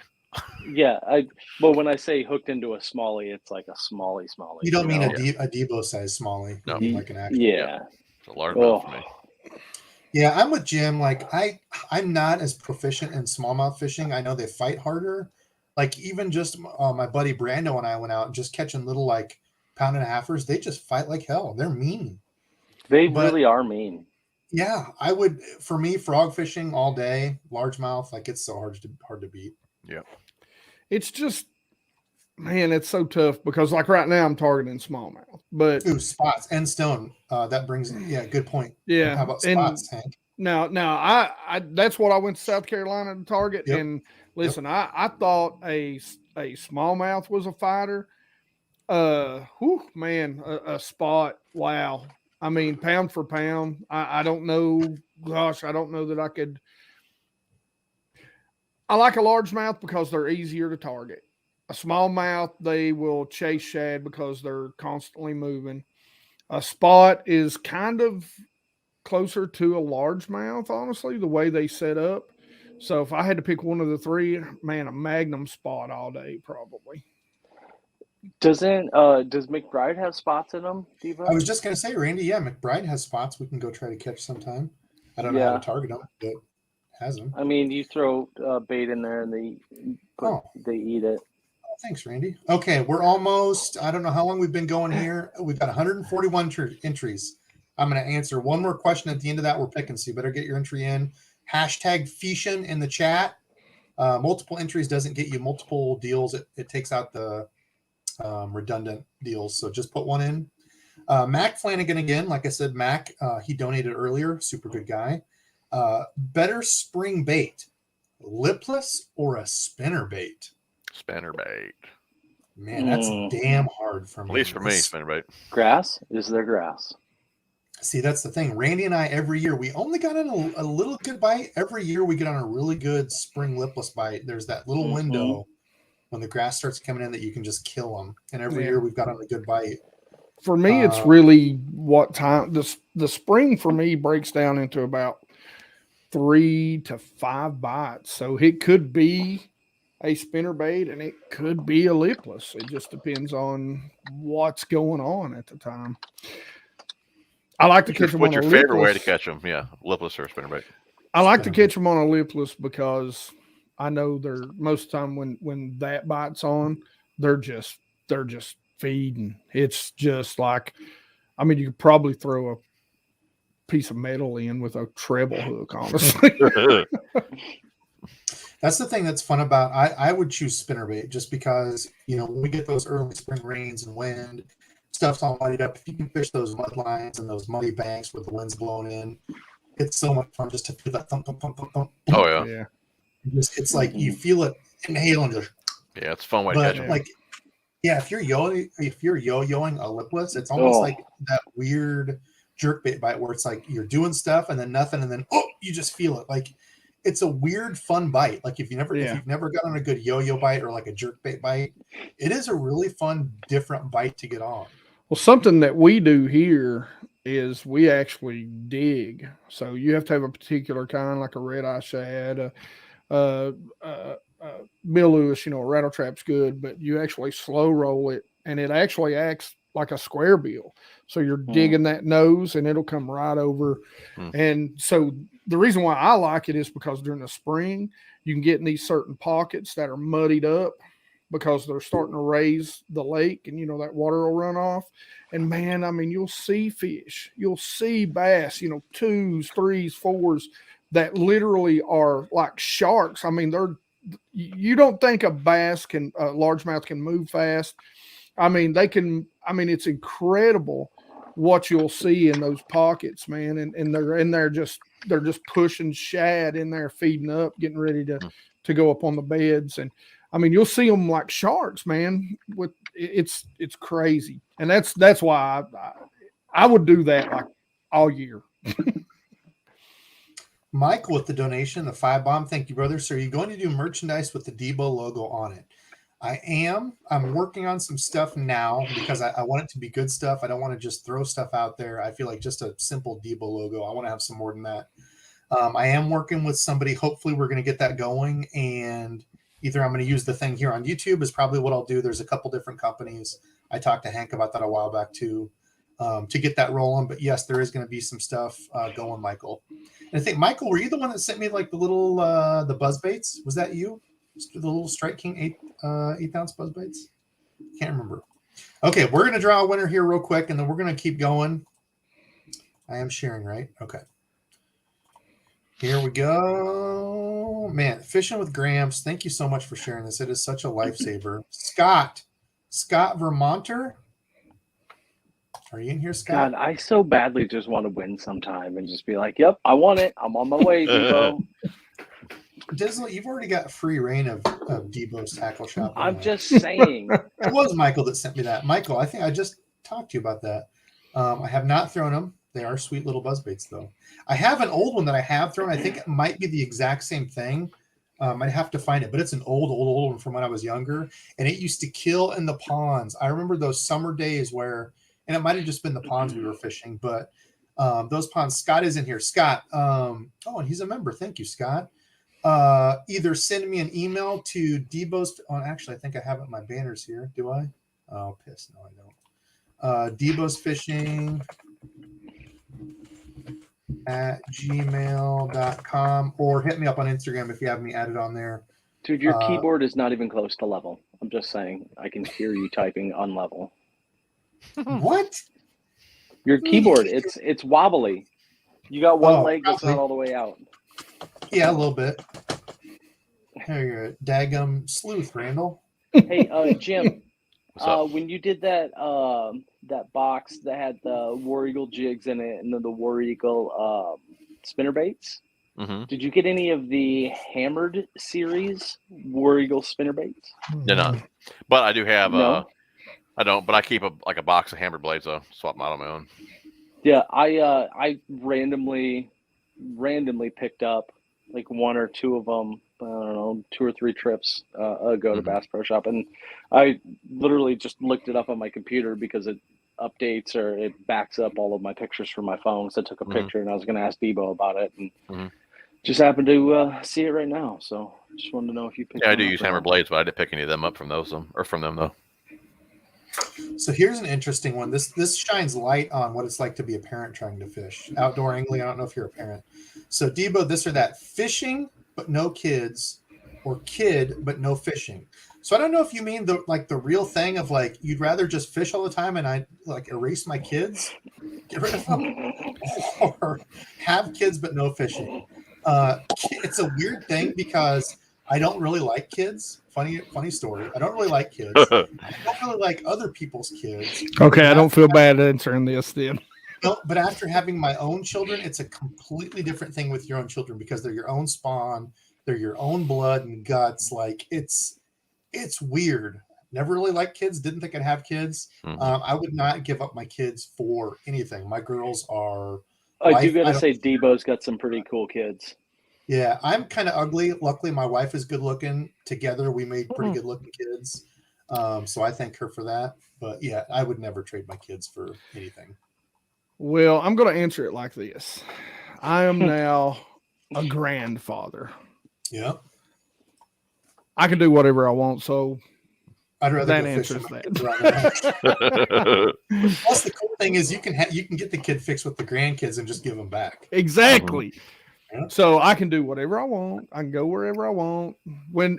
Yeah, but when I say hooked into a smallie, it's like a smallie. You don't mean know? a Debo size smallie. No. You mean like an actual. Yeah. It's a largemouth for me. Yeah, I'm with Jim. Like I'm not as proficient in smallmouth fishing. I know they fight harder. Like even just my buddy Brando and I went out just catching little like pound and a halfers. They just fight like hell. They're mean. They really are mean. Yeah, I would. For me, frog fishing all day, largemouth. Like it's so hard to beat. Yeah. it's just, man, it's so tough because like right now I'm targeting smallmouth, but spots and stone. That brings good point. yeah. How about spots, Hank? Now I that's what I went to South Carolina to target. Yep. And listen, I thought a smallmouth was a fighter. Man, a spot. Wow. I mean, pound for pound. I don't know. Gosh, I don't know that I could. I like a largemouth because they're easier to target. A smallmouth, they will chase shad because they're constantly moving. A spot is kind of closer to a largemouth, honestly, the way they set up. So if I had to pick one of the three, man, a magnum spot all day, probably. Does McBride have spots in them, Debo? I was just gonna say, Randy. Yeah, McBride has spots we can go try to catch sometime. I don't know how to target them, but has them. I mean, you throw bait in there and they eat it. Oh, thanks, Randy. Okay, we're almost. I don't know how long we've been going here. We've got 141 entries. I'm going to answer one more question at the end of that. We're picking, so you better get your entry in. Hashtag Fishin in the chat. Multiple entries doesn't get you multiple deals. It takes out the redundant deals. So just put one in. Mac Flanagan again. Like I said, Mac, he donated earlier. Super good guy. Better spring bait, lipless or a spinnerbait? Spinnerbait. Man, that's damn hard for me. At least for me, spinnerbait. Grass? Is there grass? See, that's the thing. Randy and I, every year, we only got on a little good bite. Every year we get on a really good spring lipless bite. There's that little window when the grass starts coming in that you can just kill them. And every year we've got on a good bite. For me, it's really what time the spring for me breaks down into about 3 to 5 bites. So it could be a spinnerbait and it could be a lipless. It just depends on what's going on at the time. I like to catch them on a lipless. What's your favorite way to catch them? Yeah, lipless or spinnerbait? I like to catch them on a lipless because I know they're most of the time when that bites on, they're just feeding. It's just like, I mean, you could probably throw a piece of metal in with a treble hook, honestly. That's the thing that's fun about. I would choose spinnerbait just because when we get those early spring rains and wind, stuff's all muddied up. If you can fish those mud lines and those muddy banks where the wind's blowing in, it's so much fun just to feel that thump, thump, thump, thump, thump. Oh yeah. It's like you feel it inhale and just. Yeah, it's a fun way to catch them. Like, yeah, if you're yo-yoing a lipless, it's almost like that weird jerkbait bite where it's like you're doing stuff and then nothing, and then you just feel it. Like it's a weird, fun bite. Like if you've never gotten a good yo-yo bite or like a jerkbait bite, it is a really fun, different bite to get on. Well, something that we do here is we actually dig. So you have to have a particular kind, like a red eye shad, Bill Lewis, a rattle trap's good, but you actually slow roll it, and it actually acts like a square bill. So you're digging that nose, and it'll come right over. And so the reason why I like it is because during the spring, you can get in these certain pockets that are muddied up because they're starting to raise the lake, and that water will run off. And man, I mean, you'll see fish, you'll see bass, 2s, 3s, 4s that literally are like sharks. I mean, you don't think a largemouth can move fast. I mean, they can. I mean, it's incredible what you'll see in those pockets, man. And they're in there they're just pushing shad in there, feeding up, getting ready to go up on the beds. And I mean, you'll see them like sharks, man. It's crazy, and that's why I would do that like all year. Michael with the donation, the 5 bomb. Thank you, brother. So are you going to do merchandise with the Debo logo on it? I am. I'm working on some stuff now because I want it to be good stuff. I don't want to just throw stuff out there. I feel like just a simple Debo logo. I want to have some more than that. I am working with somebody. Hopefully we're going to get that going, and either I'm going to use the thing here on YouTube is probably what I'll do. There's a couple different companies. I talked to Hank about that a while back too, to get that rolling. But yes, there is going to be some stuff going, Michael. And I think, Michael, were you the one that sent me like the little the Buzzbaits? Was that you? The little Strike King 8-ounce Buzzbaits? Can't remember. Okay, we're going to draw a winner here real quick, and then we're going to keep going. I am sharing, right? Okay. Here we go. Man, Fishing with Gramps, thank you so much for sharing this. It is such a lifesaver. Scott Vermonter. Are you in here, Scott? God, I so badly just want to win sometime and just be like, yep, I won it. I'm on my way, Debo. Dizzle, you've already got free reign of Debo's Tackle Shop. I'm just saying. It was Michael that sent me that. Michael, I think I just talked to you about that. I have not thrown them. They are sweet little buzzbaits, though. I have an old one that I have thrown. I think it might be the exact same thing. I'd have to find it, but it's an old one from when I was younger, and it used to kill in the ponds. I remember those summer days where, and it might have just been the ponds we were fishing, but those ponds. Scott is in here. Scott, and he's a member. Thank you, Scott. Either send me an email to Debo's. Oh, actually, I think I have it in my banners here. Do I? Oh, piss. No, I don't. Debo's Fishing at gmail.com, or hit me up on Instagram if you have me added on there. Dude, your keyboard is not even close to level. I'm just saying. I can hear you typing on level. What? Your keyboard, it's wobbly. You got one leg that's not all the way out. Yeah, a little bit. Here you're a daggum sleuth, Randall. Hey, Jim. When you did that that box that had the War Eagle jigs in it and then the War Eagle spinnerbaits, did you get any of the Hammered series War Eagle spinnerbaits? Did not. But I do have. No? I don't. But I keep a box of Hammered blades. I'll swap them out on my own. Yeah, I randomly picked up like 1 or 2 of them. I don't know, 2 or 3 trips ago to Bass Pro Shop, and I literally just looked it up on my computer because it updates or it backs up all of my pictures from my phone. So I took a picture, and I was going to ask Debo about it, and just happened to see it right now. So just wanted to know if you picked. Yeah, I do use Hammer blades, but I didn't pick any of them up from them though. So here's an interesting one. This shines light on what it's like to be a parent trying to fish outdoor angling. I don't know if you're a parent. So Debo, this or that, fishing but no kids, or kid but no fishing. So I don't know if you mean the real thing of like you'd rather just fish all the time and I like erase my kids, get rid of them, or have kids but no fishing. It's a weird thing because I don't really like kids. Funny story. I don't really like kids. I don't really like other people's kids. Okay, I don't feel bad answering this then. No, but after having my own children, it's a completely different thing with your own children because they're your own spawn, they're your own blood and guts. Like it's weird. Never really liked kids. Didn't think I'd have kids. I would not give up my kids for anything. My girls are. I do gotta say, Debo's got some pretty cool kids. Yeah, I'm kind of ugly. Luckily, my wife is good looking. Together, we made pretty good looking kids. So I thank her for that. But yeah, I would never trade my kids for anything. Well, I'm going to answer it like this. I am now a grandfather. Yeah. I can do whatever I want. So I'd rather that go answers fishing. that. Plus, the cool thing is you can get the kid fixed with the grandkids and just give them back. Exactly. Yeah. So I can do whatever I want. I can go wherever I want.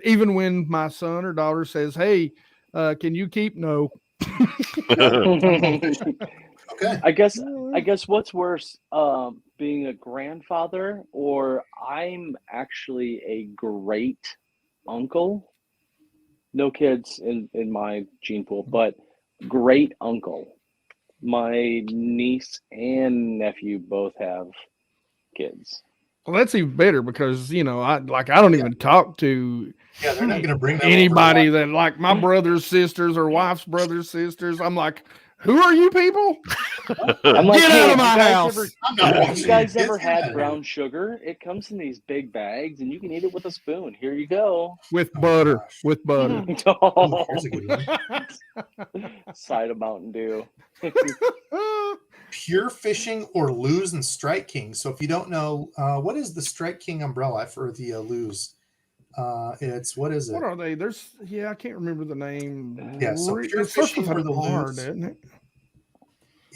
Even when my son or daughter says, "Hey, can you keep?" No. Okay. I guess what's worse, being a grandfather, or I'm actually a great uncle. No kids in my gene pool, but great uncle. My niece and nephew both have kids. Well, that's even better because I don't even talk to Yeah, they're not going to bring them anybody over that like my brother's sisters or wife's brother's sisters. I'm like, who are you people? I'm like, Get hey, out of have my you guys house. ever- I'm not have watching you guys your ever kids. Get out had of brown here. sugar? It comes in these big bags, and you can eat it with a spoon. Here you go. With Oh, butter. gosh. With butter. Oh, here's a good one. Side of Mountain Dew. Pure fishing or lose and strike king. So if you don't know, what is the strike king umbrella for the lose? What is it? What are they? I can't remember the name. Yeah, so pure It starts fishing with for an the R, lose. doesn't it?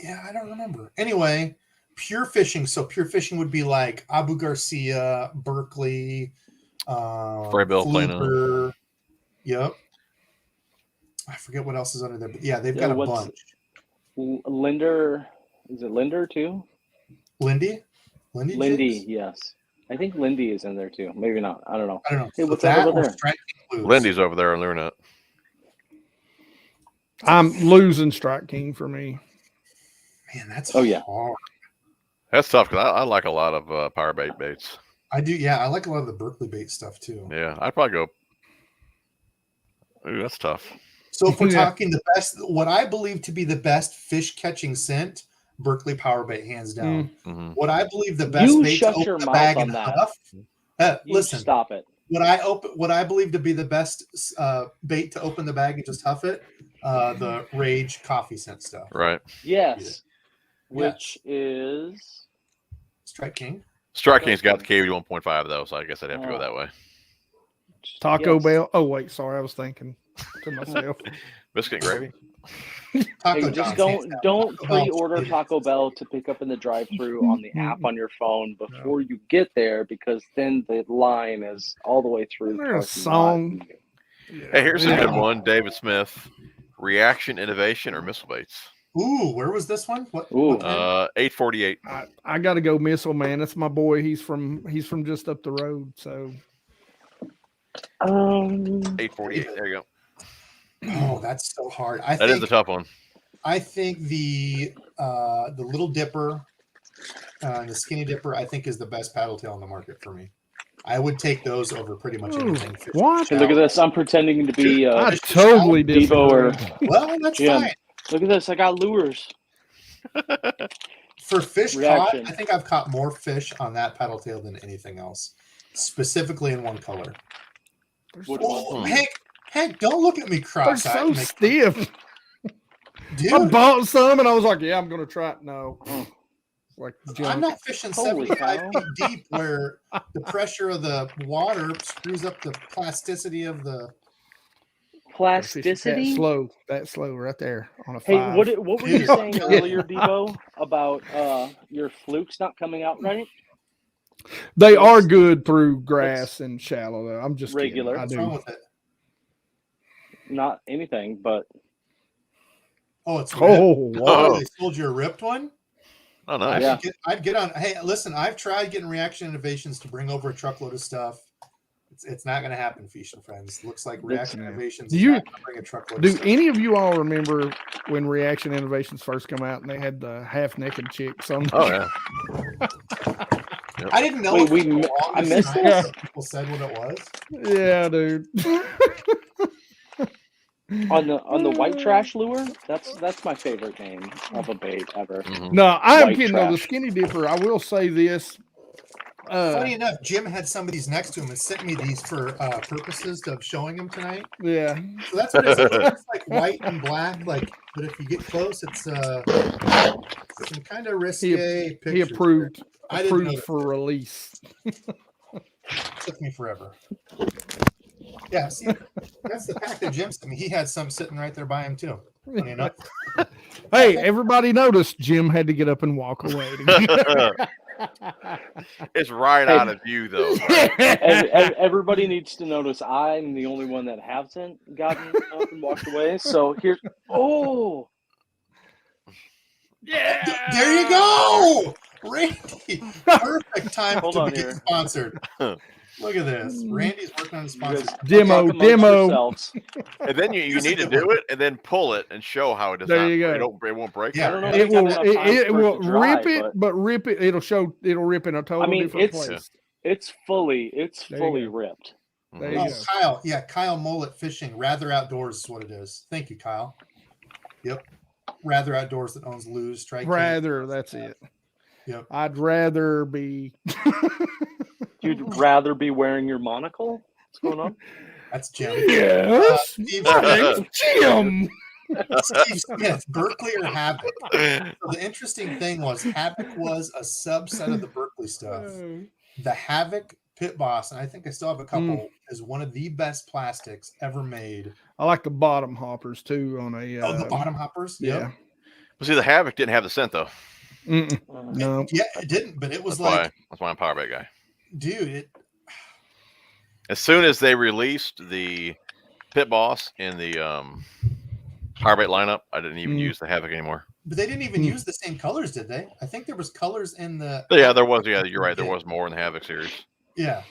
Yeah, I don't remember. Anyway, pure fishing. So pure fishing would be like Abu Garcia, Berkeley, Freybill, Plano. Fluker. Yep. I forget what else is under there, but yeah, they've Yeah, got a what's- bunch. Linder, is it Linder too? Lindy? Lindy, jigs? yes. I think Lindy is in there too. Maybe not. I don't know. I don't know. Hey, So what's that that over or there? strike king lose? Lindy's over there on Luna. I'm losing Strike King for me. Man, that's Oh, yeah. hard. That's tough because I like a lot of power bait baits. I do, yeah. I like a lot of the Berkeley bait stuff too. Yeah, I'd probably go. Ooh, that's tough. So if we're Yeah. talking the best, what I believe to be the best fish catching scent, Berkeley power bait, hands down. hmm What I believe the best You bait to shut open your the mouth bag on and that. huff. You Listen, stop it. what I believe to be the best bait to open the bag and just huff it, the Rage coffee scent stuff. Right. Yes. Which is Strike King. Strike King's got the KV 1.5 though, so I guess I'd have to go that way. Taco yes. Bell. Oh, wait. Sorry. I was thinking to myself. Biscuit and gravy. Taco Hey, just John's, hands down. don't Taco Bell. pre-order Taco Bell to pick up in the drive-thru on the app on your phone before you get there, because then the line is all the way through. Isn't there a parking lot. song? Hey, here's a Yeah. good one. David Smith. Reaction, innovation, or missile baits? Ooh, where was this one? What? Ooh. what kind? 848. I got to go Missile Man. That's my boy. He's from just up the road. So 848. There you go. Oh, that's so hard. That is a tough one. I think the Little Dipper, the Skinny Dipper, I think is the best paddle tail on the market for me. I would take those over pretty much anything. Fish what? to Hey, look at shout. this. I'm pretending to be I totally Debo or disagree. Well, that's Jim. fine. Look at this. I got lures. For fish Reaction. caught, I think I've caught more fish on that paddle tail than anything else, specifically in one color. Which Oh, one? Hank, don't look at me They're cross-eyed. so and make- stiff. I Dude, bought some and I was like, yeah, I'm going to try it. No. Like I'm junk. not fishing Holy 75 cow. feet deep where the pressure of the water screws up the plasticity of the. Plasticity. That slow right there on a Hey, 5. what were you Dude. saying Yeah. earlier, Debo, about your flukes not coming out right? They are good through grass and shallow though. I'm just Regular. kidding. I What's wrong do. with it? Not anything, but Oh, it's ripped. Oh, Oh, wow. they sold you a ripped one? Oh, nice. Yeah. I'd get on. Hey, listen, I've tried getting Reaction Innovations to bring over a truckload of stuff. It's not going to happen, Fish and Friends. Looks like Reaction Innovations Do is you- not going to bring a truckload Do of stuff. any of you all remember when Reaction Innovations first come out and they had the half-naked chicks on? Oh, yeah. I didn't know. Wait, it for we the mi- I longest missed time this? until people said what it was. Yeah, dude. on the white trash lure, that's my favorite name of a bait ever. Mhm. No, I'm White kidding. No, the trash. Skinny Dipper. I will say this. Funny enough, Jim had some of these next to him and sent me these for purposes of showing them tonight. Yeah, So that's what it looks like, white and black. Like, but if you get close, it's some kind of risque pictures. he approved. I didn't Approved notice for release. Took me forever. Yeah, see, that's the pack that Jim sent me. He had some sitting right there by him too. Funny enough. Hey, everybody noticed Jim had to get up and walk away. It's right out of view, though. And everybody needs to notice I'm the only one that hasn't gotten up and walked away. So here's Yeah. There you go, Randy. Perfect time Hold to on be here. sponsored. Look at this. Randy's working on the sponsor. Demo. And then you need to do it and then pull it and show how it does There not. you go. It won't break. Yeah. I don't know. It will. You gotta have time It for will to dry, rip it, but rip it. It'll show. It'll rip in a total different place. It's fully There you go. ripped. There you Oh, go. Kyle. Yeah, Kyle Mullet Fishing. Rather Outdoors is what it is. Thank you, Kyle. Yep. Rather Outdoors that owns Lou's Strike. Rather, that's it. Yep. I'd rather be. You'd rather be wearing your monocle? What's going on? That's Jim. Yes. Steve, Jim. Steve Smith, Berkeley or Havoc. So the interesting thing was Havoc was a subset of the Berkeley stuff. The Havoc Pit Boss, and I think I still have a couple, is one of the best plastics ever made. I like the bottom hoppers too. On a the bottom hoppers. Yeah. Yep. Well, see, the Havoc didn't have the scent though. No. Yeah, it didn't, but it was That's why I'm a Powerbait guy. Dude, As soon as they released the Pit Boss in the Powerbait lineup, I didn't even use the Havoc anymore. but they didn't even use the same colors, did they? I think there was colors in the. Yeah, there was. Yeah, you're right. There was more in the Havoc series. Yeah,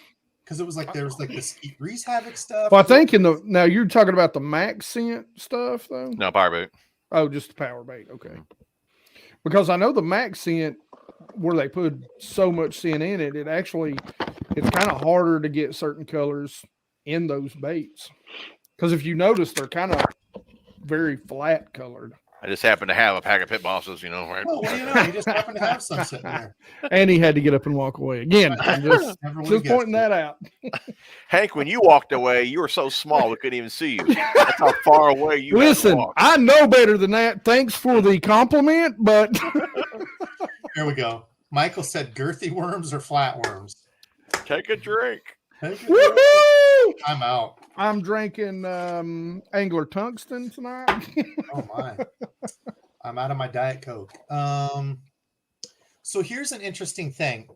because it was like there was like the Skeet Reese Havoc stuff. Well, I think now you're talking about the Max scent stuff though. No, Powerbait. Oh, just the power bait. Okay. Because I know the Max scent where they put so much scent in it, it's kind of harder to get certain colors in those baits. Because if you notice, they're kind of very flat colored. I just happened to have a pack of Pit Bosses, right? Well, what do you know? You just happen to have some sitting there. And he had to get up and walk away again. I'm just pointing that out. Hank, when you walked away, you were so small we couldn't even see you. That's how far away you had to Listen, walk. I know better than that. Thanks for the compliment, but Here we go. Michael said girthy worms or flat worms. Take a drink. woohoo! I'm out. I'm drinking Angler Tungsten tonight. Oh my. I'm out of my Diet Coke. So here's an interesting thing.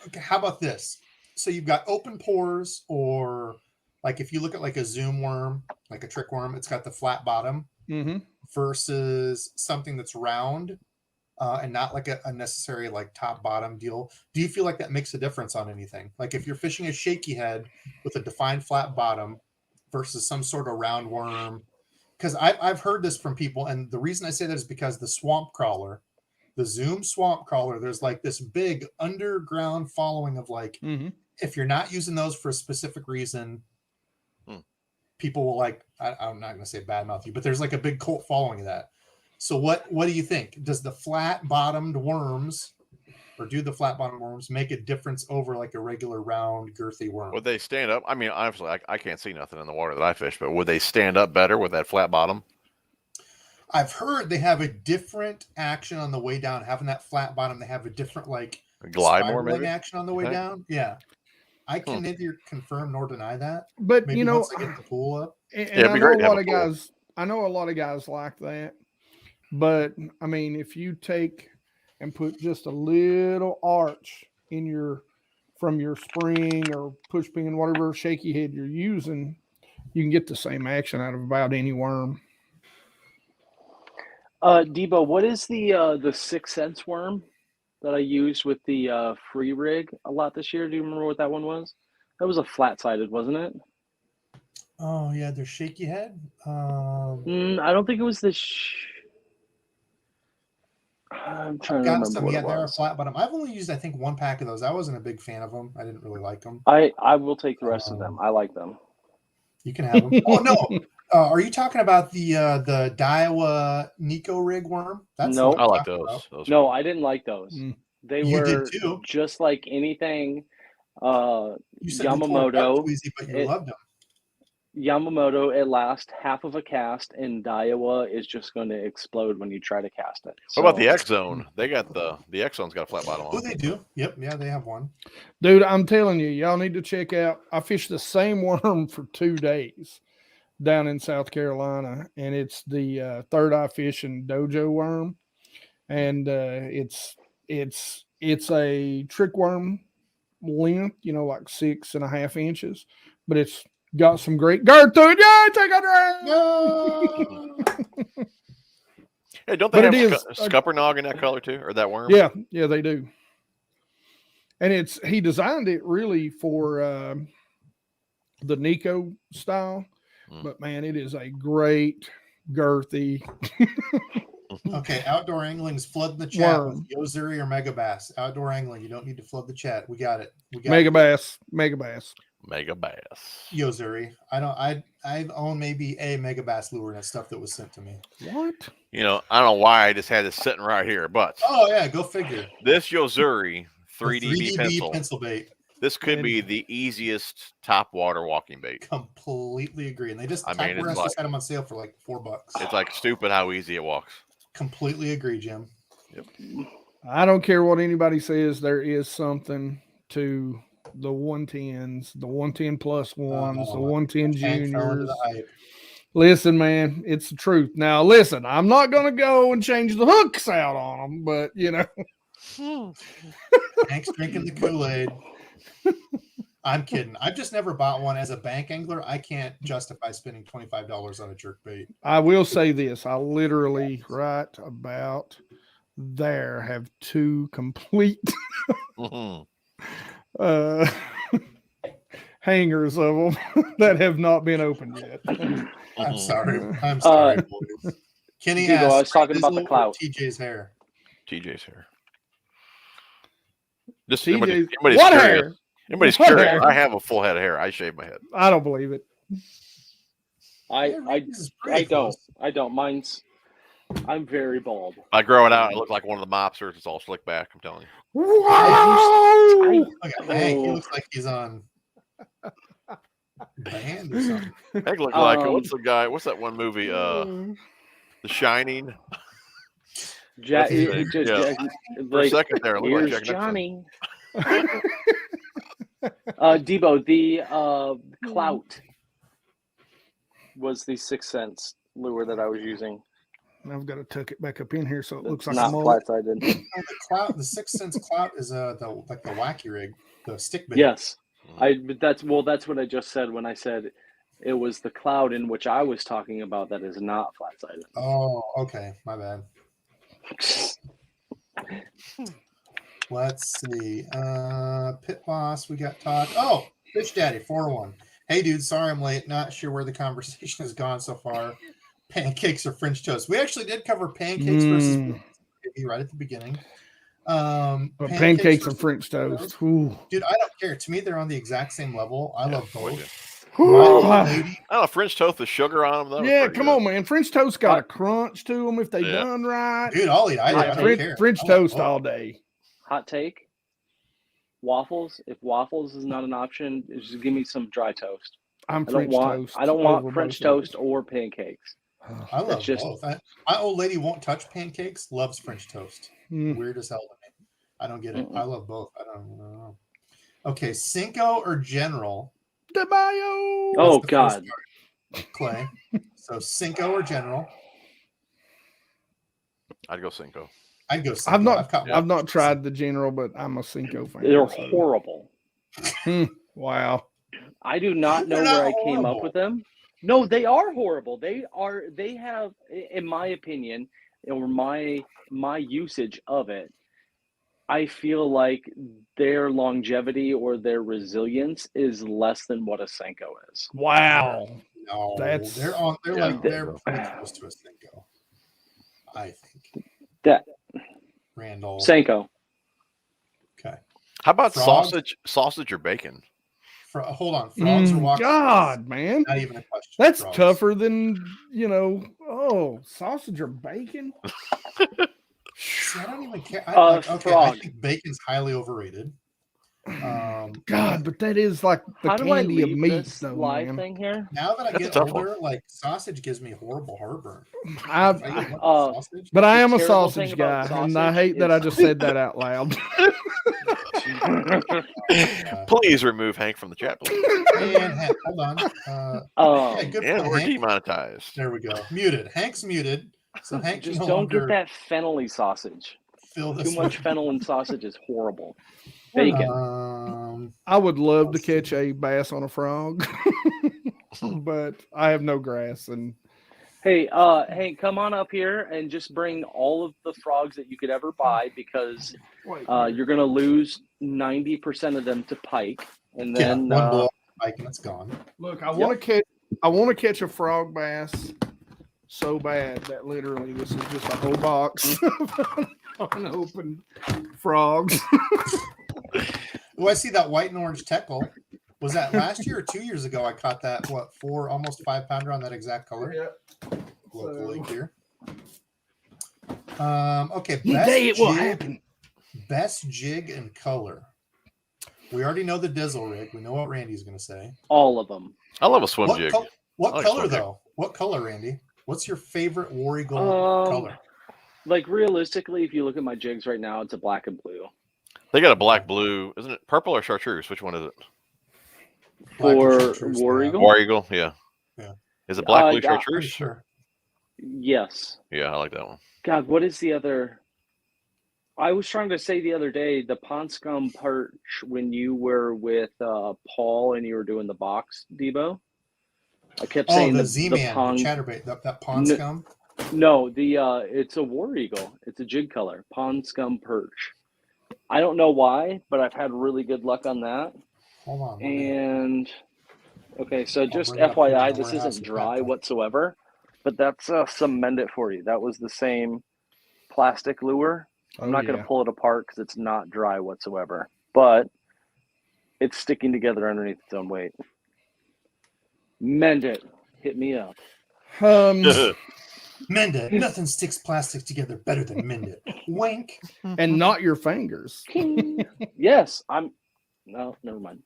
Okay, how about this? So you've got open pores, or like if you look at like a zoom worm, like a trick worm, it's got the flat bottom versus something that's round and not like a necessary like top bottom deal. Do you feel like that makes a difference on anything? Like if you're fishing a shaky head with a defined flat bottom versus some sort of round worm? Because I've heard this from people, and the reason I say that is because the swamp crawler, the Zoom swamp crawler, there's like this big underground following of like, if you're not using those for a specific reason, people will like, I'm not going to say badmouth you, but there's like a big cult following of that. So what do you think? Does the flat bottomed worms, or do the flat bottom worms make a difference over like a regular round girthy worm? Would they stand up? I mean, honestly, I can't see nothing in the water that I fish, but would they stand up better with that flat bottom? I've heard they have a different action on the way down. Having that flat bottom, they have a different like glide more maybe action on the way down. Yeah, I can neither confirm nor deny that. But maybe once I get the pool up, and I know a lot of guys. I know a lot of guys like that. But I mean, if you take and put just a little arch in from your spring or push pin, whatever shaky head you're using, you can get the same action out of about any worm. Debo, what is the 6 cents worm that I used with the free rig a lot this year? Do you remember what that one was? That was a flat-sided, wasn't it? Oh yeah, their shaky head. I don't think it was the. I'm trying to remember what it was. They're a flat bottom. I've only used I think one pack of those. I wasn't a big fan of them. I didn't really like them. I will take the rest of them. I like them. You can have them. Oh no. Are you talking about the Daiwa Nico rig worm? No, I like those. No, I didn't like those. They were just like anything you said Yamamoto. Easy, but you loved them. Yamamoto, it lasts half of a cast, and Daiwa is just going to explode when you try to cast it. What about the X Zone? They got the X Zone's got a flat bottom Oh, on. they do. Yep. Yeah, they have one. Dude, I'm telling you, y'all need to check out. I fished the same worm for 2 days down in South Carolina, and it's the Third Eye Fishing Dojo worm, and it's a trick worm length, like 6.5 inches, but it's got some great girth to it. Yeah, take a drink. No! Hey, don't But they it have is Scuppernog in that color too, or that worm? Yeah, they do. And he designed it really for the Nico style, but man, it is a great girthy. Okay, outdoor angling's flooding the chat Worm. with Yozuri or Mega Bass. Outdoor angling, you don't need to flood the chat. We got it. Mega bass. Mega Bass. Yozuri. I've owned maybe a Mega Bass lure and that stuff that was sent to me. What? I don't know why I just had this sitting right here, but Oh yeah, go figure. this Yozuri The 3DB pencil. bait. This could be the easiest top water walking bait. Completely agree. And they just I mean, it's just had them on sale for like $4. It's like stupid how easy it walks. Completely agree, Jim. Yep. I don't care what anybody says. There is something to the 110s, the 110 plus ones, the 110 juniors. Listen, man, it's the truth. Now, listen, I'm not going to go and change the hooks out on them, but Hank's drinking the Kool-Aid. I'm kidding. I've just never bought one as a bank angler. I can't justify spending $25 on a jerk bait. I will say this. I literally right about there have 2 complete hangers of them that have not been opened yet. I'm sorry. Boys. Kenny Debo, asked, I was talking about the clout. TJ's hair. TJ's hair. Just TJ anybody's what curious. hair? Anybody's What curious. hair? I have a full head of hair. I shave my head. I don't believe it. I don't. I'm very bald. I grow it out. I look like one of the mobsters. It's all slick back. I'm telling you. Wow! Look at Hank. He looks like he's on band or something. Hank look like what's the guy? What's that one movie? The Shining. Jack, For a second there, it looked like here's Jack Nicholson. Johnny. Debo, the clout was the 6 cents lure that I was using. I've got to tuck it back up in here so it looks like Not a mullet. flat-sided. The clout, the 6 cents clout is the wacky rig, the stick bait. Yes, that's what I just said when I said it was the cloud in which I was talking about that is not flat-sided. Oh, okay, my bad. Let's see. Pit Boss, we got talk. Oh, Fish Daddy 401. Hey, dude, sorry I'm late. Not sure where the conversation has gone so far. Pancakes or French toast? We actually did cover pancakes versus right at the beginning. But pancakes and French toast. Ooh. Dude, I don't care. To me, they're on the exact same level. I love both. I don't know, French toast with sugar on them. Yeah, come on, man. French toast got a crunch to them if they done right. Dude, I'll eat. I don't care. French toast all day. Hot take. Waffles. If waffles is not an option, just give me some dry toast. I don't want French toast or pancakes. I love both. My old lady won't touch pancakes. Loves French toast. Weird as hell to me. I don't get it. I love both. I don't know. Okay, Cinco or General? DeBio. Oh God, Clay. So Cinco or General? I'd go Cinco. I'd go Cinco. I've not tried the General, but I'm a Cinco fan. They're horrible. Wow. I do not know where I came up with them. No, they are horrible. They have, in my opinion, or my usage of it, I feel like their longevity or their resilience is less than what a Senko is. Wow. No, they're pretty close to a Senko. I think. That Randall. Senko. Okay. How about sausage or bacon? Hold on. Frogs or walking? God, man. Not even a question. That's tougher than, sausage or bacon. See, I don't even care. I think bacon's highly overrated. God, but that is like the How do I candy of leave meat, this though, live man. thing here? Now that I That's a get tough one. older, like sausage gives me horrible heartburn. If I've, I get one sausage, but I The am a terrible thing sausage about guy, and I sausage hate that I is- just said that out loud. Please remove Hank from the chat, please. and Hank, hold on. Yeah, good And point, we're Hank. demonetized. There we go. Muted. Hank's muted, so Hank can just no don't longer get that fennelly sausage. fill this. Too much with- fennel in sausage is horrible. Bacon. I would love to catch a bass on a frog, but I have no grass. And Hey, come on up here and just bring all of the frogs that you could ever buy because you're gonna lose 90% of them to pike, and Yeah, then one blow Mike and it's gone. look, I want to catch a frog bass so bad that literally this is just a whole box of unopened frogs. Oh, I see that white and orange teckle. Was that last year or 2 years ago? I caught that almost 5 pounder on that exact color. Yeah. Local link here. Okay, One day it will happen. Best jig and color. We already know the Dizzle rig. We know what Randy's going to say. all of them. I love a swim jig. What I like color swim jig. though? What color, Randy? What's your favorite War Eagle color? Like realistically, if you look at my jigs right now, it's a black and blue. They got a black blue, isn't it? Purple or chartreuse? Which one is it? Black and For chartreuse, War yeah. Eagle? War Eagle, yeah. Yeah. Is it black, blue, yeah, Pretty chartreuse? sure. Yes. Yeah, I like that one. God, what is the other? I was trying to say the other day, the pond scum perch when you were with Paul and you were doing the box, Debo. I kept Oh, saying the the Z-Man, pond. the chatterbait, that pond No. scum. No, it's a War Eagle. It's a jig color, pond scum perch. I don't know why, but I've had really good luck on that. Hold on. And okay, so just bring it up here in FYI, the this warehouse isn't with dry that. whatsoever, but that's some mend it for you. That was the same plastic lure. I'm not going to pull it apart because it's not dry whatsoever, but it's sticking together underneath its own weight. Mend it. Hit me up. Mend it. Nothing sticks plastic together better than mend it. Wink. And not your fingers. Yes, no, never mind.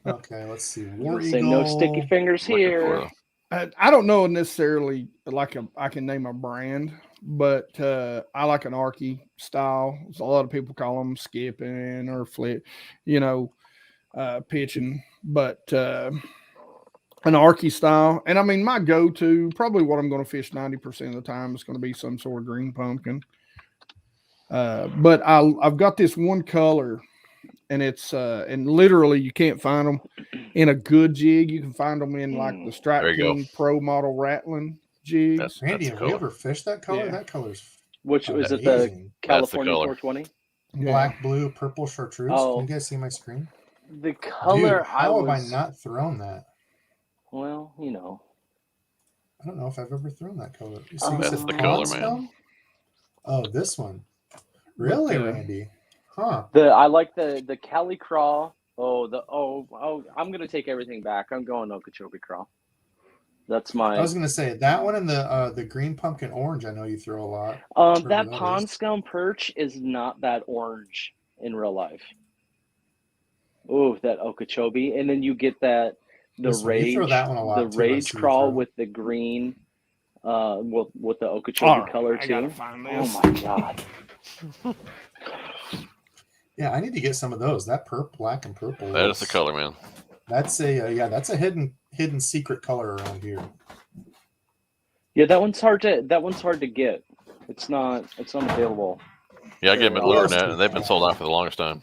Okay, let's see. War Say Eagle. no sticky fingers here. I don't know necessarily like I can name a brand, but I like an Arky style. A lot of people call them skipping or flip, pitching, but an Arky style. And I mean, my go-to, probably what I'm going to fish 90% of the time is going to be some sort of green pumpkin. But I've got this one color, and it's and literally you can't find them in a good jig. You can find them in like the Strike King Pro Model Rattling jigs. Randy, have we ever fished that color? Yeah. That color's Which is it? amazing. The California 420. Black, blue, purple chartreuse. Oh. Can you guys see my screen? The color. Dude, how have I not thrown that? Well, I don't know if I've ever thrown that color. Oh, that's said the color, pond man. scum? Oh, this one. Really, Randy? Huh. I like the Cali Craw. I'm gonna take everything back. I'm going Okeechobee Craw. That's my. I was gonna say that one and the green pumpkin orange. I know you throw a lot. That pond scum perch is not that orange in real life. Oh, that Okeechobee, and then you get the rage, the rage crawl with the green, with the Okeechobee color too. Oh my god. Yeah, I need to get some of those. That black and purple. That is the color, man. That's a hidden secret color around here. Yeah, that one's hard to get. It's not available. Yeah, I get them at Lure Net, and they've been sold out for the longest time.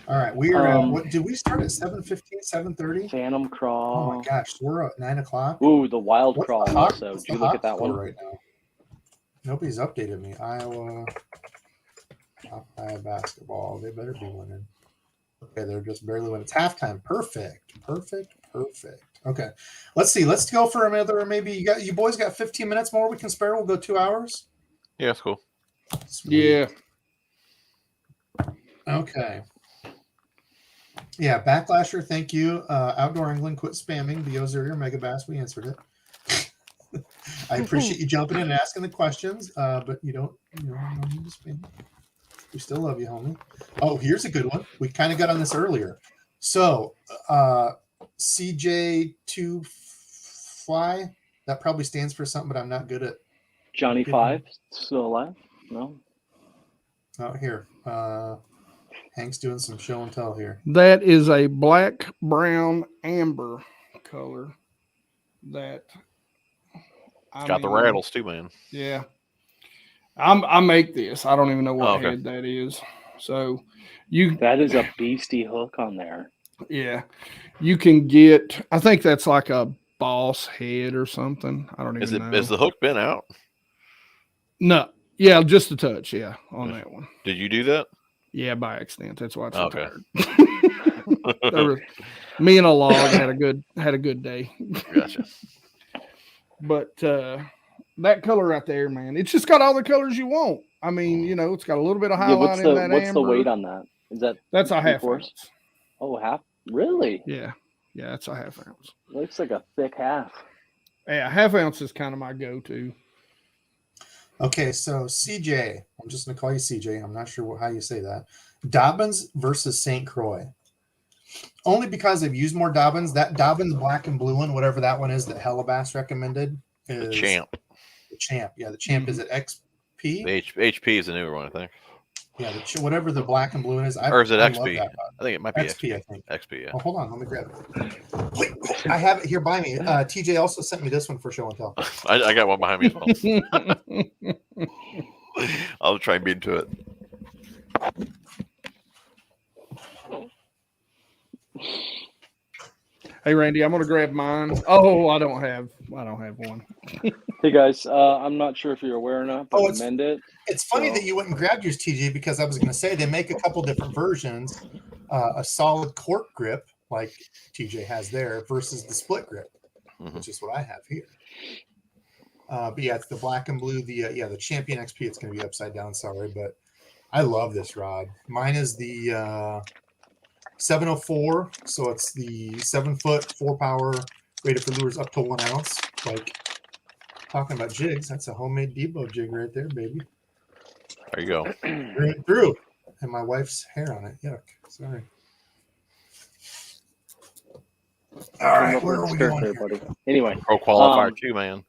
All right, we are. What did we start at 7:15, 7:30? Phantom Craw. Oh my gosh, we're at 9 o'clock. Ooh, the Wild Craw also. What's Did you the look at that score one right now? Nobody's updated me. Iowa basketball. They better be winning. Okay, they're just barely winning. It's halftime. Perfect. Okay, let's see. Let's go for another. Maybe you boys got 15 minutes more we can spare. We'll go 2 hours. Yeah, that's cool. Sweet. Yeah. Okay. Yeah, Backlasher, thank you. Outdoor England, quit spamming. The Ozurier Mega Bass, we answered it. I appreciate you jumping in and asking the questions, but you don't need to spam. We still love you, homie. Oh, here's a good one. We kind of got on this earlier. So, CJ2 Fly, that probably stands for something, but I'm not good at. Johnny Five still alive? No. Oh, here. Hank's doing some show and tell here. That is a black, brown, amber color. That Got the rattles too, man. Yeah. I make this. I don't even know what okay. head that is. So that is a beastie hook on there. Yeah. You can get, I think that's like a boss head or something. I don't even know. Has the hook been out? No. Yeah, just a touch. Yeah, on that one. Did you do that? Yeah, by accident. That's why it's okay. retired. Me and a log had a good day. Gotcha. But that color right there, man, it's just got all the colors you want. I mean, you know, it's got a little bit of highlight in that what's amber. the weight on that? That's a half ounce. Oh, half? Really? Yeah. Yeah, it's a half ounce. Looks like a thick half. Yeah, half ounce is kind of my go-to. Okay, so CJ, I'm just going to call you CJ. I'm not sure how you say that. Dobbins versus St. Croix. Only because I've used more Dobbins. That Dobbins black and blue one, whatever that one is that Hellabass recommended, is the Champ. The Champ. Yeah, the Champ is at XP. The HP is the newer one, I think. Yeah, whatever the black and blue one is. Or is it XP? I think it might be XP. I think XP. Yeah. Oh, hold on, let me grab it. Wait, I have it here by me. TJ also sent me this one for show and tell. I got one behind me as well. I'll try and beat into it. Hey Randy, I'm gonna grab mine. Oh, I don't have one. Hey guys, I'm not sure if you're aware or not, but mend it. It's funny that you went and grabbed yours, TJ, because I was going to say they make a couple different versions. A solid cork grip, like TJ has there, versus the split grip, which is what I have here. But yeah, it's the black and blue. The Champion XP. It's going to be upside down. Sorry, but I love this rod. Mine is the 704, so it's the 7 foot 4 power rated for lures up to 1 ounce. Like talking about jigs, that's a homemade DEBO jig right there, baby. There you go. Through, and my wife's hair on it. Yuck. Sorry. All right, where are we going here? Buddy? Anyway, pro qualifier too, man.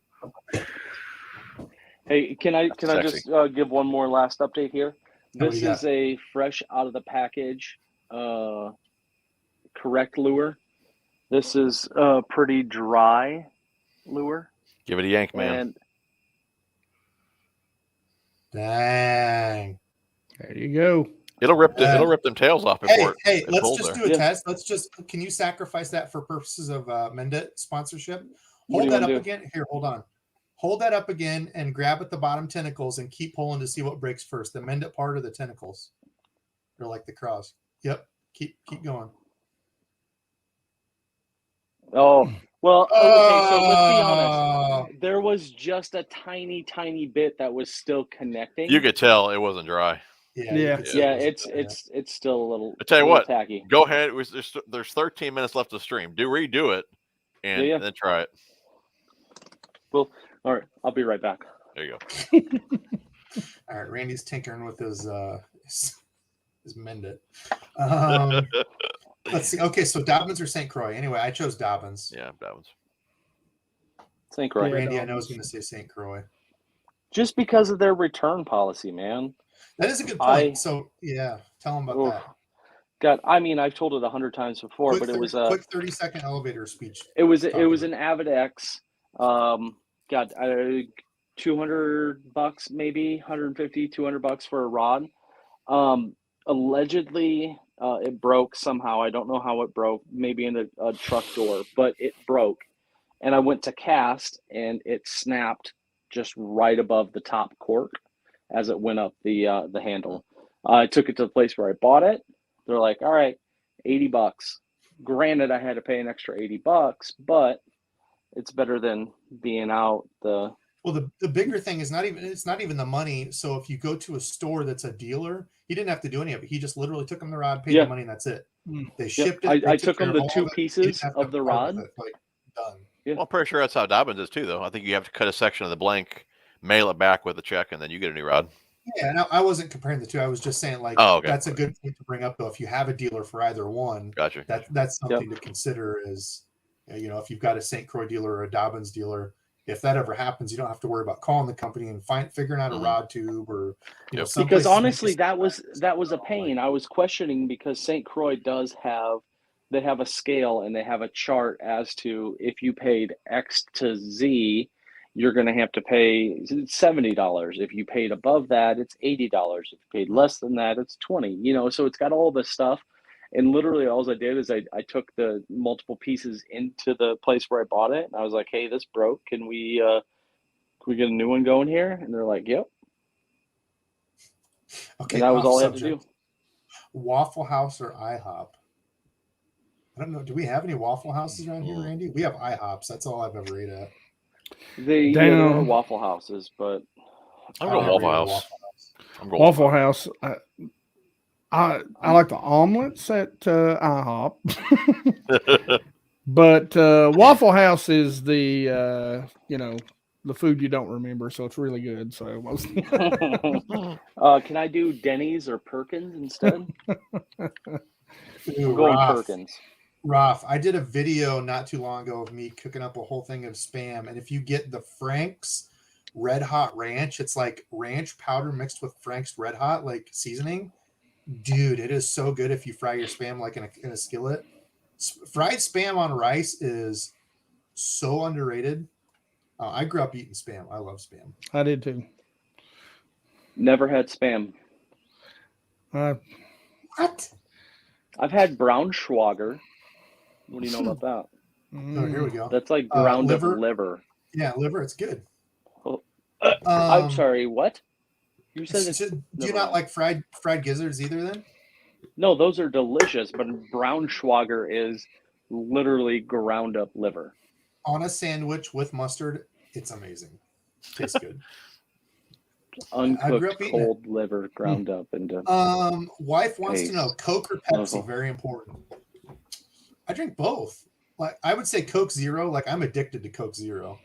Hey, can I just give one more last update here? This is a fresh out of the package correct lure. This is a pretty dry lure. Give it a yank, man. And dang. There you go. It'll rip them tails off before. Hey, let's just do a test. Can you sacrifice that for purposes of Mend It sponsorship? Hold that up again. Here, hold on. Hold that up again and grab at the bottom tentacles and keep pulling to see what breaks first. The Mend It part or the tentacles? Or like the cross. Yep. Keep going. Oh, well, okay, so let's be honest. There was just a tiny, tiny bit that was still connecting. You could tell it wasn't dry. Yeah, it's still a little. I tell you what, tacky. Go ahead. There's 13 minutes left of stream. Redo it, and then try it. Well, all right, I'll be right back. There you go. All right, Randy's tinkering with his Mend It. Let's see. Okay, so Dobbins or St. Croix? Anyway, I chose Dobbins. Yeah, Dobbins. St. Croix. Randy, I know is going to say St. Croix. Just because of their return policy, man. That is a good point. So, yeah, tell them about that. God, I mean, I've told it 100 times before, but it was a quick 30-second elevator speech. It was an Avid X. $200 maybe, $150, $200 for a rod. Allegedly, it broke somehow. I don't know how it broke. Maybe in a truck door, but it broke. And I went to cast, and it snapped just right above the top cork as it went up the handle. I took it to the place where I bought it. They're like, all right, $80. Granted, I had to pay an extra $80, but it's better than being out the. Well, the bigger thing is it's not even the money. So if you go to a store that's a dealer, he didn't have to do any of it. He just literally took them the rod, paid the money, and that's it. They shipped it. I took them the 2 pieces of the rod. Done. Yeah. Well, I'm pretty sure that's how Dobbins is too, though. I think you have to cut a section of the blank, mail it back with a check, and then you get a new rod. Yeah, and I wasn't comparing the two. I was just saying, like, Oh, okay. that's a good point to bring up, though. If you have a dealer for either one, Gotcha. that's something to consider. Is if you've got a St. Croix dealer or a Dobbins dealer, if that ever happens, you don't have to worry about calling the company and figuring out a rod tube or some. Because honestly, that was a pain. I was questioning because St. Croix they have a scale and they have a chart as to if you paid X to Z, you're going to have to pay $70. If you paid above that, it's $80. If you paid less than that, it's $20. So it's got all this stuff. And literally all I did is I took the multiple pieces into the place where I bought it. And I was like, hey, this broke. Can we get a new one going here? And they're like, yep. Okay, and that was all I had to subject. do. Waffle House or IHOP? I don't know. Do we have any Waffle Houses around here, Randy? We have IHOPs. That's all I've ever ate at. There are Waffle Houses, but I'm going Waffle House. I'm going Waffle House. I like the omelets at IHOP, but Waffle House is the the food you don't remember, so it's really good. So can I do Denny's or Perkins instead? Ooh, going Perkins. Rough. I did a video not too long ago of me cooking up a whole thing of Spam, and if you get the Frank's Red Hot Ranch, it's like ranch powder mixed with Frank's Red Hot like seasoning. Dude, it is so good if you fry your Spam like in a skillet. Fried Spam on rice is so underrated. I grew up eating Spam. I love Spam. I did too. Never had Spam. What? I've had Braunschweiger. What do you know about that? Oh, here we go. That's like ground up liver. Yeah, liver. It's good. I'm sorry. What? You said it's. Do you not like fried gizzards either? Then? No, those are delicious. But Braunschweiger is literally ground up liver on a sandwich with mustard. It's amazing. Tastes good. Uncooked cold liver ground up into. Wife wants to know Coke or Pepsi. Very important. I drink both. Like I would say Coke Zero. Like I'm addicted to Coke Zero.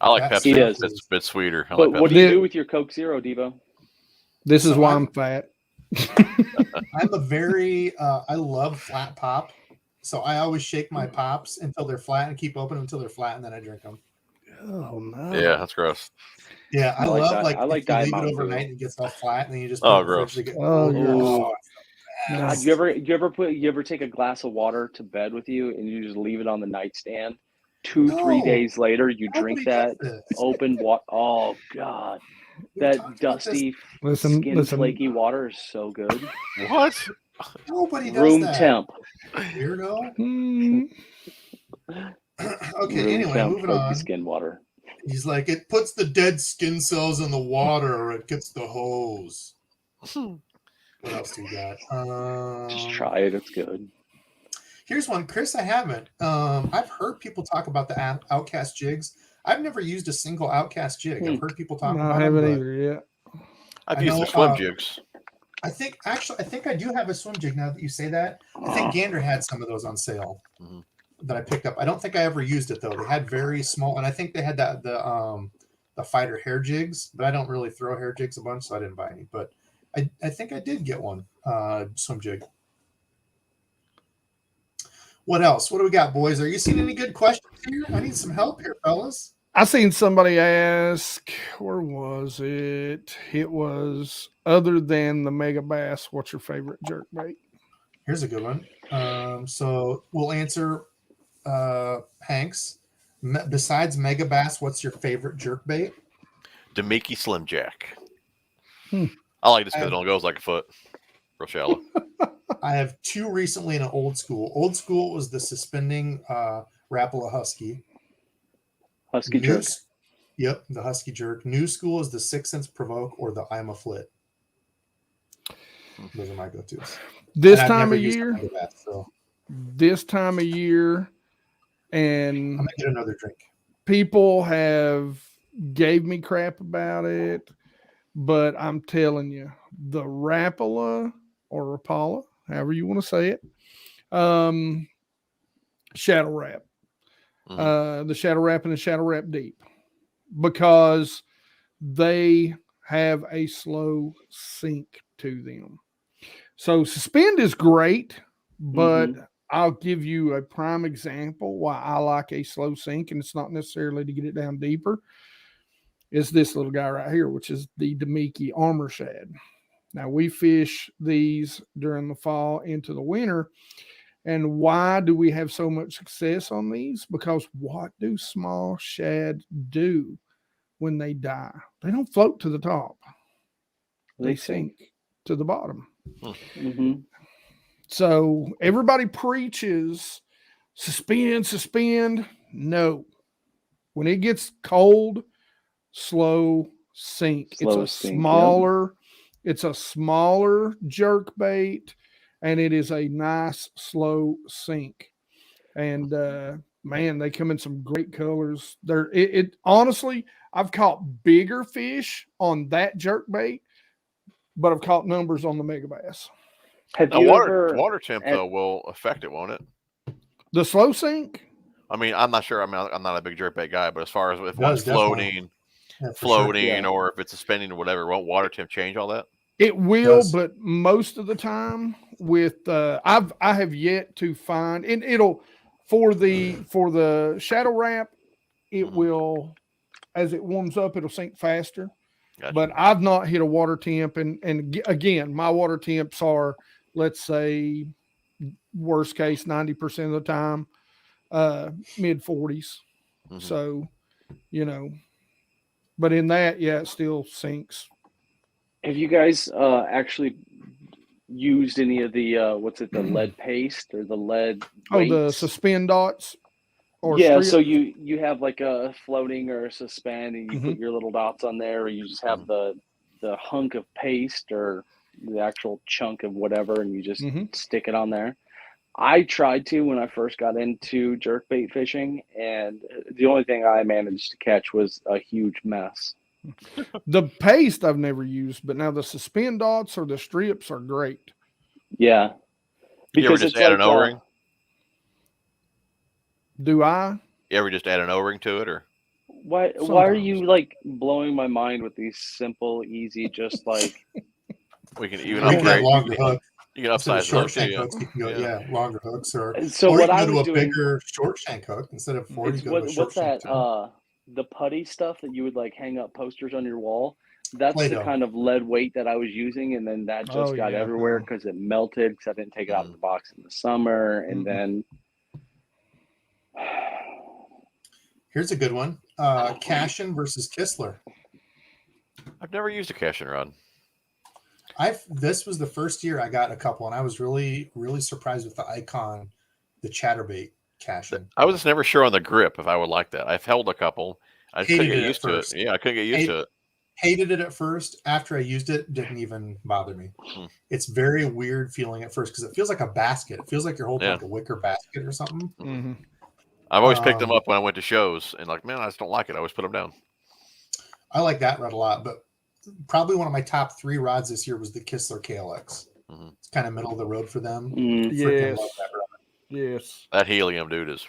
I like Pepsi. It's a bit sweeter. But what do you do with your Coke Zero, Debo? This is why I'm fat. I'm a very I love flat pop, so I always shake my pops until they're flat and keep open until they're flat, and then I drink them. Oh no! Yeah, that's gross. Yeah, I love that. I like if you leave it overnight and it gets all flat, and then you just put gross. You ever take a glass of water to bed with you and you just leave it on the nightstand? 3 days later, you drink that open water. Oh God, that dusty, flaky water is so good. What? Nobody does Room that. temp. Weirdo. Okay. Anyway, moving on. Skin water. He's like, it puts the dead skin cells in the water, or it gets the hose. What else do you got? Just try it. It's good. Here's one, Chris. I haven't. I've heard people talk about the Outcast jigs. I've never used a single Outcast jig. I've heard people talk about it. I haven't either yet. I've used the swim jigs. I think I do have a swim jig now that you say that. I think Gander had some of those on sale that I picked up. I don't think I ever used it though. They had very small, and I think they had the fighter hair jigs, but I don't really throw hair jigs a bunch, so I didn't buy any. But I think I did get one swim jig. What else? What do we got, boys? Are you seeing any good questions here? I need some help here, fellas. I seen somebody ask, where was it? It was, other than the mega bass, what's your favorite jerk bait? Here's a good one. So we'll answer Hanks. Besides mega bass, what's your favorite jerk bait? Demiki Slim Jack. I like this because it only goes like a foot. Real shallow. I have two recently in an old school. Old school was the suspending Rapala Husky. Husky jerk. Yep, the Husky jerk. New school is the 6 Sense Provoke or the I'm a Flit. Those are my go-tos. This time of year, and I'm gonna get another drink. People have gave me crap about it, but I'm telling you, the Rapala or Rapala, however you want to say it, shadow wrap. The shadow wrap and the shadow wrap deep, because they have a slow sink to them. So suspend is great, but I'll give you a prime example why I like a slow sink, and it's not necessarily to get it down deeper, is this little guy right here, which is the Demiki Armor Shad. Now, we fish these during the fall into the winter. And why do we have so much success on these? Because what do small shad do when they die? They don't float to the top. They sink to the bottom. So everybody preaches suspend. No. When it gets cold, slow sink. It's a smaller jerk bait, and it is a nice slow sink. And man, they come in some great colors. Honestly, I've caught bigger fish on that jerk bait, but I've caught numbers on the mega bass. Have you water temp though will affect it, won't it? The slow sink? I mean, I'm not sure. I'm not a big jerkbait guy, but as far as if Does, one's floating, sure. or if it's suspending or whatever, won't water temp change all that? It will, but most of the time with I have yet to find, and it'll for the shadow wrap, it will, as it warms up, it'll sink faster. Gotcha. But I've not hit a water temp, and again, my water temps are, let's say, worst case 90% of the time, mid 40s. So, you know, but in that, yeah, it still sinks. Have you guys actually used any of the the lead paste or the lead weights? The suspend dots? So you have like a floating or a suspend, and you put your little dots on there, or you just have the hunk of paste or the actual chunk of whatever, and you just stick it on there. I tried to when I first got into jerkbait fishing, and the only thing I managed to catch was a huge mess. The paste I've never used, but now the suspend dots or the strips are great. Yeah. Because you ever just add an O-ring? Do I? You ever just add an O-ring to it, or? Why are you like blowing my mind with these simple, easy, just like we can even upgrade longer hook. You can upsize short shank hooks. You can go, longer hooks, or what you can I go was to a doing, bigger short shank hook instead of 40. You go to a short shank. The putty stuff that you would like hang up posters on your wall? That's Play-Doh. the kind of lead weight that I was using, and then that just got everywhere because it melted because I didn't take it out of the box in the summer, and then. Here's a good one: Cashin versus Kistler. I've never used a Cashin rod. This was the first year I got a couple, and I was really, really surprised with the Icon, the chatterbait Cashin. I was never sure on the grip if I would like that. I've held a couple. I couldn't get used to it. Yeah, I couldn't get used to it. Hated it at first. After I used it, didn't even bother me. It's very weird feeling at first because it feels like a basket. It feels like you're holding like a wicker basket or something. I've always picked them up when I went to shows, and like, man, I just don't like it. I always put them down. I like that rod a lot, but probably one of my top 3 rods this year was the Kistler KLX. It's kind of middle of the road for them. Yes. Yes. That helium dude is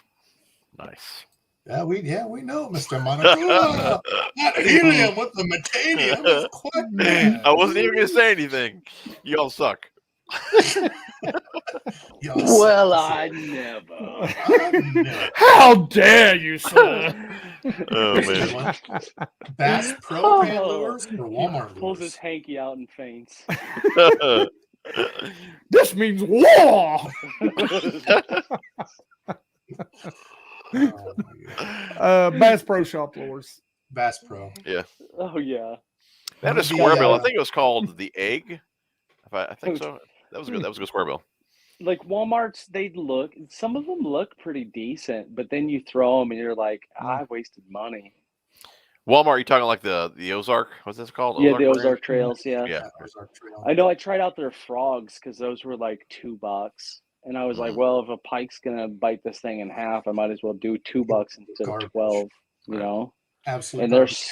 nice. Yeah, we know, Mr. Monaco. That helium with the metanium is quite bad. I wasn't even going to say anything. Y'all suck. Well, I never. How dare you, sir? Oh, man. Bass Pro Pan lures or Walmart lures? Pulls his hanky out and faints. This means war. Bass Pro Shop lures. Bass Pro. Yeah. Oh yeah. That is square bill. I think it was called the Egg. I think so. That was good. That was a good square bill. Like Walmart's, some of them look pretty decent, but then you throw them and you're like, I wasted money. Walmart, you talking like the Ozark? What's this called? Yeah, the Ozark Trails. Yeah. Ozark Trail. I know. I tried out their frogs because those were like $2, and I was like, well, if a pike's gonna bite this thing in half, I might as well do $2 instead of 12. You know. Absolutely. And there's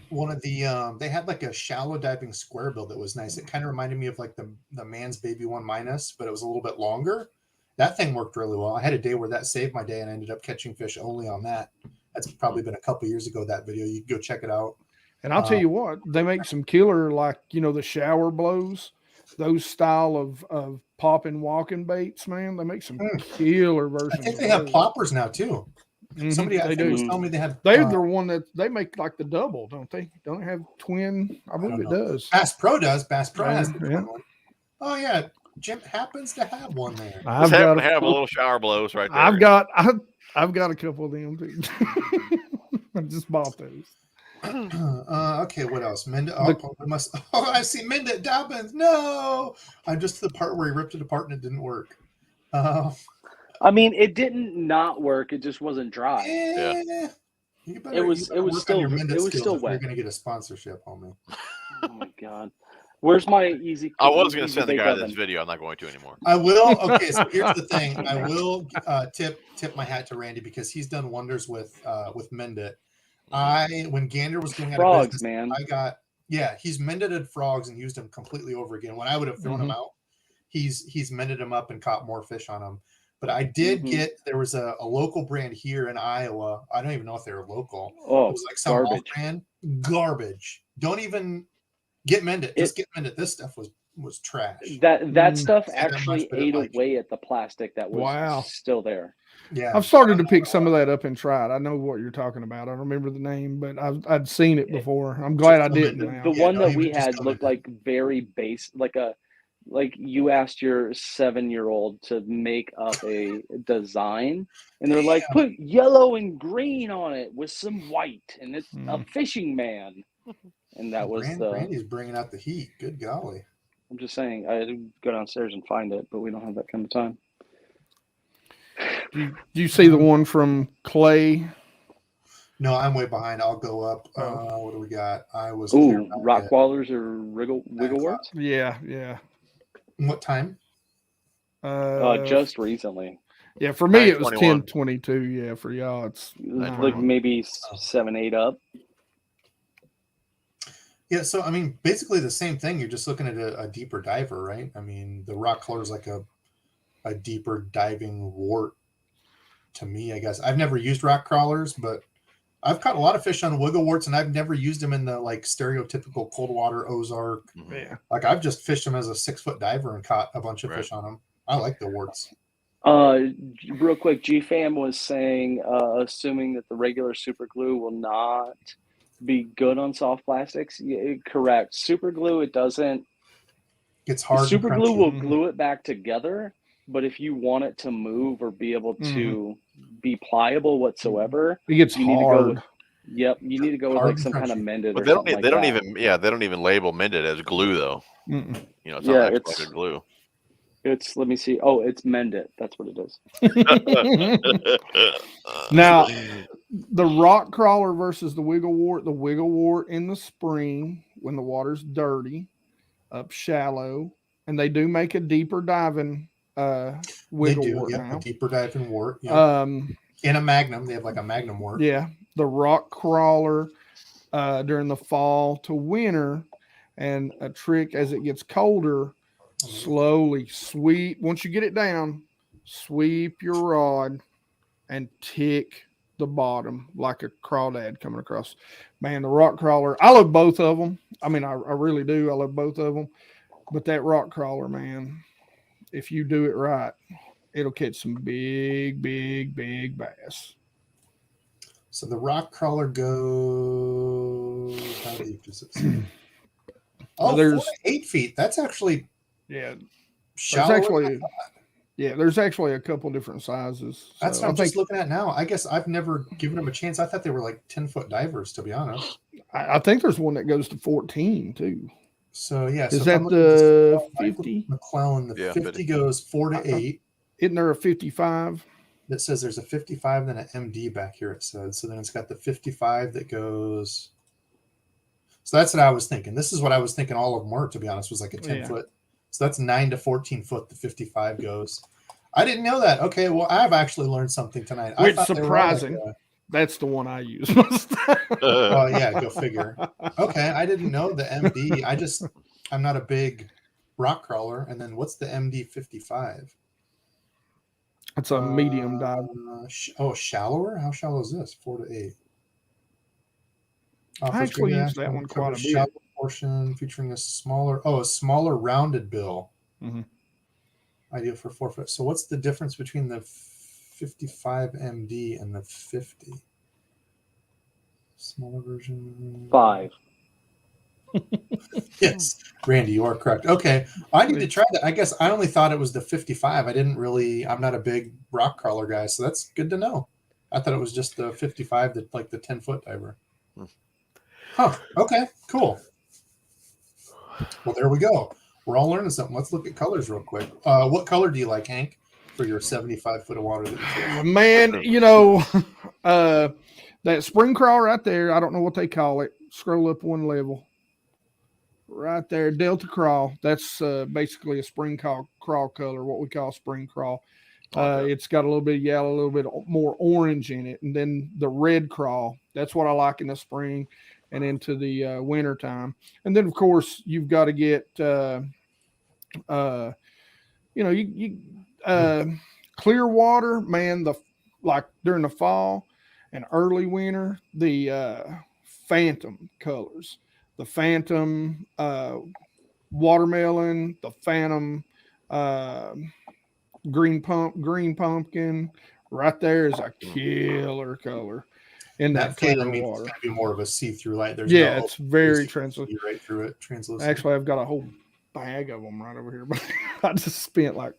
one of the they had like a shallow diving square bill that was nice. It kind of reminded me of like the Man's Baby 1-, but it was a little bit longer. That thing worked really well. I had a day where that saved my day, and I ended up catching fish only on that. That's probably been a couple years ago, that video. You can go check it out. And I'll tell you what, they make some killer, like, the shower blows, those style of popping walking baits, man. They make some killer versions. I think they have ploppers now too. Somebody I think was telling me they had. They're the one that they make like the double, don't they? Don't have twin? I believe it does. Bass Pro does. Bass Pro has the yeah. twin one. Oh yeah, Jim happens to have one there. I've got to have a little shower blows right there. I've got a couple of them too. I just bought those. Okay, what else? I see Mended Dobbins. No, I'm just to the part where he ripped it apart and it didn't work. I mean, it didn't not work. It just wasn't dry. Yeah. It was still wet. You're gonna get a sponsorship, homie. Oh my god. Where's my easy? I was going to send the guy this video. I'm not going to anymore. I will. Okay, so here's the thing. I will tip my hat to Randy because he's done wonders with Mend It. When Gander was going out frogs, of business, man. He's mended frogs and used them completely over again. When I would have thrown them out, he's mended them up and caught more fish on them. But I did there was a local brand here in Iowa. I don't even know if they were local. Oh, it was like some brand. Garbage. Don't even get Mended. Just get Mended. This stuff was trash. That stuff actually ate away at the plastic that was still there. Yeah, I've started to pick some of that up and try it. I know what you're talking about. I don't remember the name, but I'd seen it before. I'm glad I didn't. The one that we had looked like very base, like you asked your 7-year-old to make up a design, and they're like, put yellow and green on it with some white, and it's a fishing man. And that was Randy's bringing out the heat. Good golly! I'm just saying, I'd go downstairs and find it, but we don't have that kind of time. Do you see the one from Clay? No, I'm way behind. I'll go up. What do we got? I was rock wallers or wiggleworts? Yeah. What time? Just recently. Yeah, for me it was 10:22. Yeah, for y'all it's like maybe 7, 8 up. Yeah, so I mean, basically the same thing. You're just looking at a deeper diver, right? I mean, the rock color is like a deeper diving wart to me, I guess. I've never used rock crawlers, but I've caught a lot of fish on wiggle warts, and I've never used them in the like stereotypical cold water Ozark. Yeah. Like I've just fished them as a 6-foot diver and caught a bunch of fish on them. I like the warts. Real quick, GFAM was saying, assuming that the regular super glue will not be good on soft plastics. Yeah, correct. Super glue, it doesn't. It's hard. Super glue will glue it back together, but if you want it to move or be able to be pliable whatsoever, it gets hard. You need to go with like some kind of Mended. But they don't even label Mended as glue though. Mm-mm. It's not like a glue. It's, let me see. Oh, it's Mended. That's what it is. Now, the rock crawler versus the wiggle wart in the spring when the water's dirty, up shallow, and they do make a deeper diving wiggle wart now. A deeper diving wart. Yeah. In a Magnum, they have like a Magnum wart. Yeah, the rock crawler during the fall to winter, and a trick as it gets colder. Slowly sweep. Once you get it down, sweep your rod and tick the bottom like a crawdad coming across. Man, the rock crawler, I love both of them. I mean, I really do. I love both of them. But that rock crawler, man, if you do it right, it'll catch some big bass. So the rock crawler goes, how deep does it say? Oh, there's 4 to 8 feet. That's actually there's actually a couple different sizes. That's what I'm just looking at now. I guess I've never given them a chance. I thought they were like 10-foot divers, to be honest. I think there's one that goes to 14 too. So yeah, is that the 50? McClellan, the 50 goes 4 to 8. Isn't there a 55? That says there's a 55, then an MD back here. It says so. Then it's got the 55 that goes. So that's what I was thinking. This is what I was thinking. All of them were, to be honest, was like a 10-foot. So that's 9 to 14 foot. The 55 goes. I didn't know that. Okay, well, I've actually learned something tonight. Which surprising. That's the one I use. Oh yeah, go figure. Okay, I didn't know the MD. I'm not a big rock crawler. And then what's the MD 55? It's a medium dive. Shallower. How shallow is this? 4 to 8. I actually use that one quite a bit. Shallow portion featuring a smaller rounded bill. Mm-hmm. Ideal for 4 foot. So what's the difference between the 55 MD and the 50? Smaller version. 5. Yes, Randy, you are correct. Okay, I need to try that. I guess I only thought it was the 55. I'm not a big rock crawler guy, so that's good to know. I thought it was just the 55, that like the 10-foot diver. Huh. Okay, cool. Well, there we go. We're all learning something. Let's look at colors real quick. What color do you like, Hank, for your 75 foot of water that you fish? Man, that spring crawl right there, I don't know what they call it. Scroll up one level. Right there, Delta crawl. That's basically a spring crawl color, what we call spring crawl. It's got a little bit of yellow, a little bit more orange in it. And then the red crawl, that's what I like in the spring and into the winter time. And then, of course, you've got to get, clear water, man, like during the fall and early winter, the phantom colors. The phantom watermelon, the phantom green pumpkin, right there is a killer color in that clear water. It's gonna be more of a see-through light. It's very translucent. Right through it, translucent. Actually, I've got a whole bag of them right over here, but I just spent like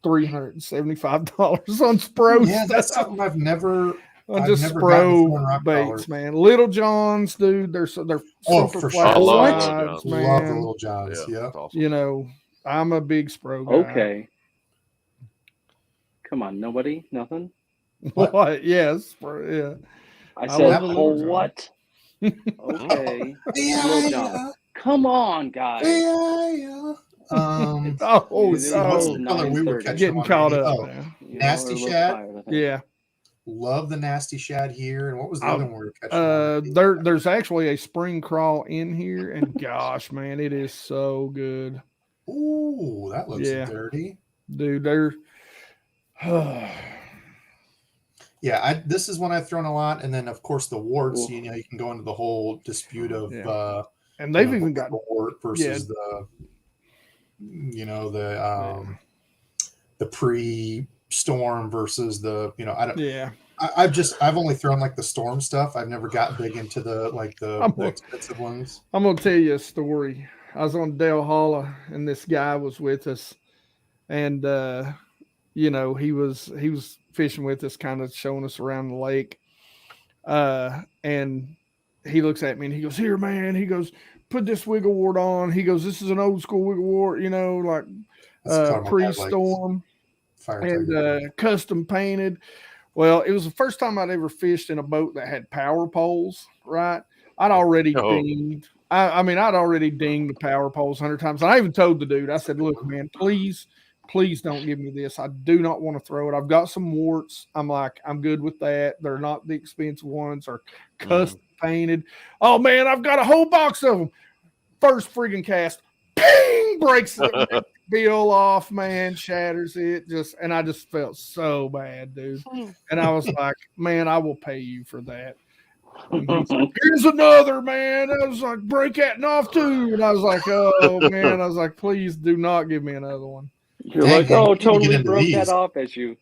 $375 on Spro. Yeah, that's something I've never. Spro baits, man. Little Johns, dude. They're super for flat. sure. I love sides, Little man. Love the Little Johns. Yeah. Awesome. I'm a big Spro guy. Okay. Come on, nobody? Nothing? What? Yes. Yeah. I I said, love the Little John. what? Okay. Yeah, Little John. Come on, guys. yeah. What's the color we were 9:30. catching? Getting caught up. Oh, Man. Nasty we're a little shad? tired, I think. Yeah. Love the nasty shad here. And what was the other one we were catching? There's actually a spring crawl in here, and gosh, man, it is so good. Ooh, that looks dirty. Dude, they're yeah, this is one I've thrown a lot, and then of course the warts. You can go into the whole dispute of and they've even got the wart versus the pre-storm versus the I've only thrown like the storm stuff. I've never got big into the expensive ones. I'm gonna tell you a story. I was on Dale Holla, and this guy was with us, and he was fishing with us, kind of showing us around the lake. And he looks at me and he goes, "Here, man." He goes, "Put this wiggle wart on." He goes, "This is an old school wiggle wart, like pre-storm and custom painted." Well, it was the first time I'd ever fished in a boat that had power poles, right? I'd already dinged. I'd already dinged the power poles 100 times. And I even told the dude, I said, "Look, man, please don't give me this. I do not want to throw it. I've got some warts. I'm good with that. They're not the expensive ones or custom painted." Oh, man, I've got a whole box of them. First friggin' cast, ping, breaks the bill off, man, shatters it. And I just felt so bad, dude. And I was like, "Man, I will pay you for that." And he's like, "Here's another, man." I was like, "Break that off too." And I was like, "Oh, man." I was like, "Please do not give me another one." You're like, "Oh, totally broke that off," as you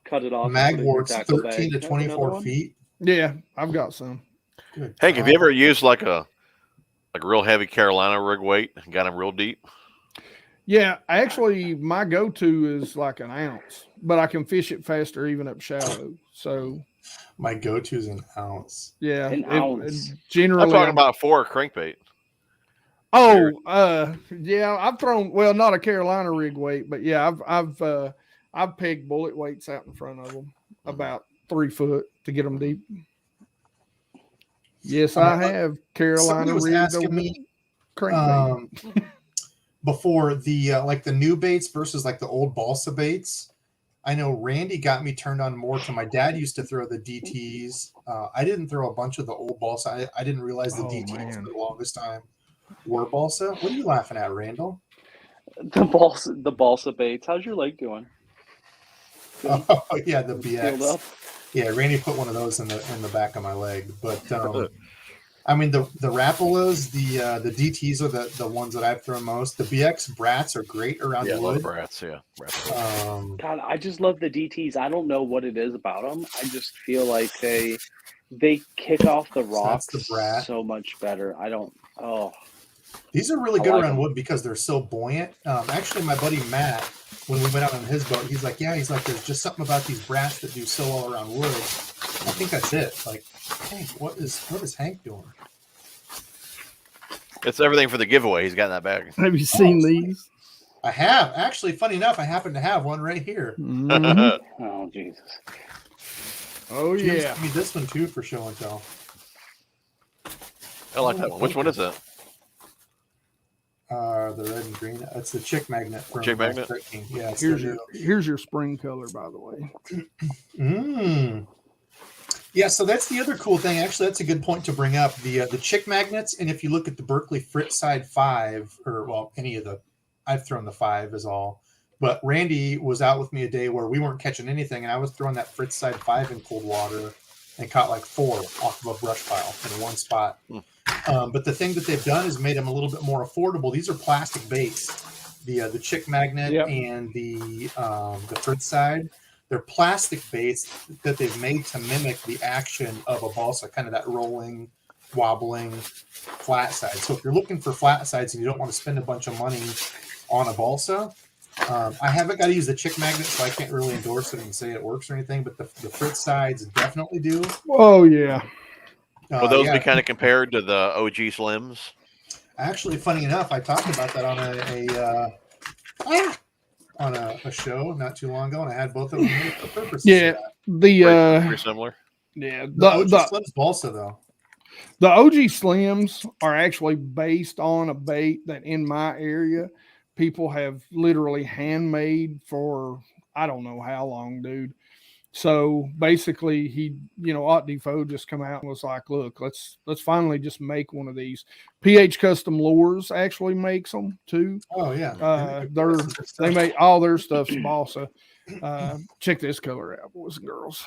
cut it off. Magwarts 13 to 24 feet. Yeah, I've got some. Good Hank, have you ever used like a real heavy Carolina rig weight and got them real deep? Yeah, actually, my go-to is like an ounce, but I can fish it faster even up shallow. So my go-to is an ounce. Yeah, an ounce. Generally, I'm talking about for a crankbait. Oh, yeah, I've thrown not a Carolina rig weight, but yeah, I've pegged bullet weights out in front of them about 3 foot to get them deep. Yes, I have Carolina was rig asking me crankbait. Before the new baits versus like the old balsa baits. I know Randy got me turned on more to my dad used to throw the DTs. I didn't throw a bunch of the old balsa. I didn't realize the DTs for the longest time were balsa. What are you laughing at, Randall? The balsa baits. How's your leg doing? Oh yeah, the BX. Yeah, Randy put one of those in the back of my leg. But I mean, the Rapalas, the DTs are the ones that I've thrown most. The BX Brats are great around Yeah, I love wood. brats. Yeah, God, I just love the DTs. I don't know what it is about them. I just feel like they kick off the rocks the brat. so much better. I don't. Oh, these are really I good like around them. wood because they're so buoyant. Actually, my buddy Matt, when we went out on his boat, he's like, there's just something about these brats that do so well around wood. I think that's it. Like, hey, what is Hank doing? it's everything for the giveaway. He's got in that bag. Have you seen these? I have. Actually, funny enough, I happen to have one right here. Mhm. Oh, Jesus. Oh James yeah. gave me this one too for show and tell. I like that one. Which one is that? The red and green. It's the chick magnet from Chick magnet? 13. Yeah. It's Here's your spring color, by the way. Yeah, so that's the other cool thing. Actually, that's a good point to bring up. The chick magnets, and if you look at the Berkeley Fritz side 5, or well, any of the, I've thrown the 5 is all. But Randy was out with me a day where we weren't catching anything, and I was throwing that Fritz side 5 in cold water and caught like 4 off of a brush pile in one spot. But the thing that they've done is made them a little bit more affordable. These are plastic baits. The chick magnet and the Fritz side. They're plastic baits that they've made to mimic the action of a balsa, kind of that rolling, wobbling flat side. So if you're looking for flat sides and you don't want to spend a bunch of money on a balsa, I haven't got to use the chick magnet, so I can't really endorse it and say it works or anything, but the Fritz sides definitely do. Oh yeah. Will those be kind of compared to the OG Slims? Actually, funny enough, I talked about that on a show not too long ago, and I had both of them here for purposes. Yeah. Pretty similar. Yeah. The OG Slims balsa though. The OG Slims are actually based on a bait that in my area people have literally handmade for I don't know how long, dude. So basically, Ott Defoe just come out and was like, "Look, let's finally just make one of these." PH Custom Lures actually makes them too. Oh yeah, they make all their stuff's balsa. Check this color out, boys and girls.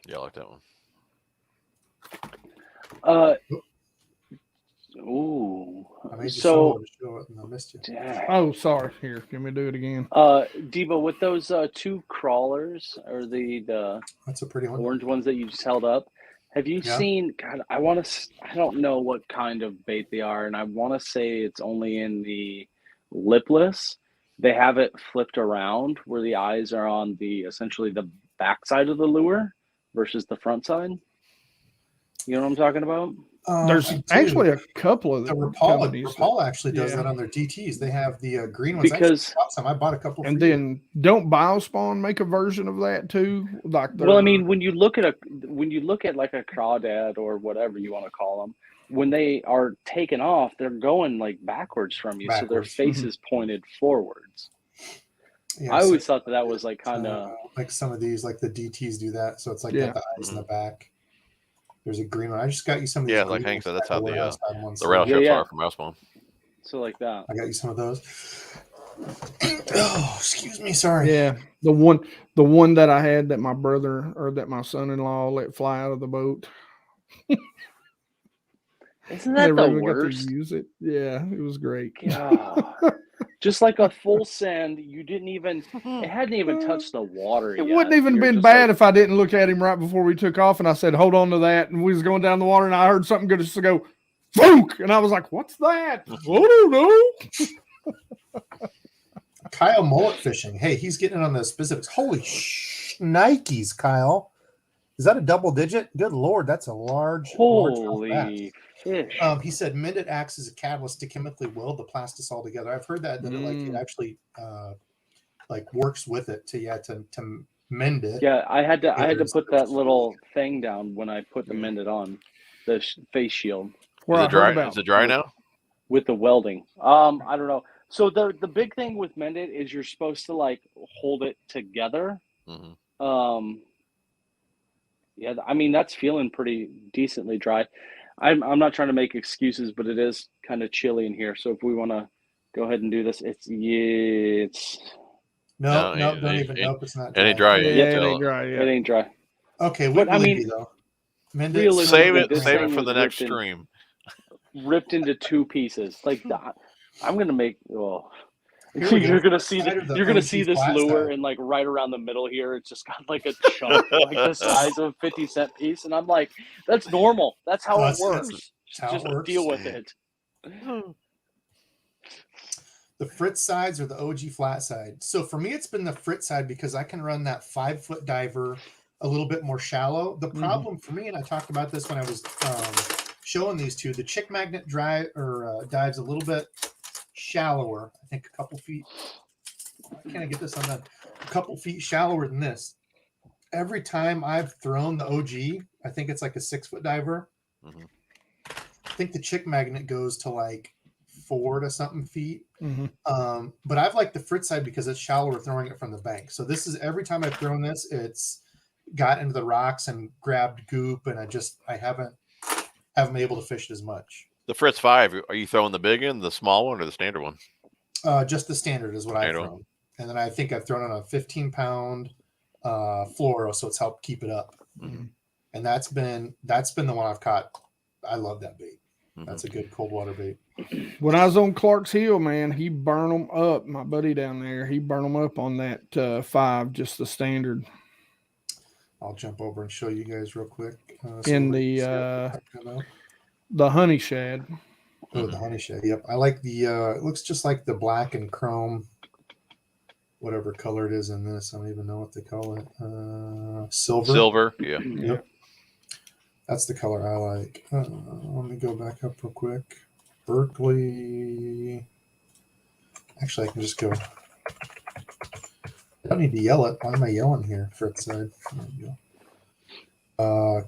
Yeah, I like that one. Ooh. I made you so to show it and I missed you. Oh, sorry. Here, let me do it again. Debo, with those 2 crawlers or the that's a pretty one. Orange ones that you just held up, have you seen? God, I don't know what kind of bait they are, and I want to say it's only in the lipless. They have it flipped around where the eyes are on essentially the back side of the lure versus the front side. You know what I'm talking about? There's actually a couple of the Rapala actually does that on their DTs. They have the green ones. Because I bought a couple. And then don't Biospawn make a version of that too? Well, I mean, when you look at like a crawdad or whatever you want to call them, when they are taken off, they're going like backwards from you, so their face is pointed forwards. Yeah, I always thought that was like kind of like some of these, like the DTs do that. So it's like got the eyes in the back. There's a green one. I just got you some of these. Yeah, like Hank said, that's how the rattle strips are from Mousebone. So like that. I got you some of those. Oh, excuse me. Sorry. Yeah, the one that I had that my brother or that my son-in-law let fly out of the boat. Isn't that the worst? Got to use it. Yeah, it was great. Just like a full send, it hadn't even touched the water yet. It wouldn't even been bad if I didn't look at him right before we took off and I said, hold on to that. And we was going down the water and I heard something just to go, Fook! And I was like, what's that? I don't know. Kyle mullet fishing. Hey, he's getting on the specifics. Holy Nikes, Kyle. Is that a double digit? Good Lord, that's a large. Holy fish. He said mended acts as a catalyst to chemically weld the plasticol together. I've heard that it actually works with it to mend it. Yeah, I had to put that little thing down when I put the mended on the face shield. Is it dry now? With the welding. I don't know. So the big thing with mended is you're supposed to like hold it together. Mm-hmm. Yeah, I mean that's feeling pretty decently dry. I'm not trying to make excuses, but it is kind of chilly in here. So if we want to go ahead and do this, it's no, don't even. Nope, it's not. It ain't dry. Yeah, it ain't dry. It ain't dry. Okay, what will it be though? Mend Realistically, Save this it thing for was the next ripped in- stream. ripped into 2 pieces. Like I'm gonna make. Oh, Here we go. you're gonna see Side of the you're gonna OG see this flat lure, side. and like right around the middle here, it's just got like a chunk, like the size of a 50-cent piece. And I'm like, that's normal. That's how it works. how Just it works. deal with it. The Fritz sides or the OG flat side. So for me, it's been the Fritz side because I can run that 5-foot diver a little bit more shallow. The problem for me, and I talked about this when I was showing these two, the chick magnet dives a little bit shallower. I think a couple feet. Why can't I get this undone? A couple feet shallower than this. Every time I've thrown the OG, I think it's like a 6-foot diver. Mhm. I think the chick magnet goes to like 4 to something feet. But I've liked the Fritz side because it's shallower throwing it from the bank. So this is every time I've thrown this, it's got into the rocks and grabbed goop, and I haven't been able to fish it as much. The Fritz 5, are you throwing the big one, the small one, or the standard one? Just the standard is what I've thrown. And then I think I've thrown on a 15-pound fluoro, so it's helped keep it up. And that's been the one I've caught. I love that bait. That's a good cold water bait. When I was on Clark's Hill, man, he burned them up. My buddy down there, he burned them up on that 5, just the standard. I'll jump over and show you guys real quick. In the honey shad. Oh, the honey shad. Yep. I like the, it looks just like the black and chrome, whatever color it is in this. I don't even know what they call it. Silver. Silver, yeah. Yep. That's the color I like. Let me go back up real quick. Berkeley. Actually, I can just go. I don't need to yell it. Why am I yelling here? Fritz side. There we go.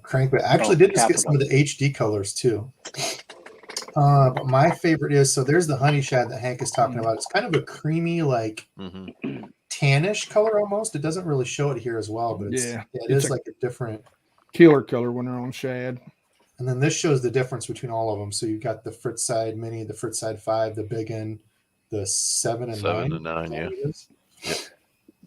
Crankbait. I actually did just get some of the HD colors too. But my favorite is, so there's the honey shad that Hank is talking about. It's kind of a creamy, like tannish color almost. It doesn't really show it here as well, but it is like a different killer color when they're on shad. And then this shows the difference between all of them. So you've got the Fritz side mini, the Fritz side 5, the big one, the 7 and 9. 7 and 9, yeah.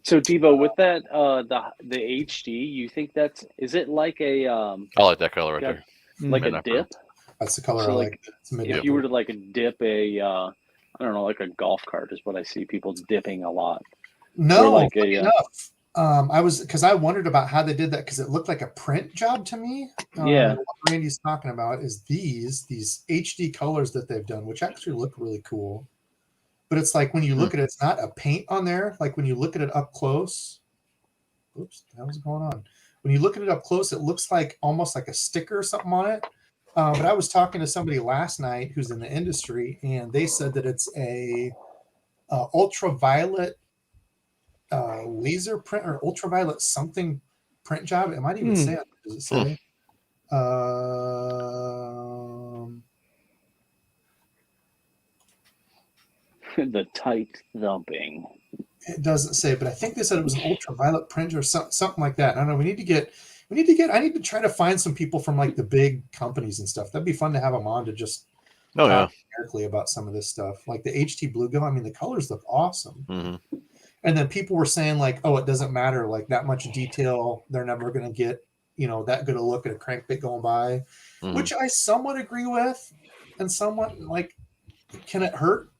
So Debo, with that the HD, you think is it like a I like that color right there. Like a dip? That's the color So I like if you were to like dip a I don't know, like a golf cart is what I see people dipping a lot. No, like enough. I wondered about how they did that because it looked like a print job to me. What Randy's talking about is these HD colors that they've done, which actually look really cool. But it's like when you look at it, it's not a paint on there. Like when you look at it up close, oops, what the hell's going on? When you look at it up close, it looks like almost like a sticker or something on it. But I was talking to somebody last night who's in the industry, and they said that it's a ultraviolet laser print or ultraviolet something print job. It might even say it. Does it say? The tight thumping. It doesn't say, but I think they said it was an ultraviolet print or something like that. I don't know. I need to try to find some people from like the big companies and stuff. That'd be fun to have them on to just talk generically about some of this stuff. Like the HT Bluegill. I mean, the colors look awesome. And then people were saying like, oh, it doesn't matter, like that much detail. They're never going to get, that good a look at a crankbait going by, which I somewhat agree with. And somewhat like, can it hurt?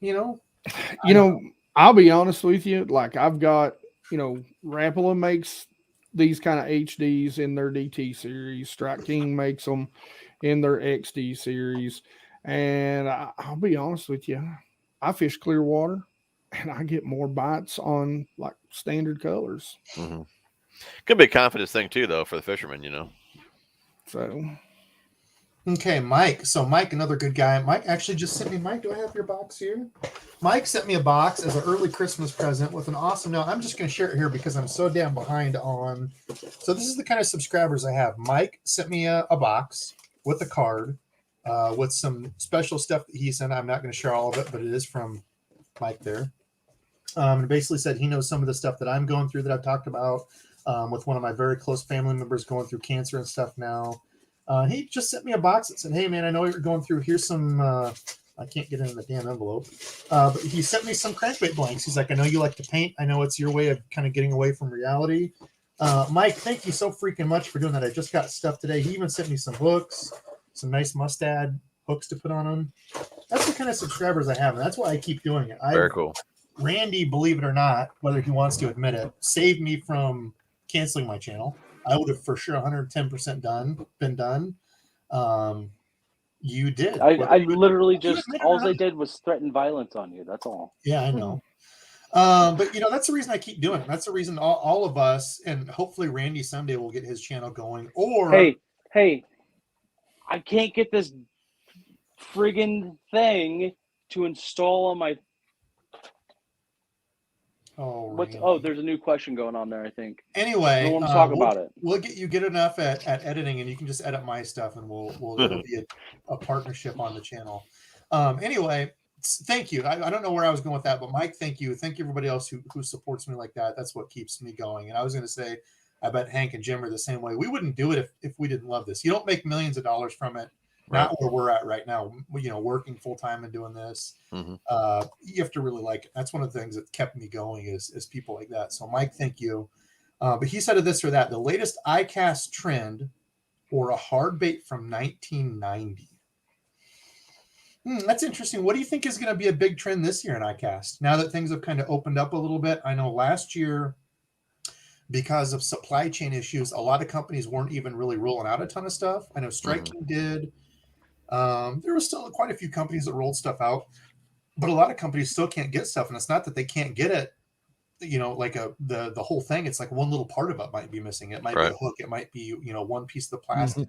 I'll be honest with you. Like I've got, Rapala makes these kind of HDs in their DT series. Strike King makes them in their XD series. And I'll be honest with you. I fish clear water and I get more bites on like standard colors. Could be a confidence thing too, though, for the fishermen, So. Okay, Mike. So Mike, another good guy. Mike actually just sent me, Mike, do I have your box here? Mike sent me a box as an early Christmas present with an awesome note. I'm just going to share it here because I'm so damn behind on. So this is the kind of subscribers I have. Mike sent me a box with a card with some special stuff that he sent. I'm not going to share all of it, but it is from Mike there. And basically said he knows some of the stuff that I'm going through that I've talked about with one of my very close family members going through cancer and stuff now. He just sent me a box that said, hey, man, I know you're going through. Here's some, I can't get it in the damn envelope. But he sent me some crankbait blanks. He's like, I know you like to paint. I know it's your way of kind of getting away from reality. Mike, thank you so freaking much for doing that. I just got stuff today. He even sent me some hooks, some nice mustad hooks to put on them. That's the kind of subscribers I have, and that's why I keep doing it. Very cool. Randy, believe it or not, whether he wants to admit it, saved me from canceling my channel. I would have for sure 110% been done. You did. I literally just, all they did was threaten violence on you. That's all. Yeah, I know. But you know, that's the reason I keep doing it. That's the reason all of us, and hopefully Randy someday will get his channel going. Or hey, I can't get this friggin' thing to install on my. There's a new question going on there, I think. Anyway, I want to talk about it. We'll get you good enough at editing, and you can just edit my stuff, and we'll it'll be a partnership on the channel. Anyway, thank you. I don't know where I was going with that, but Mike, thank you. Thank you everybody else who supports me like that. That's what keeps me going. And I was going to say, I bet Hank and Jim are the same way. We wouldn't do it if we didn't love this. You don't make millions of dollars from it. Not where we're at right now, you know, working full time and doing this. You have to really like it. That's one of the things that kept me going is people like that. So Mike, thank you. But he said of this or that, the latest iCast trend or a hard bait from 1990. That's interesting. What do you think is going to be a big trend this year in iCast? Now that things have kind of opened up a little bit, I know last year, because of supply chain issues, a lot of companies weren't even really rolling out a ton of stuff. I know Striking did. There was still quite a few companies that rolled stuff out, but a lot of companies still can't get stuff. And it's not that they can't get it, you know, like the whole thing. It's like one little part of it might be missing. It might be a hook. It might be, you know, one piece of the plastic,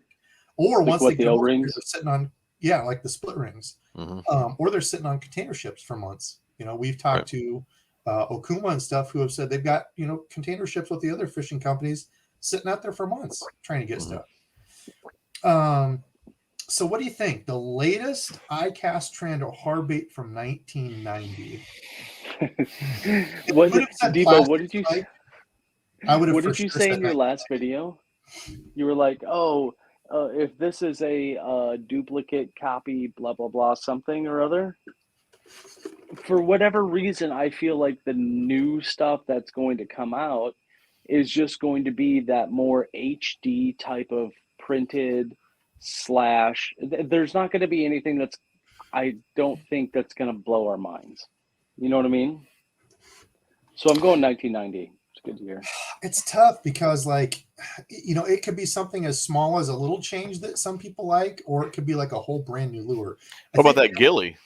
or once they get rings sitting on, like the split rings, or they're sitting on container ships for months. You know, we've talked to Okuma and stuff who have said they've got, you know, container ships with the other fishing companies sitting out there for months trying to get stuff. So what do you think? The latest iCast trend or hard bait from 1990? Debo, what did you say? What did you say in your last video? You were like, if this is a duplicate copy, blah, blah, blah, something or other. For whatever reason, I feel like the new stuff that's going to come out is just going to be that more HD type of printed / there's not going to be anything that's, I don't think that's going to blow our minds. You know what I mean? So I'm going 1990. It's good to hear. It's tough because, like, you know, it could be something as small as a little change that some people like, or it could be like a whole brand new lure. What about that gilly?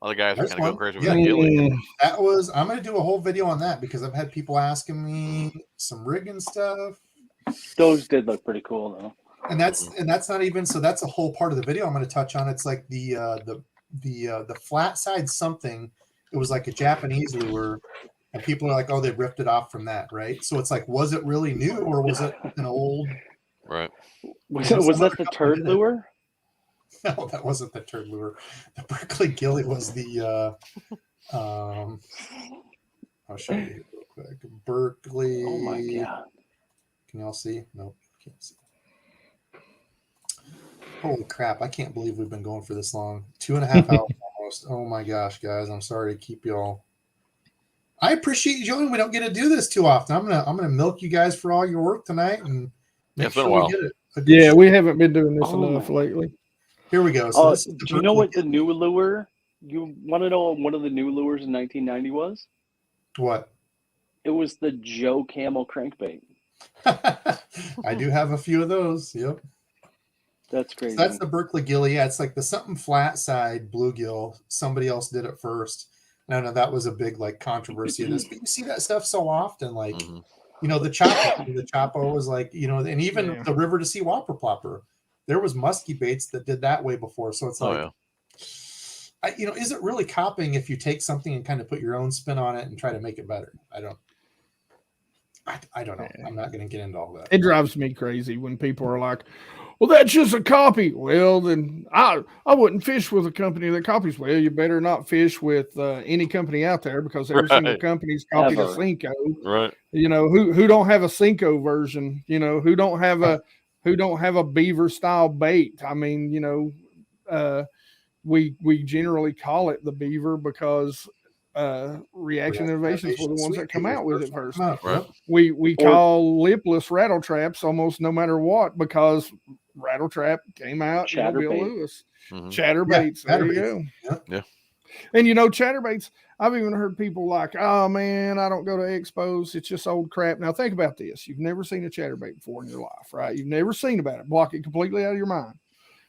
A lot of guys are kind of go crazy with that gilly. I'm going to do a whole video on that because I've had people asking me some rigging stuff. Those did look pretty cool though. And that's not even, so that's a whole part of the video I'm going to touch on. It's like the flat side something. It was like a Japanese lure, and people are like, oh, they ripped it off from that, right? So it's like, was it really new or was it an old? Right. Was that the turd lure? No, that wasn't the turd lure. The Berkeley Gilly was the I'll show you real quick. Berkeley. Oh my god. Can y'all see? Nope, can't see. Holy crap, I can't believe we've been going for this long. 2.5 hours almost. Oh my gosh, guys. I'm sorry to keep y'all. I appreciate you joining. We don't get to do this too often. I'm gonna milk you guys for all your work tonight and make sure we get it. We haven't been doing this enough lately. Here we go. So do you know what the new lure? You want to know what one of the new lures in 1990 was? What? It was the Joe Camel crankbait. I do have a few of those. Yep. That's crazy. So that's the Berkeley Gilly. Yeah, it's like the something flat side bluegill. Somebody else did it first. And I know that was a big like controversy of this, but you see that stuff so often. Like, you know, the Chapo was like, you know, and even the River to Sea Whopper Plopper. There was musky baits that did that way before. So it's like, you know, is it really copying if you take something and kind of put your own spin on it and try to make it better? I don't know. I'm not going to get into all that. It drives me crazy when people are like, well, that's just a copy. Well, then I wouldn't fish with a company that copies. Well, you better not fish with any company out there because every single company's copied a Cinco. Right. You know, who don't have a Cinco version, you know, who don't have a beaver style bait. I mean, you know, we generally call it the beaver because Reaction Innovations were the ones that come out with it first. Right. We call lipless rattle traps almost no matter what because rattle trap came out. Bill Lewis. Chatterbaits. There you go. Yeah. And chatterbaits, I've even heard people like, oh man, I don't go to expos. It's just old crap. Now think about this. You've never seen a chatterbait before in your life, right? You've never seen about it. Block it completely out of your mind.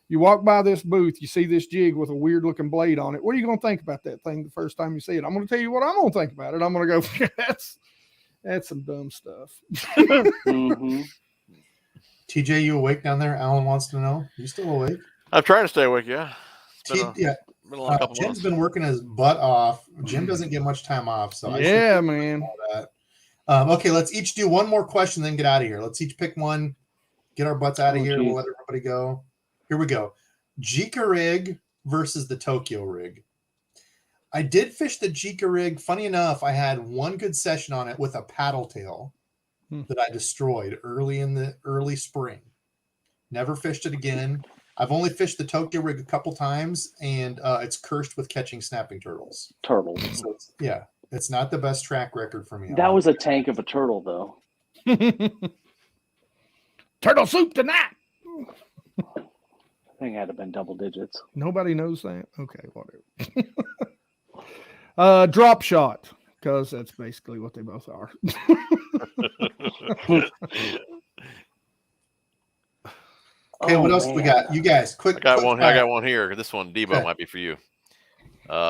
You walk by this booth, you see this jig with a weird looking blade on it. What are you going to think about that thing the first time you see it? I'm going to tell you what I'm going to think about it. I'm going to go, that's some dumb stuff. TJ, you awake down there? Alan wants to know. You still awake? I'm trying to stay awake, yeah. Been a long couple Jim's months. Been working his butt off. Jim doesn't get much time off, so man. All that. Okay, let's each do one more question, then get out of here. Let's each pick one, get our butts out of here. Geez. We'll let everybody go. Here we go. Jika rig versus the Tokyo rig. I did fish the Jika rig. Funny enough, I had one good session on it with a paddle tail that I destroyed early spring. Never fished it again. I've only fished the Tokyo rig a couple times, and it's cursed with catching snapping turtles. So it's not the best track record for me. That was a tank of a turtle, though. Turtle soup tonight. I think it had to have been double digits. Nobody knows that. Okay, whatever. Drop shot, because that's basically what they both are. Okay, what else we got? You guys, quick. I got one here. This one, Debo, might be for you.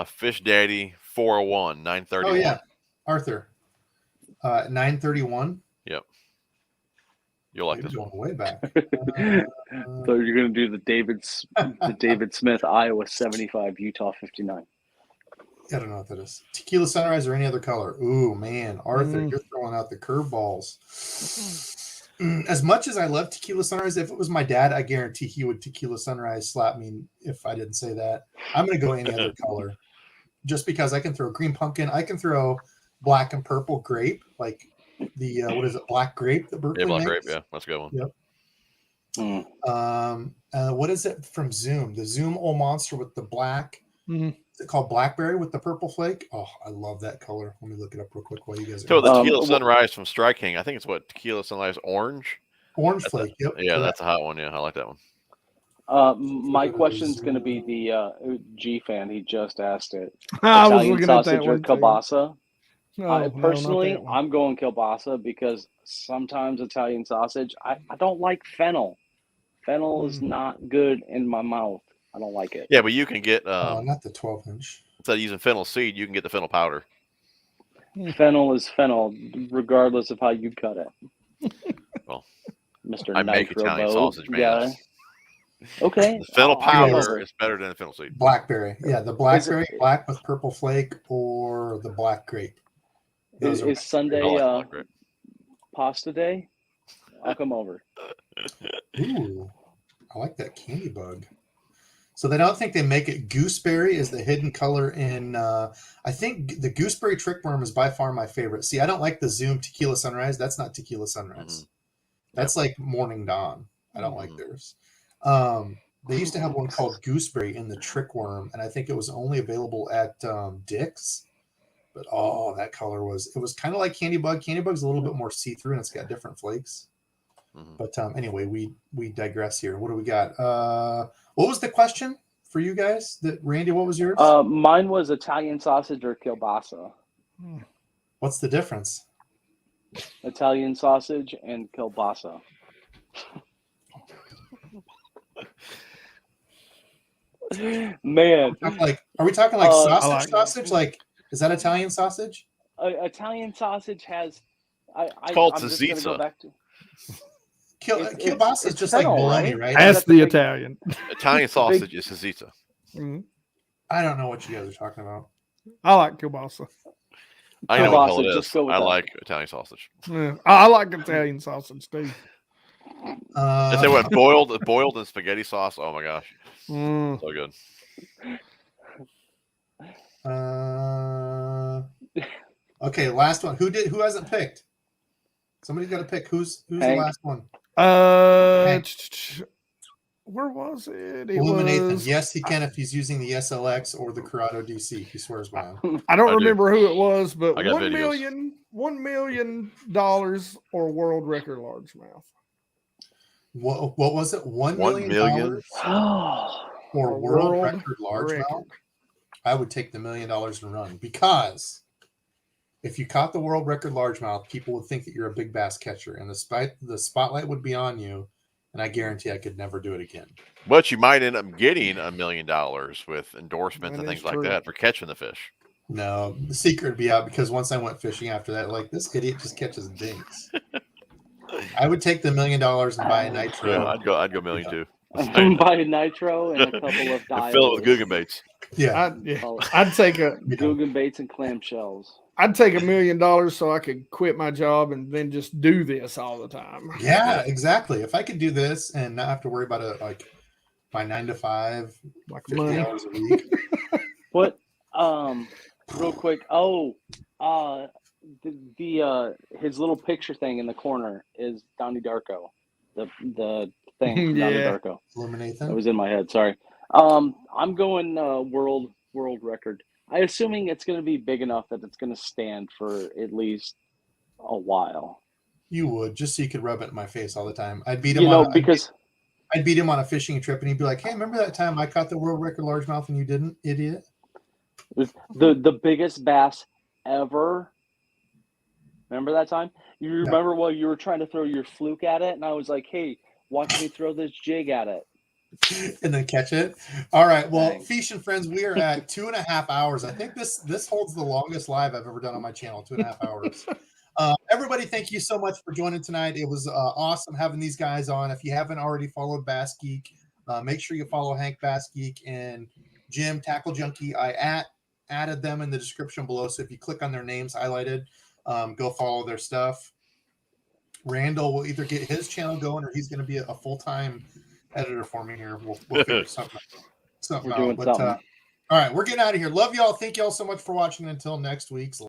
Fish Daddy 401, 931. Oh yeah, Arthur. 931. Yep. You'll like this one. Way back. So you're gonna do the David Smith Iowa 75 Utah 59. I don't know what that is. Tequila Sunrise or any other color. Ooh man, Arthur, you're throwing out the curveballs. As much as I love Tequila Sunrise, if it was my dad, I guarantee he would Tequila Sunrise slap me if I didn't say that. I'm going to go any other color just because I can throw green pumpkin. I can throw black and purple grape, like the, what is it, black grape that Berkeley black makes? Grape, yeah. That's a good one. Yep. What is it from Zoom? The Zoom old monster with the black. Is it called Blackberry with the purple flake? Oh, I love that color. Let me look it up real quick while you guys are. So the Tequila Sunrise from Strike King. I think it's what Tequila Sunrise Orange. Orange flake. Yep. Yeah, that's a hot one. Yeah, I like that one. My question's going to be the G fan. He just asked it. I was Italian looking sausage at that or one kielbasa. Personally, I'm going kielbasa because sometimes Italian sausage. I don't like fennel. Fennel is not good in my mouth. I don't like it. Yeah, but you can get not the 12-inch. Instead of using fennel seed, you can get the fennel powder. Fennel is fennel, regardless of how you cut it. Well, Mr. I make Italian sausage, man. Okay. The fennel powder is better than the fennel seed. Blackberry. Yeah, the blackberry, black with purple flake, or the black grape. Is Sunday pasta day? I'll come over. Ooh, I like that candy bug. So they don't think they make it. Gooseberry is the hidden color in. I think the gooseberry trickworm is by far my favorite. See, I don't like the Zoom Tequila Sunrise. That's not Tequila Sunrise. That's like Morning Dawn. I don't like theirs. They used to have one called Gooseberry in the trickworm, and I think it was only available at Dick's. But that color was kind of like Candy Bug. Candy Bug's a little bit more see-through, and it's got different flakes. But anyway, we digress here. What do we got? What was the question for you guys? Randy, what was yours? Mine was Italian sausage or kielbasa. What's the difference? Italian sausage and kielbasa. Man, are we talking like sausage? Sausage? Like, is that Italian sausage? Italian sausage has. It's called Zizza. Kielbasa is just like bologna, right? That's the Italian. Italian sausage is Zizza. I don't know what you guys are talking about. I like kielbasa. I know what the hell it is. I like Italian sausage. Yeah, I like Italian sausage too. If they went boiled in spaghetti sauce, oh my gosh, so good. Okay, last one. Who hasn't picked? Somebody's got to pick. Who's the last one? where was it? It Illuminate them. was. Yes, he can if he's using the SLX or the Corrado DC. He swears by him. I don't I do. remember who it was, but I got $1 million or world record largemouth. What was it? $1 $1 million or world record largemouth? record. I would take the $1 million and run, because if you caught the world record largemouth, people would think that you're a big bass catcher, and the spotlight would be on you. And I guarantee I could never do it again. But you might end up getting $1 million with endorsements and That things is like true. that for catching the fish. No, the secret would be out, because once I went fishing after that, like, this idiot just catches dinks. I would take the $1 million and buy a nitro. Yeah, I'd go $1 million too. Buy a nitro and a couple of And fill it with dials. Guggenbaits. Yeah. I'd take a Guggenbaits and clamshells. I'd take $1 million so I could quit my job and then just do this all the time. Yeah, exactly. If I could do this and not have to worry about it, like my 9 to 5, Like 50 money. hours a week. What? Real quick. Oh, the his little picture thing in the corner is Donnie Darko. The thing from Donnie Yeah. Darko. Illuminate That them. was in my head. Sorry. I'm going world record. I'm assuming it's going to be big enough that it's going to stand for at least a while. You would, just so you could rub it in my face all the time. I'd beat him You know, on because I'd beat him on a fishing trip, and he'd be like, "Hey, remember that time I caught the world record largemouth and you didn't, idiot?" it was the biggest bass ever. Remember that time? You remember while you were trying to throw your fluke at it, and I was like, "Hey, watch me throw this jig at it." And then catch it. All right. Well, Dang. Fish and Friends, we are at 2.5 hours. I think this holds the longest live I've ever done on my channel. 2.5 hours. Everybody, thank you so much for joining tonight. It was awesome having these guys on. If you haven't already followed Bass Geek, make sure you follow Hank Bass Geek and Jim Tackle Junkie. I added them in the description below. So if you click on their names highlighted, go follow their stuff. Randall will either get his channel going or he's going to be a full-time editor for me here. We'll figure something We're out. doing But something. all right, we're getting out of here. Love y'all. Thank y'all so much for watching. Until next week's